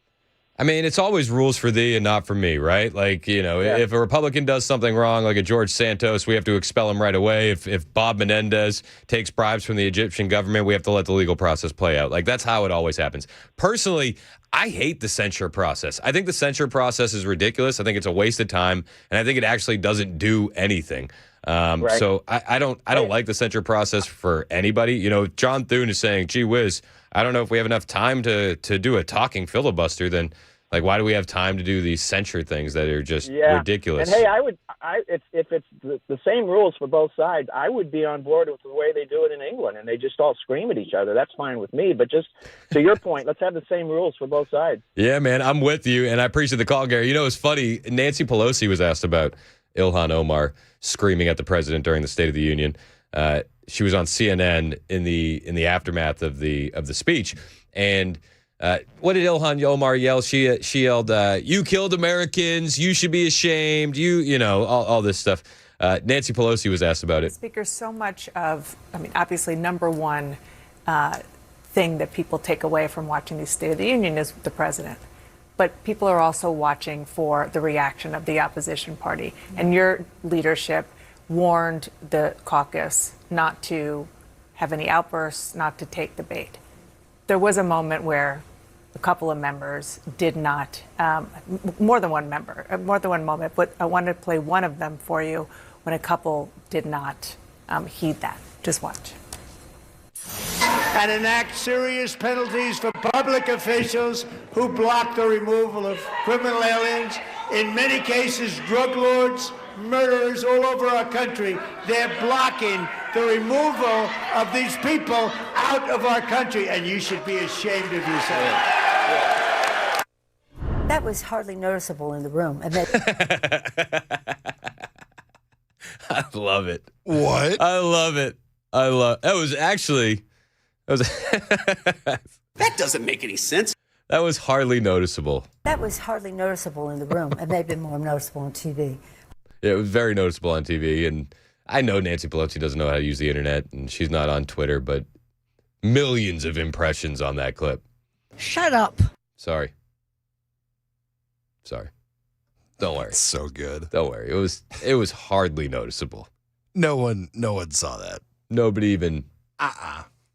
I mean, it's always rules for thee and not for me, right? Like, if a Republican does something wrong, like a George Santos, we have to expel him right away. If Bob Menendez takes bribes from the Egyptian government, we have to let the legal process play out. Like, that's how it always happens. Personally, I hate the censure process. I think the censure process is ridiculous. I think it's a waste of time, and I think it actually doesn't do anything. Right. So I don't like the censure process for anybody. John Thune is saying, "Gee whiz, I don't know if we have enough time to do a talking filibuster." Then, like, why do we have time to do these censure things that are just ridiculous? And hey, if it's the same rules for both sides, I would be on board with the way they do it in England, and they just all scream at each other. That's fine with me. But just to your point, let's have the same rules for both sides. Yeah, man, I'm with you, and I appreciate the call, Gary. It's funny. Nancy Pelosi was asked about Ilhan Omar screaming at the president during the State of the Union. She was on CNN in the aftermath of the speech, and what did Ilhan Omar yell? She yelled, "You killed Americans. You should be ashamed." All this stuff. Nancy Pelosi was asked about it. Speaker, so much of, obviously, number one thing that people take away from watching the State of the Union is the president. But people are also watching for the reaction of the opposition party. And your leadership warned the caucus not to have any outbursts, not to take the bait. There was a moment where a couple of members did not, more than one moment, but I wanted to play one of them for you when a couple did not heed that. Just watch. And enact serious penalties for public officials who block the removal of criminal aliens. In many cases, drug lords, murderers all over our country, they're blocking the removal of these people out of our country, and you should be ashamed of yourself. That was hardly noticeable in the room. And I love it. What? I love it. That was actually. That doesn't make any sense. That was hardly noticeable. that was hardly noticeable in the room. It may have been more noticeable on TV. Yeah, it was very noticeable on TV. And I know Nancy Pelosi doesn't know how to use the internet, and she's not on Twitter, but millions of impressions on that clip. Shut up. Sorry. Don't worry. It's so good. Don't worry. It was hardly noticeable. No one saw that. Nobody even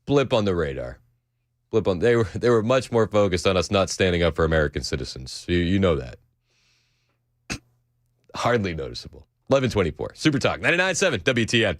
blip on the radar. They were much more focused on us not standing up for American citizens. You know that. Hardly noticeable. 11:24. Super Talk 99.7 WTN.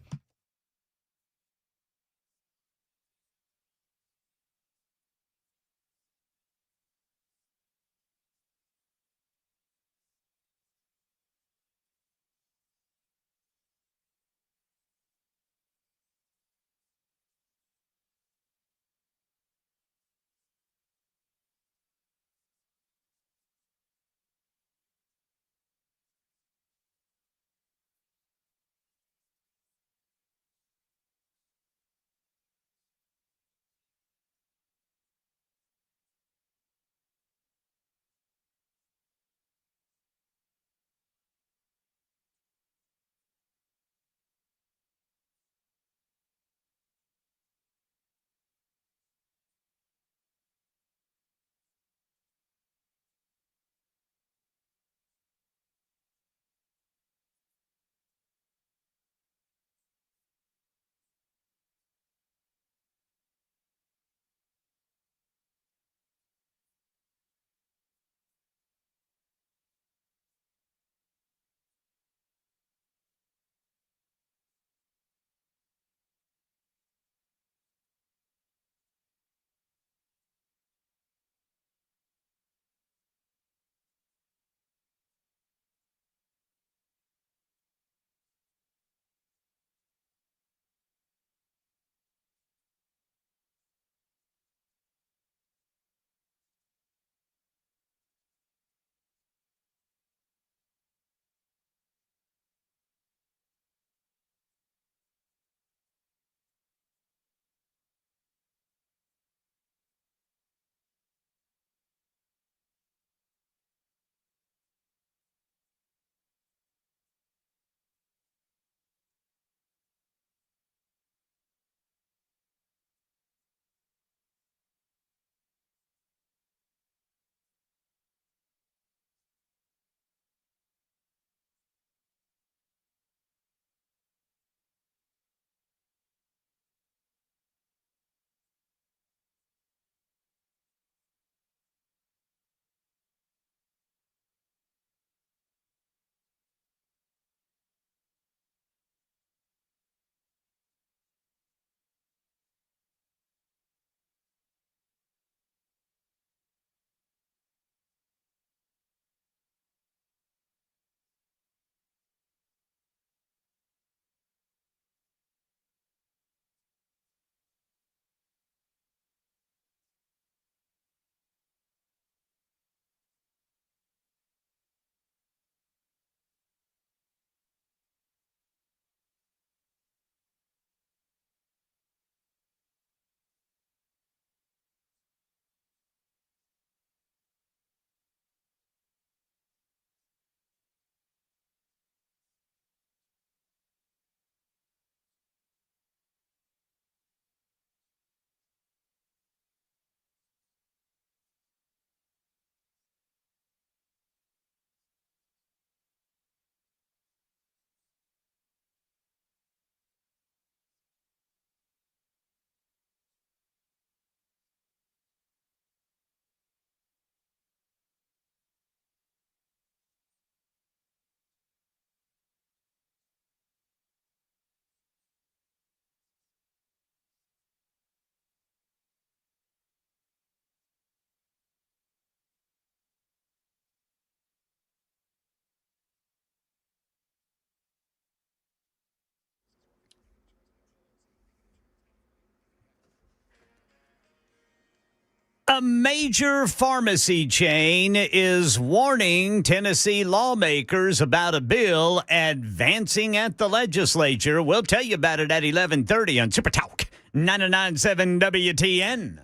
A major pharmacy chain is warning Tennessee lawmakers about a bill advancing at the legislature. We'll tell you about it at 11:30 on Super Talk 99.7 WTN.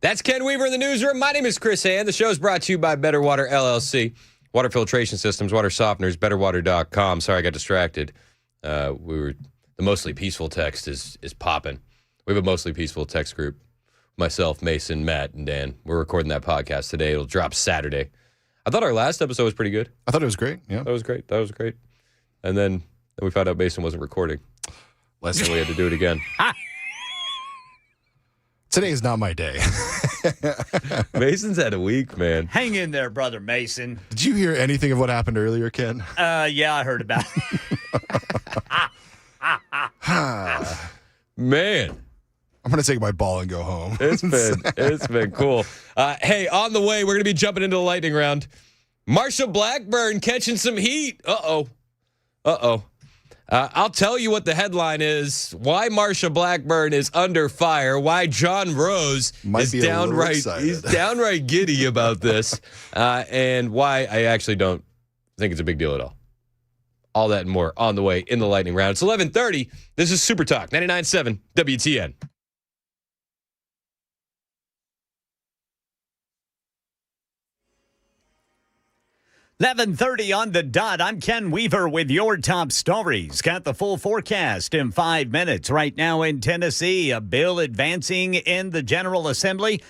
That's Ken Weaver in the newsroom. My name is Chris Hand. The show is brought to you by Better Water LLC. Water filtration systems, water softeners, betterwater.com. Sorry, I got distracted. The Mostly Peaceful text is popping. We have a Mostly Peaceful text group. Myself, Mason, Matt, and Dan. We're recording that podcast today. It'll drop Saturday. I thought our last episode was pretty good. I thought it was great. Yeah. That was great. And then we found out Mason wasn't recording. So we had to do it again. Today is not my day. Mason's had a week, man. Hang in there, brother Mason. Did you hear anything of what happened earlier, Ken? Yeah, I heard about it. Man. I'm going to take my ball and go home. It's been cool. Hey, on the way, we're going to be jumping into the lightning round. Marsha Blackburn catching some heat. Uh-oh. I'll tell you what the headline is. Why Marsha Blackburn is under fire. Why John Rose is downright giddy about this. And why I actually don't think it's a big deal at all. All that and more on the way in the lightning round. It's 11:30. This is Super Talk 99.7 WTN. $11:30 on the dot. I'm Ken Weaver with your top stories. Got the full forecast in 5 minutes. Right now in Tennessee, a bill advancing in the General Assembly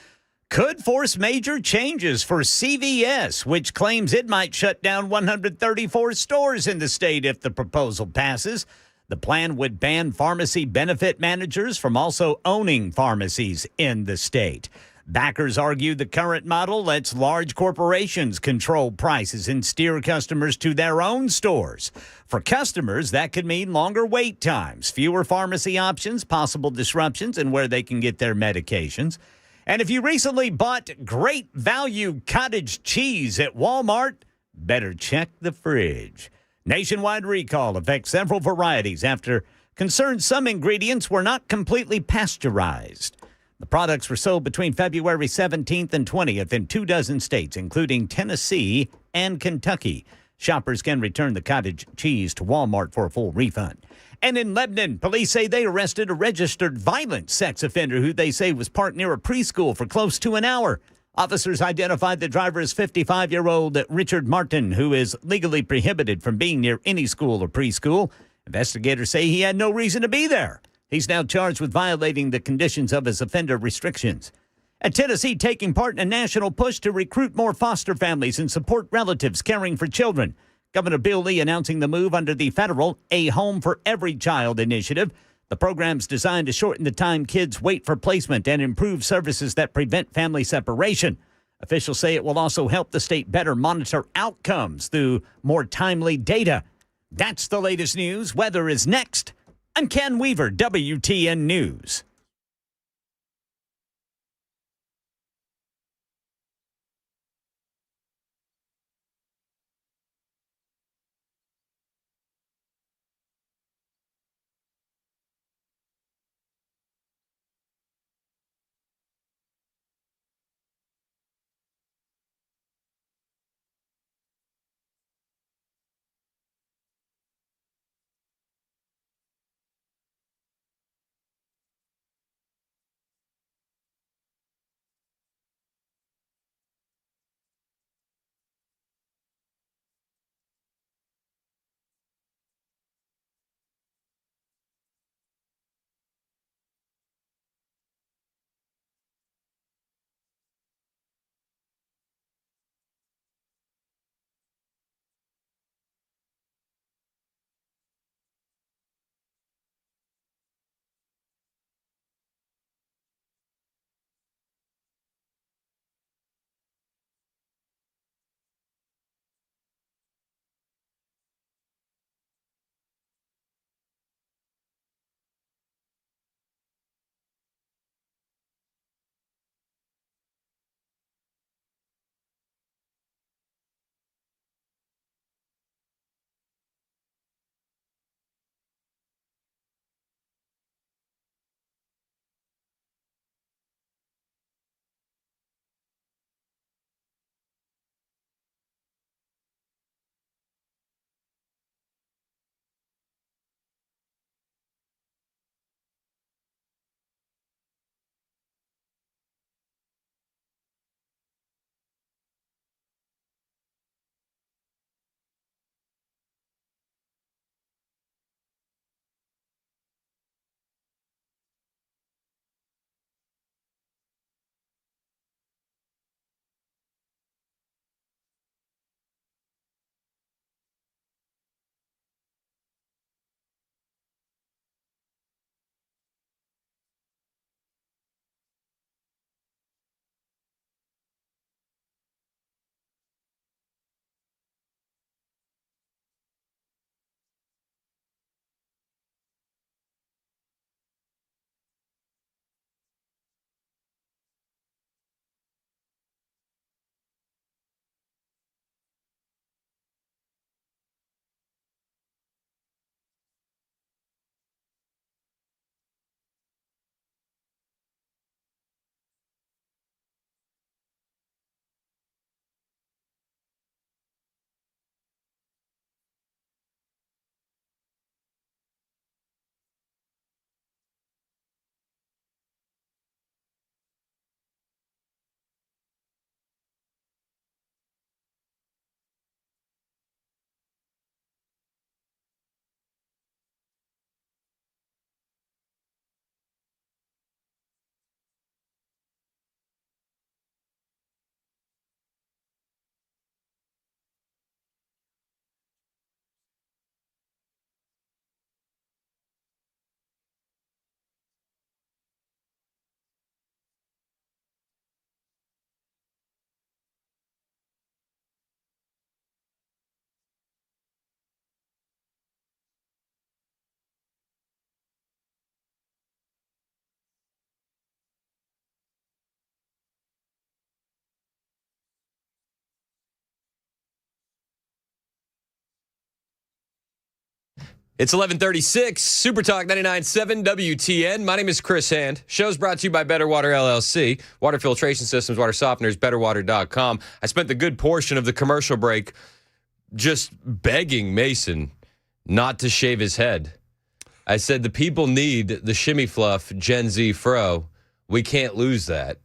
could force major changes for CVS, which claims it might shut down 134 stores in the state if the proposal passes. The plan would ban pharmacy benefit managers from also owning pharmacies in the state. Backers argue the current model lets large corporations control prices and steer customers to their own stores. For customers, that could mean longer wait times, fewer pharmacy options, possible disruptions in where they can get their medications. And if you recently bought great value cottage cheese at Walmart, better check the fridge. Nationwide recall affects several varieties after concerns some ingredients were not completely pasteurized. The products were sold between February 17th and 20th in 24 states, including Tennessee and Kentucky. Shoppers can return the cottage cheese to Walmart for a full refund. And in Lebanon, police say they arrested a registered violent sex offender who they say was parked near a preschool for close to an hour. Officers identified the driver as 55-year-old Richard Martin, who is legally prohibited from being near any school or preschool. Investigators say he had no reason to be there. He's now charged with violating the conditions of his offender restrictions. And Tennessee taking part in a national push to recruit more foster families and support relatives caring for children. Governor Bill Lee announcing the move under the federal A Home for Every Child initiative. The program's designed to shorten the time kids wait for placement and improve services that prevent family separation. Officials say it will also help the state better monitor outcomes through more timely data. That's the latest news. Weather is next. I'm Ken Weaver, WTN News. It's 11:36, Super Talk 99.7 WTN. My name is Chris Hand. Show's brought to you by Better Water LLC. Water filtration systems, water softeners, betterwater.com. I spent the good portion of the commercial break just begging Mason not to shave his head. I said the people need the shimmy fluff Gen Z fro. We can't lose that.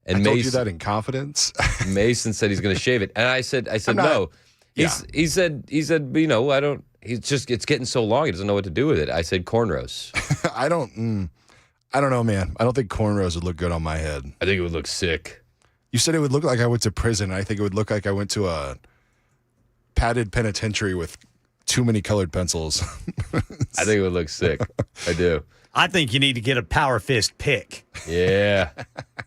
And I told you that in confidence. Mason said he's going to shave it. And I said no. He said, I don't. It's getting so long, he doesn't know what to do with it. I said cornrows. I don't know, man. I don't think cornrows would look good on my head. I think it would look sick. You said it would look like I went to prison. I think it would look like I went to a padded penitentiary with too many colored pencils. I think it would look sick. I do. I think you need to get a power fist pick. Yeah.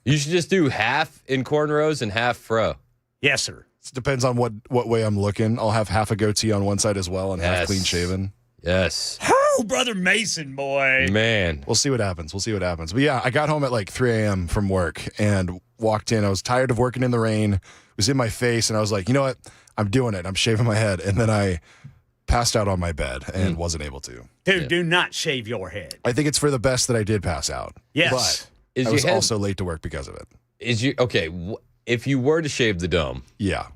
You should just do half in cornrows and half fro. Yes, sir. It depends on what way I'm looking. I'll have half a goatee on one side as well and half clean shaven. Yes. Oh, Brother Mason, boy. Man. We'll see what happens. But yeah, I got home at like 3 a.m. from work and walked in. I was tired of working in the rain. It was in my face. And I was like, you know what? I'm doing it. I'm shaving my head. And then I passed out on my bed and wasn't able to. Dude, do not shave your head. I think it's for the best that I did pass out. Yes. But I was also late to work because of it. If you were to shave the dome, yeah,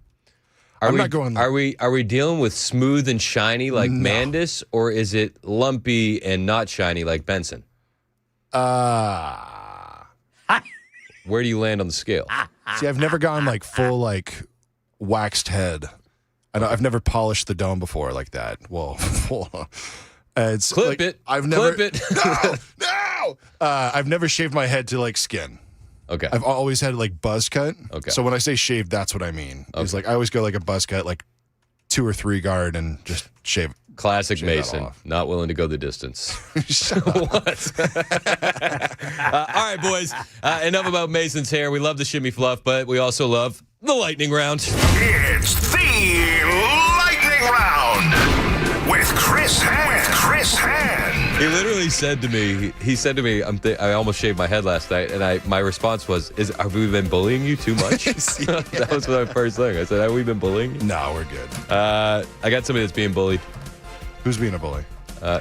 not going. Are we dealing with smooth and shiny like Mandis, or is it lumpy and not shiny like Benson? Where do you land on the scale? See, I've never gone like full like waxed head. I've never polished the dome before like that. Well, it's clip it. Clip it. No. I've never shaved my head to like skin. Okay. I've always had like buzz cut. Okay. So when I say shaved, that's what I mean. Okay. It's like I always go like a buzz cut, like 2 or 3 guard, and just shave. Classic Mason, not willing to go the distance. All right, boys. Enough about Mason's hair. We love the shimmy fluff, but we also love the lightning round. It's the lightning round with Chris Hand. He literally said to me, I almost shaved my head last night, and my response was, have we been bullying you too much? That was my first thing. I said, have we been bullying you? No, we're good. I got somebody that's being bullied. Who's being a bully?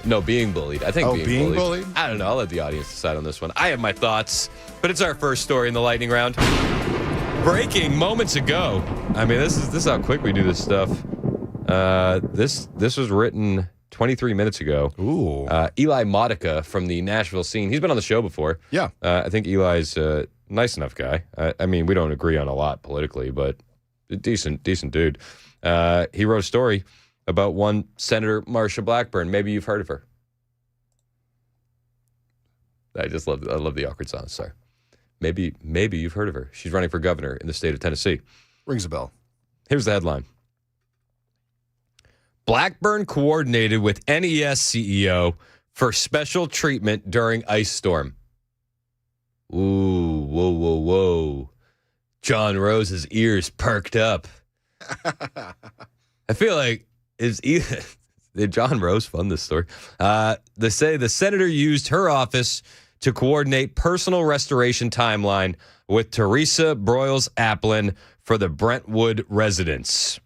No, being bullied. I think being bullied? I don't know. I'll let the audience decide on this one. I have my thoughts, but it's our first story in the lightning round. Breaking moments ago. I mean, this is how quick we do this stuff. This was written 23 minutes ago. Ooh. Eli Modica from the Nashville scene. He's been on the show before. Yeah. I think Eli's a nice enough guy. I mean, we don't agree on a lot politically, but a decent dude. He wrote a story about one Senator Marsha Blackburn. Maybe you've heard of her. I love the awkward silence. Sorry. Maybe you've heard of her. She's running for governor in the state of Tennessee. Rings a bell. Here's the headline. Blackburn coordinated with NES CEO for special treatment during ice storm. Ooh, whoa. John Rose's ears perked up. I feel like did John Rose fund this story? They say the senator used her office to coordinate personal restoration timeline with Teresa Broyles-Applin for the Brentwood residents.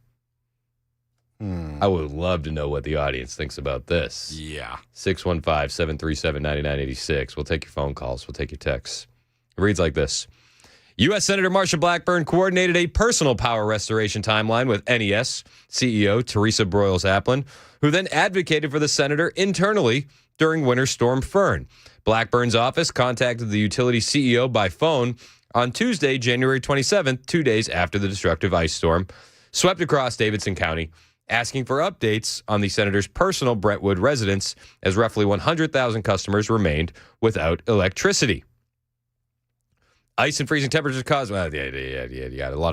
I would love to know what the audience thinks about this. Yeah. 615-737-9986. We'll take your phone calls. We'll take your texts. It reads like this. U.S. Senator Marsha Blackburn coordinated a personal power restoration timeline with NES CEO Teresa Broyles-Applin, who then advocated for the senator internally during Winter Storm Fern. Blackburn's office contacted the utility CEO by phone on Tuesday, January 27th, 2 days after the destructive ice storm swept across Davidson County, asking for updates on the senator's personal Brentwood residence as roughly 100,000 customers remained without electricity. Ice and freezing temperatures caused... a lot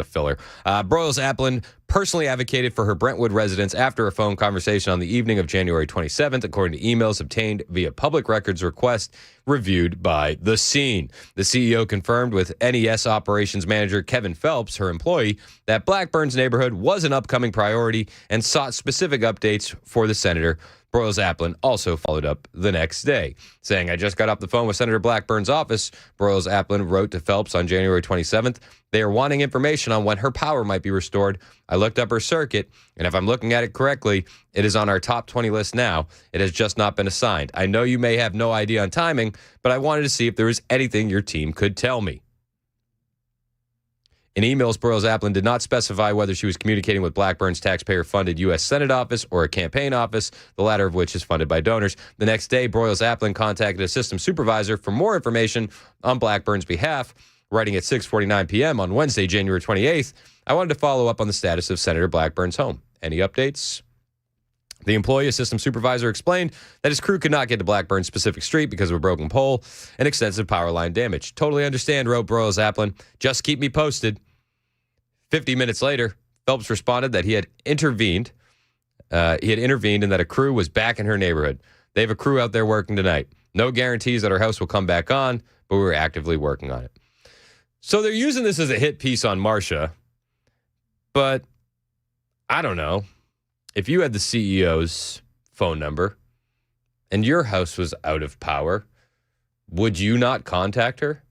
of filler. Broyles-Applin personally advocated for her Brentwood residents after a phone conversation on the evening of January 27th, according to emails obtained via public records request reviewed by The Scene. The CEO confirmed with NES operations manager Kevin Phelps, her employee, that Blackburn's neighborhood was an upcoming priority and sought specific updates for the senator. Broyles-Applin also followed up the next day, saying, I just got off the phone with Senator Blackburn's office. Broyles-Applin wrote to Phelps on January 27th. They are wanting information on when her power might be restored I looked up her circuit, and if I'm looking at it correctly, it is on our top 20 list now. It has just not been assigned. I know you may have no idea on timing, but I wanted to see if there was anything your team could tell me. In emails, Broyles-Applin did not specify whether she was communicating with Blackburn's taxpayer-funded U.S. Senate office or a campaign office, the latter of which is funded by donors. The next day, Broyles-Applin contacted a system supervisor for more information on Blackburn's behalf, writing at 6:49 p.m. on Wednesday, January 28th. I wanted to follow up on the status of Senator Blackburn's home. Any updates? The employee, a system supervisor, explained that his crew could not get to Blackburn's specific street because of a broken pole and extensive power line damage. Totally understand, wrote Broyles-Applin. Just keep me posted. 50 minutes later, Phelps responded that he had intervened. And that a crew was back in her neighborhood. They have a crew out there working tonight. No guarantees that her house will come back on, but we were actively working on it. So they're using this as a hit piece on Marcia. But I don't know. If you had the CEO's phone number and your house was out of power, would you not contact her?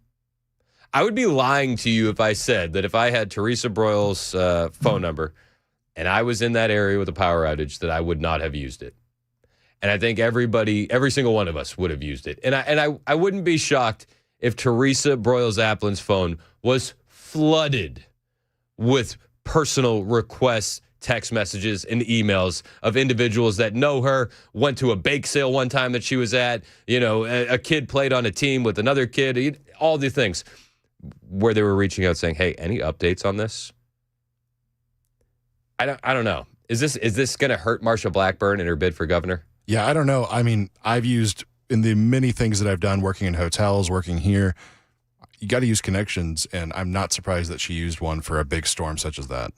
I would be lying to you if I said that if I had Teresa Broyles' phone number and I was in that area with a power outage, that I would not have used it. And I think every single one of us would have used it. And I wouldn't be shocked if Teresa Broyles-Applin's phone was flooded with personal requests, text messages, and emails of individuals that know her, went to a bake sale one time that she was at, a kid played on a team with another kid, all the things where they were reaching out saying, hey, any updates on this? I don't know. Is this going to hurt Marsha Blackburn in her bid for governor? Yeah, I don't know. I mean, I've used in the many things that I've done, working in hotels, working here, you got to use connections, and I'm not surprised that she used one for a big storm such as that.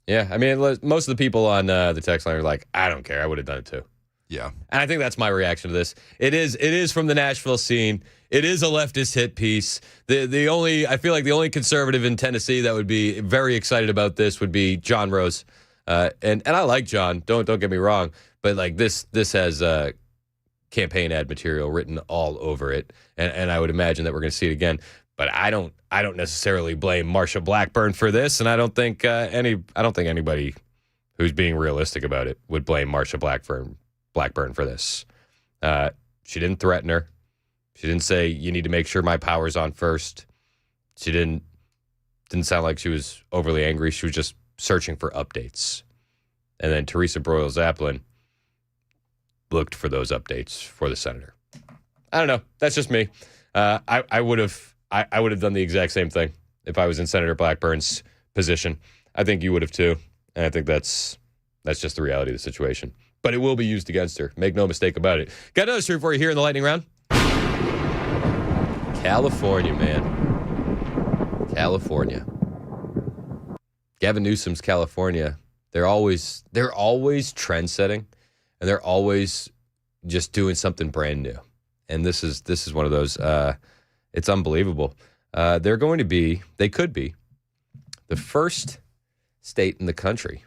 Yeah, I mean, most of the people on the text line are like, I don't care. I would have done it too. Yeah. And I think that's my reaction to this. It is from the Nashville scene. It is a leftist hit piece. I feel like the only conservative in Tennessee that would be very excited about this would be John Rose. And I like John, don't get me wrong, but like this has campaign ad material written all over it. And I would imagine that we're going to see it again. But I don't necessarily blame Marsha Blackburn for this, and I don't think anybody who's being realistic about it would blame Marsha Blackburn for this. She didn't threaten her. She didn't say you need to make sure my power's on first. She didn't sound like she was overly angry. She was just searching for updates. And then Teresa Broyles-Applin looked for those updates for the senator. I don't know. That's just me. I would have done the exact same thing if I was in Senator Blackburn's position. I think you would have too. And I think that's just the reality of the situation. But it will be used against her. Make no mistake about it. Got another story for you here in the lightning round. California, man. California. Gavin Newsom's California. They're always trend setting, and they're always just doing something brand new. And this is one of those. It's unbelievable. They could be the first state in the country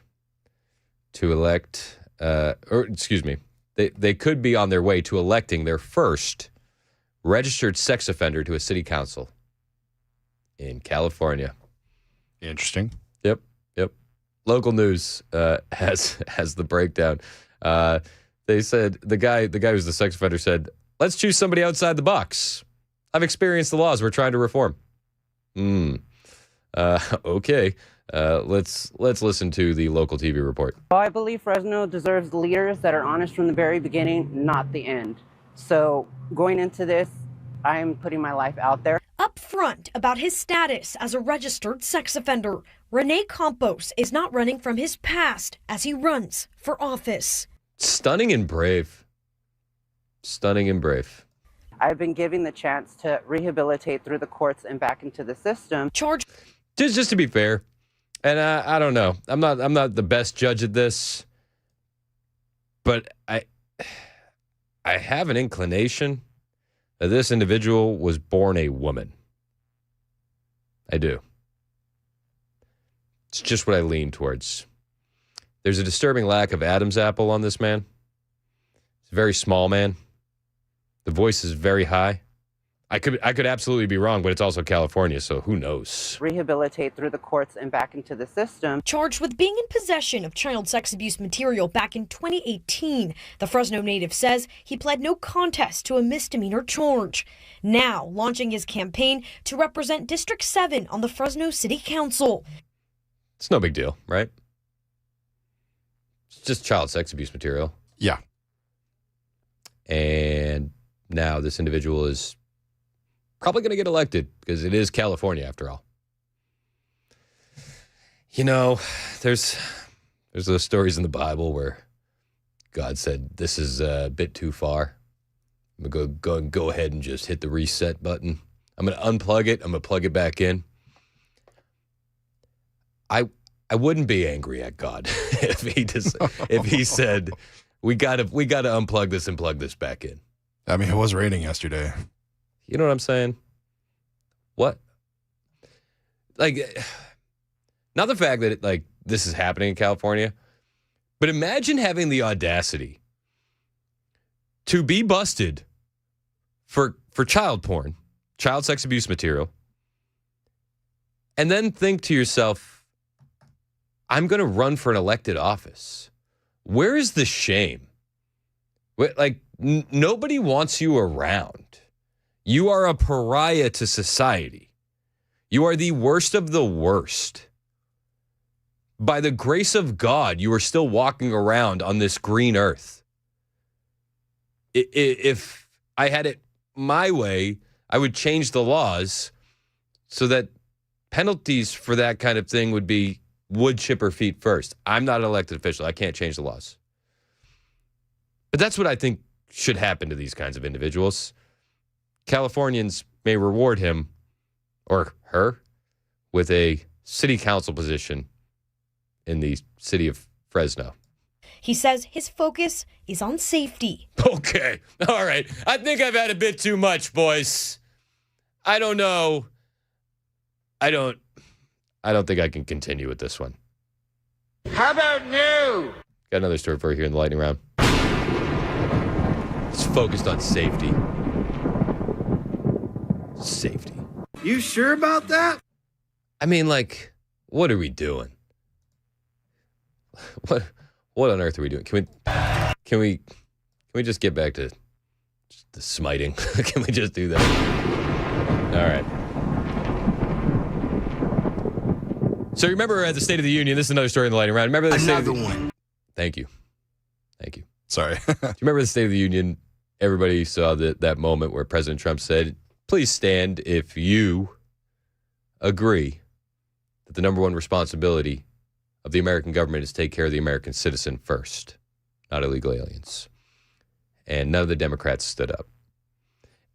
to elect, they could be on their way to electing their first registered sex offender to a city council in California. Interesting. Yep. Local news has the breakdown. They said the guy who's the sex offender said, "Let's choose somebody outside the box. I've experienced the laws we're trying to reform." Okay. Let's listen to the local TV report. I believe Fresno deserves leaders that are honest from the very beginning, not the end. So going into this, I'm putting my life out there. Up front about his status as a registered sex offender, Rene Campos is not running from his past as he runs for office. Stunning and brave. I've been given the chance to rehabilitate through the courts and back into the system. Just to be fair, and I don't know, I'm not the best judge at this, but I have an inclination that this individual was born a woman. I do. It's just what I lean towards. There's a disturbing lack of Adam's apple on this man. He's a very small man. The voice is very high. I could absolutely be wrong, but it's also California, so who knows? Rehabilitate through the courts and back into the system. Charged with being in possession of child sex abuse material back in 2018, the Fresno native says he pled no contest to a misdemeanor charge. Now launching his campaign to represent District 7 on the Fresno City Council. It's no big deal, right? It's just child sex abuse material. Yeah. And now this individual is probably going to get elected because it is California after all. You know, there's those stories in the Bible where God said, this is a bit too far. I'm going to go ahead and just hit the reset button. I'm going to unplug it. I'm going to plug it back in. I wouldn't be angry at God if he said, we got to unplug this and plug this back in. I mean, it was raining yesterday. You know what I'm saying? What? Like, not the fact that this is happening in California, but imagine having the audacity to be busted for child porn, child sex abuse material, and then think to yourself, I'm going to run for an elected office. Where is the shame? Nobody wants you around. You are a pariah to society. You are the worst of the worst. By the grace of God, you are still walking around on this green earth. If I had it my way, I would change the laws so that penalties for that kind of thing would be wood chipper feet first. I'm not an elected official. I can't change the laws. But that's what I think should happen to these kinds of individuals. Californians may reward him or her with a city council position in the city of Fresno. He says his focus is on safety. Okay. All right. I think I've had a bit too much, boys. I don't know. I don't think I can continue with this one. How about new? Got another story for you here in the lightning round. It's focused on safety. Safety. You sure about that? I mean, what are we doing? What on earth are we doing? Can we just get back to just the smiting? Can we just do that? All right. So remember at the State of the Union, this is another story in the lightning round. Remember the State of the Union? Thank you. Sorry. Do you remember the State of the Union? Everybody saw that moment where President Trump said, please stand if you agree that the number one responsibility of the American government is to take care of the American citizen first, not illegal aliens. And none of the Democrats stood up.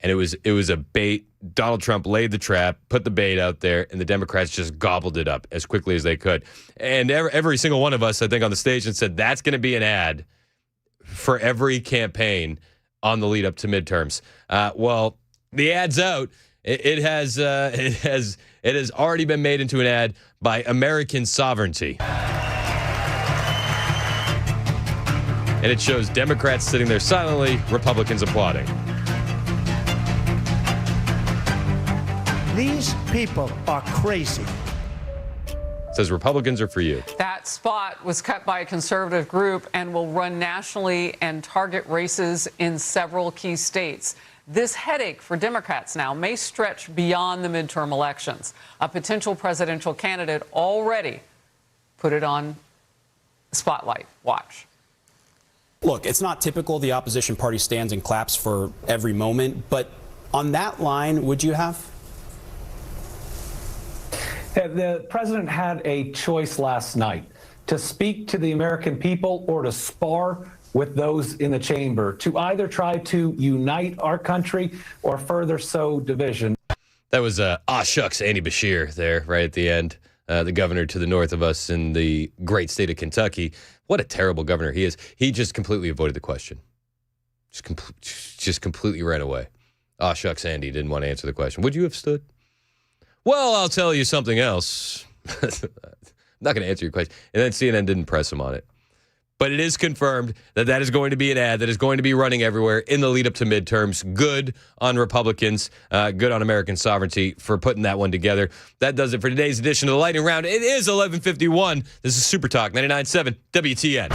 And it was a bait. Donald Trump laid the trap, put the bait out there, and the Democrats just gobbled it up as quickly as they could. And every single one of us, I think, on the station said that's going to be an ad for every campaign on the lead up to midterms. Well, the ad's out. It has already been made into an ad by American Sovereignty. And it shows Democrats sitting there silently, Republicans applauding. These people are crazy. It says Republicans are for you. That spot was cut by a conservative group and will run nationally and target races in several key states. This headache for Democrats now may stretch beyond the midterm elections. A potential presidential candidate already put it on spotlight. Watch. Look, it's not typical the opposition party stands and claps for every moment, but on that line, would you have? The president had a choice last night to speak to the American people or to spar with those in the chamber, to either try to unite our country or further sow division. That was shucks, Andy Beshear there right at the end, the governor to the north of us in the great state of Kentucky. What a terrible governor he is. He just completely avoided the question. Just completely ran away. Shucks, Andy didn't want to answer the question. Would you have stood? Well, I'll tell you something else. I'm not going to answer your question. And then CNN didn't press him on it. But it is confirmed that that is going to be an ad that is going to be running everywhere in the lead up to midterms. Good on Republicans, good on American sovereignty for putting that one together. That does it for today's edition of the Lightning Round. It is 11:51. This is Super Talk 99.7 WTN.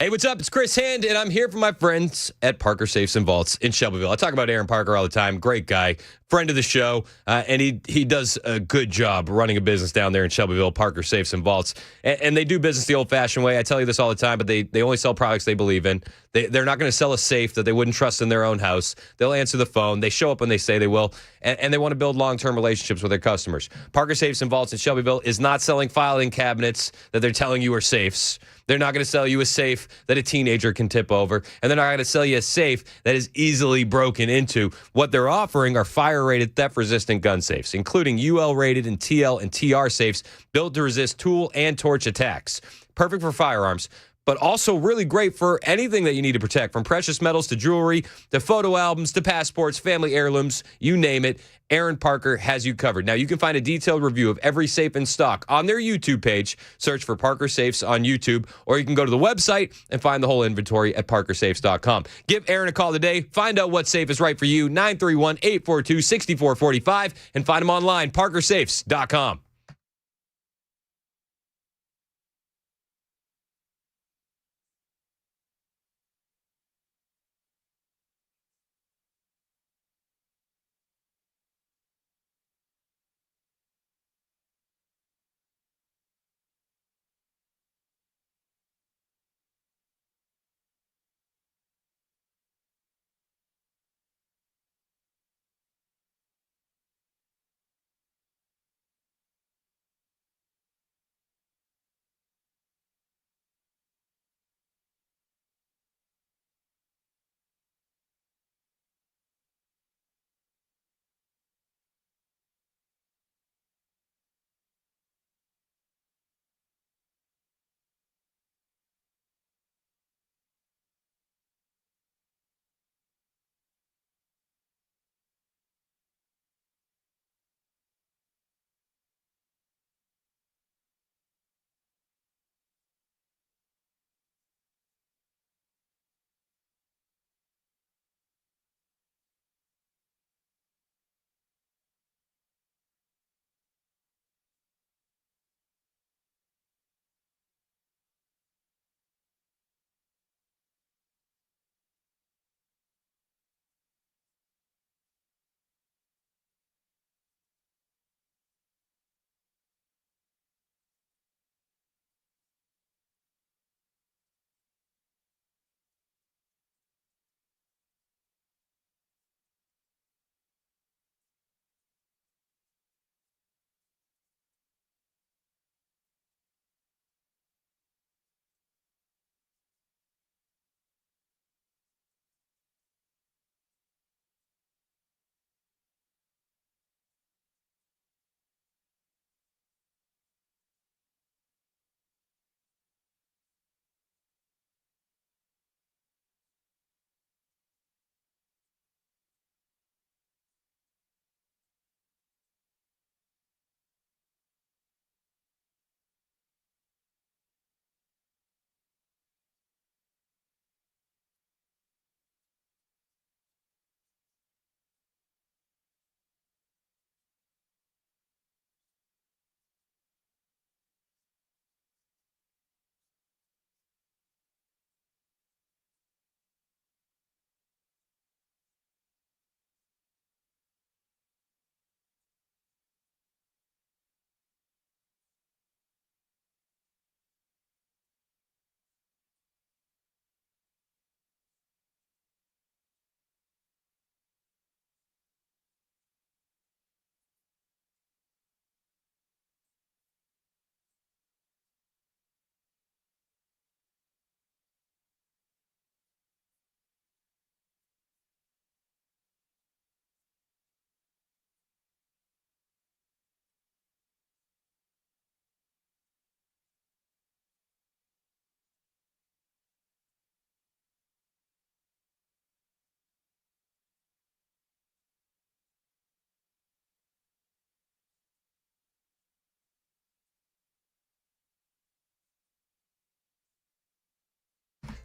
Hey, what's up? It's Chris Hand, and I'm here for my friends at Parker Safes and Vaults in Shelbyville. I talk about Aaron Parker all the time. Great guy, friend of the show, and he does a good job running a business down there in Shelbyville, Parker Safes and Vaults. And they do business the old-fashioned way. I tell you this all the time, but they only sell products they believe in. They're not going to sell a safe that they wouldn't trust in their own house. They'll answer the phone. They show up when they say they will, and they want to build long-term relationships with their customers. Parker Safes and Vaults in Shelbyville is not selling filing cabinets that they're telling you are safes. They're not going to sell you a safe that a teenager can tip over, and they're not going to sell you a safe that is easily broken into. What they're offering are fire-rated, theft-resistant gun safes, including UL-rated and TL and TR safes built to resist tool and torch attacks. Perfect for firearms, but also really great for anything that you need to protect, from precious metals to jewelry to photo albums to passports, family heirlooms, you name it. Aaron Parker has you covered. Now, you can find a detailed review of every safe in stock on their YouTube page. Search for Parker Safes on YouTube, or you can go to the website and find the whole inventory at parkersafes.com. Give Aaron a call today. Find out what safe is right for you, 931-842-6445, and find him online, parkersafes.com.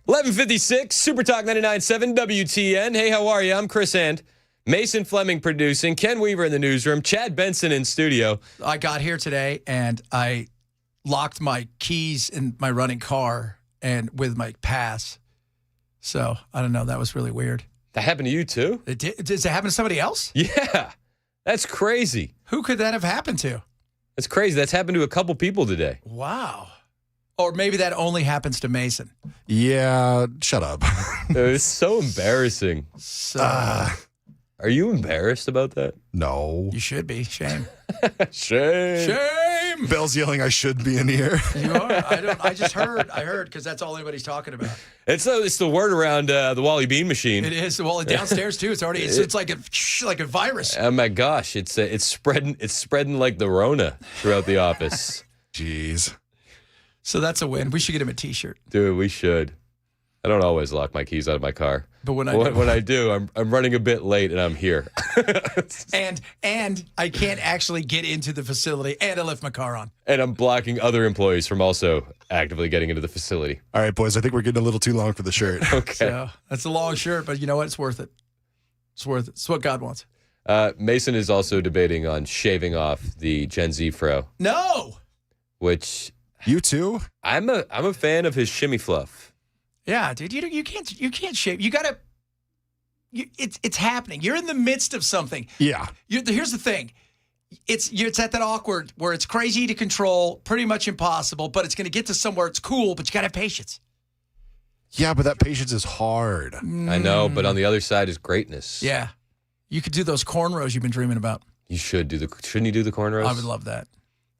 11:56, Super Talk 99.7 WTN. Hey, how are you? I'm Chris Hand. Mason Fleming producing. Ken Weaver in the newsroom. Chad Benson in studio. I got here today, and I locked my keys in my running car and with my pass. So, I don't know. That was really weird. That happened to you, too? It did. Does it happen to somebody else? Yeah. That's crazy. Who could that have happened to? That's crazy. That's happened to a couple people today. Wow. Or maybe that only happens to Mason. Yeah, shut up. It's so embarrassing. Are you embarrassed about that? No. You should be. Shame. Shame. Shame. Bell's yelling I should be in here. You are? I just heard. I heard because that's all anybody's talking about. It's the word around the Wally Bean machine. It is. Well, downstairs too. It's already. It's like a virus. Oh my gosh! It's spreading. It's spreading like the Rona throughout the office. Jeez. So that's a win. We should get him a T-shirt. Dude, we should. I don't always lock my keys out of my car. But when I do, I'm running a bit late and I'm here. and I can't actually get into the facility and I left my car on. And I'm blocking other employees from also actively getting into the facility. All right, boys, I think we're getting a little too long for the shirt. Okay. So that's a long shirt, but you know what? It's worth it. It's worth it. It's what God wants. Mason is also debating on shaving off the Gen Z fro. No. Which you too? I'm a fan of his shimmy fluff. Yeah, dude, you can't shave. You gotta. It's happening. You're in the midst of something. Yeah. Here's the thing. It's at that awkward where it's crazy to control, pretty much impossible, but it's going to get to somewhere it's cool, but you got to have patience. Yeah, but that patience is hard. I know, but on the other side is greatness. Yeah. You could do those cornrows you've been dreaming about. You should shouldn't you do the cornrows? I would love that.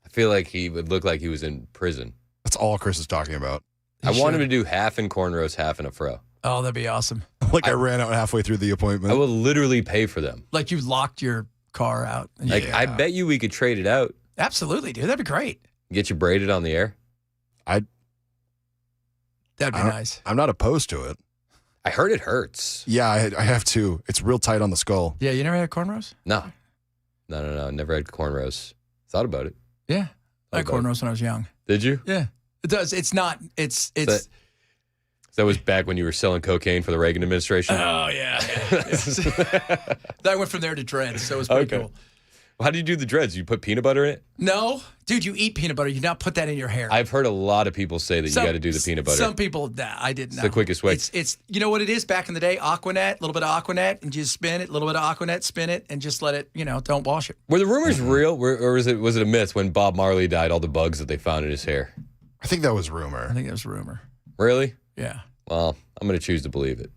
I feel like he would look like he was in prison. That's all Chris is talking about. I want him to do half in cornrows, half in a fro. Oh, that'd be awesome. Like I ran out halfway through the appointment. I will literally pay for them. Like you locked your car out. Like I bet you we could trade it out. Absolutely, dude. That'd be great. Get you braided on the air. That'd be nice. I'm not opposed to it. I heard it hurts. Yeah, I have to. It's real tight on the skull. Yeah, you never had cornrows? No. Never had cornrows. Thought about it. Yeah. I had cornrows when I was young. Did you? Yeah. It does. It's not. It's. That was back when you were selling cocaine for the Reagan administration? Oh, yeah. I went from there to dreads, so it was pretty cool. Well, how do you do the dreads? You put peanut butter in it? No. Dude, you eat peanut butter. You not put that in your hair. I've heard a lot of people say that you got to do the peanut butter. Some people, I didn't know. It's the quickest way. It's you know what it is? Back in the day, Aquanet, a little bit of Aquanet, and just spin it, a little bit of Aquanet, spin it, and just let it, don't wash it. Were the rumors real, or was it a myth when Bob Marley died, all the bugs that they found in his hair? I think that was rumor. I think that was rumor. Really? Yeah. Well, I'm going to choose to believe it.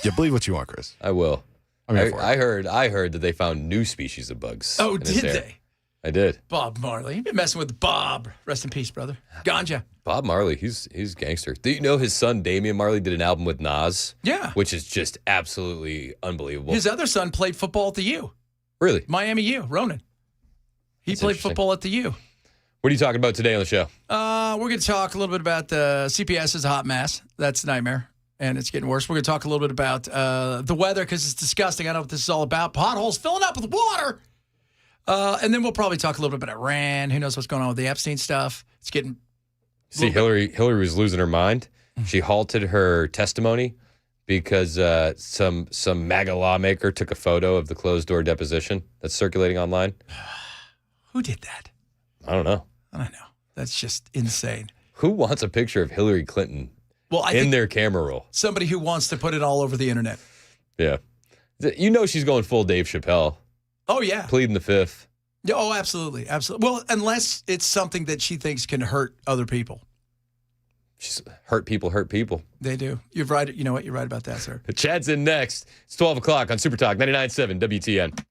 Yeah, believe what you want, Chris. I will. I heard that they found new species of bugs. Oh, did they? I did. Bob Marley. You've been messing with Bob. Rest in peace, brother. Ganja. Bob Marley, he's gangster. Do you know his son, Damian Marley, did an album with Nas? Yeah. Which is just absolutely unbelievable. His other son played football at the U. Really? Miami U, Ronan. He played football at the U. What are you talking about today on the show? We're going to talk a little bit about CPS is a hot mess. That's a nightmare, and it's getting worse. We're going to talk a little bit about the weather because it's disgusting. I don't know what this is all about. Potholes filling up with water. And then we'll probably talk a little bit about Iran. Who knows what's going on with the Epstein stuff? It's getting... See, Hillary was losing her mind. She halted her testimony because some MAGA lawmaker took a photo of the closed-door deposition that's circulating online. Who did that? I don't know. I don't know. That's just insane. Who wants a picture of Hillary Clinton in their camera roll? Somebody who wants to put it all over the internet. Yeah. You know she's going full Dave Chappelle. Oh, yeah. Pleading the fifth. Yeah, oh, absolutely. Absolutely. Well, unless it's something that she thinks can hurt other people. She's hurt people. They do. You're right. You know what? You're right about that, sir. Chad's in next. It's 12 o'clock on Super Talk 99.7 WTN.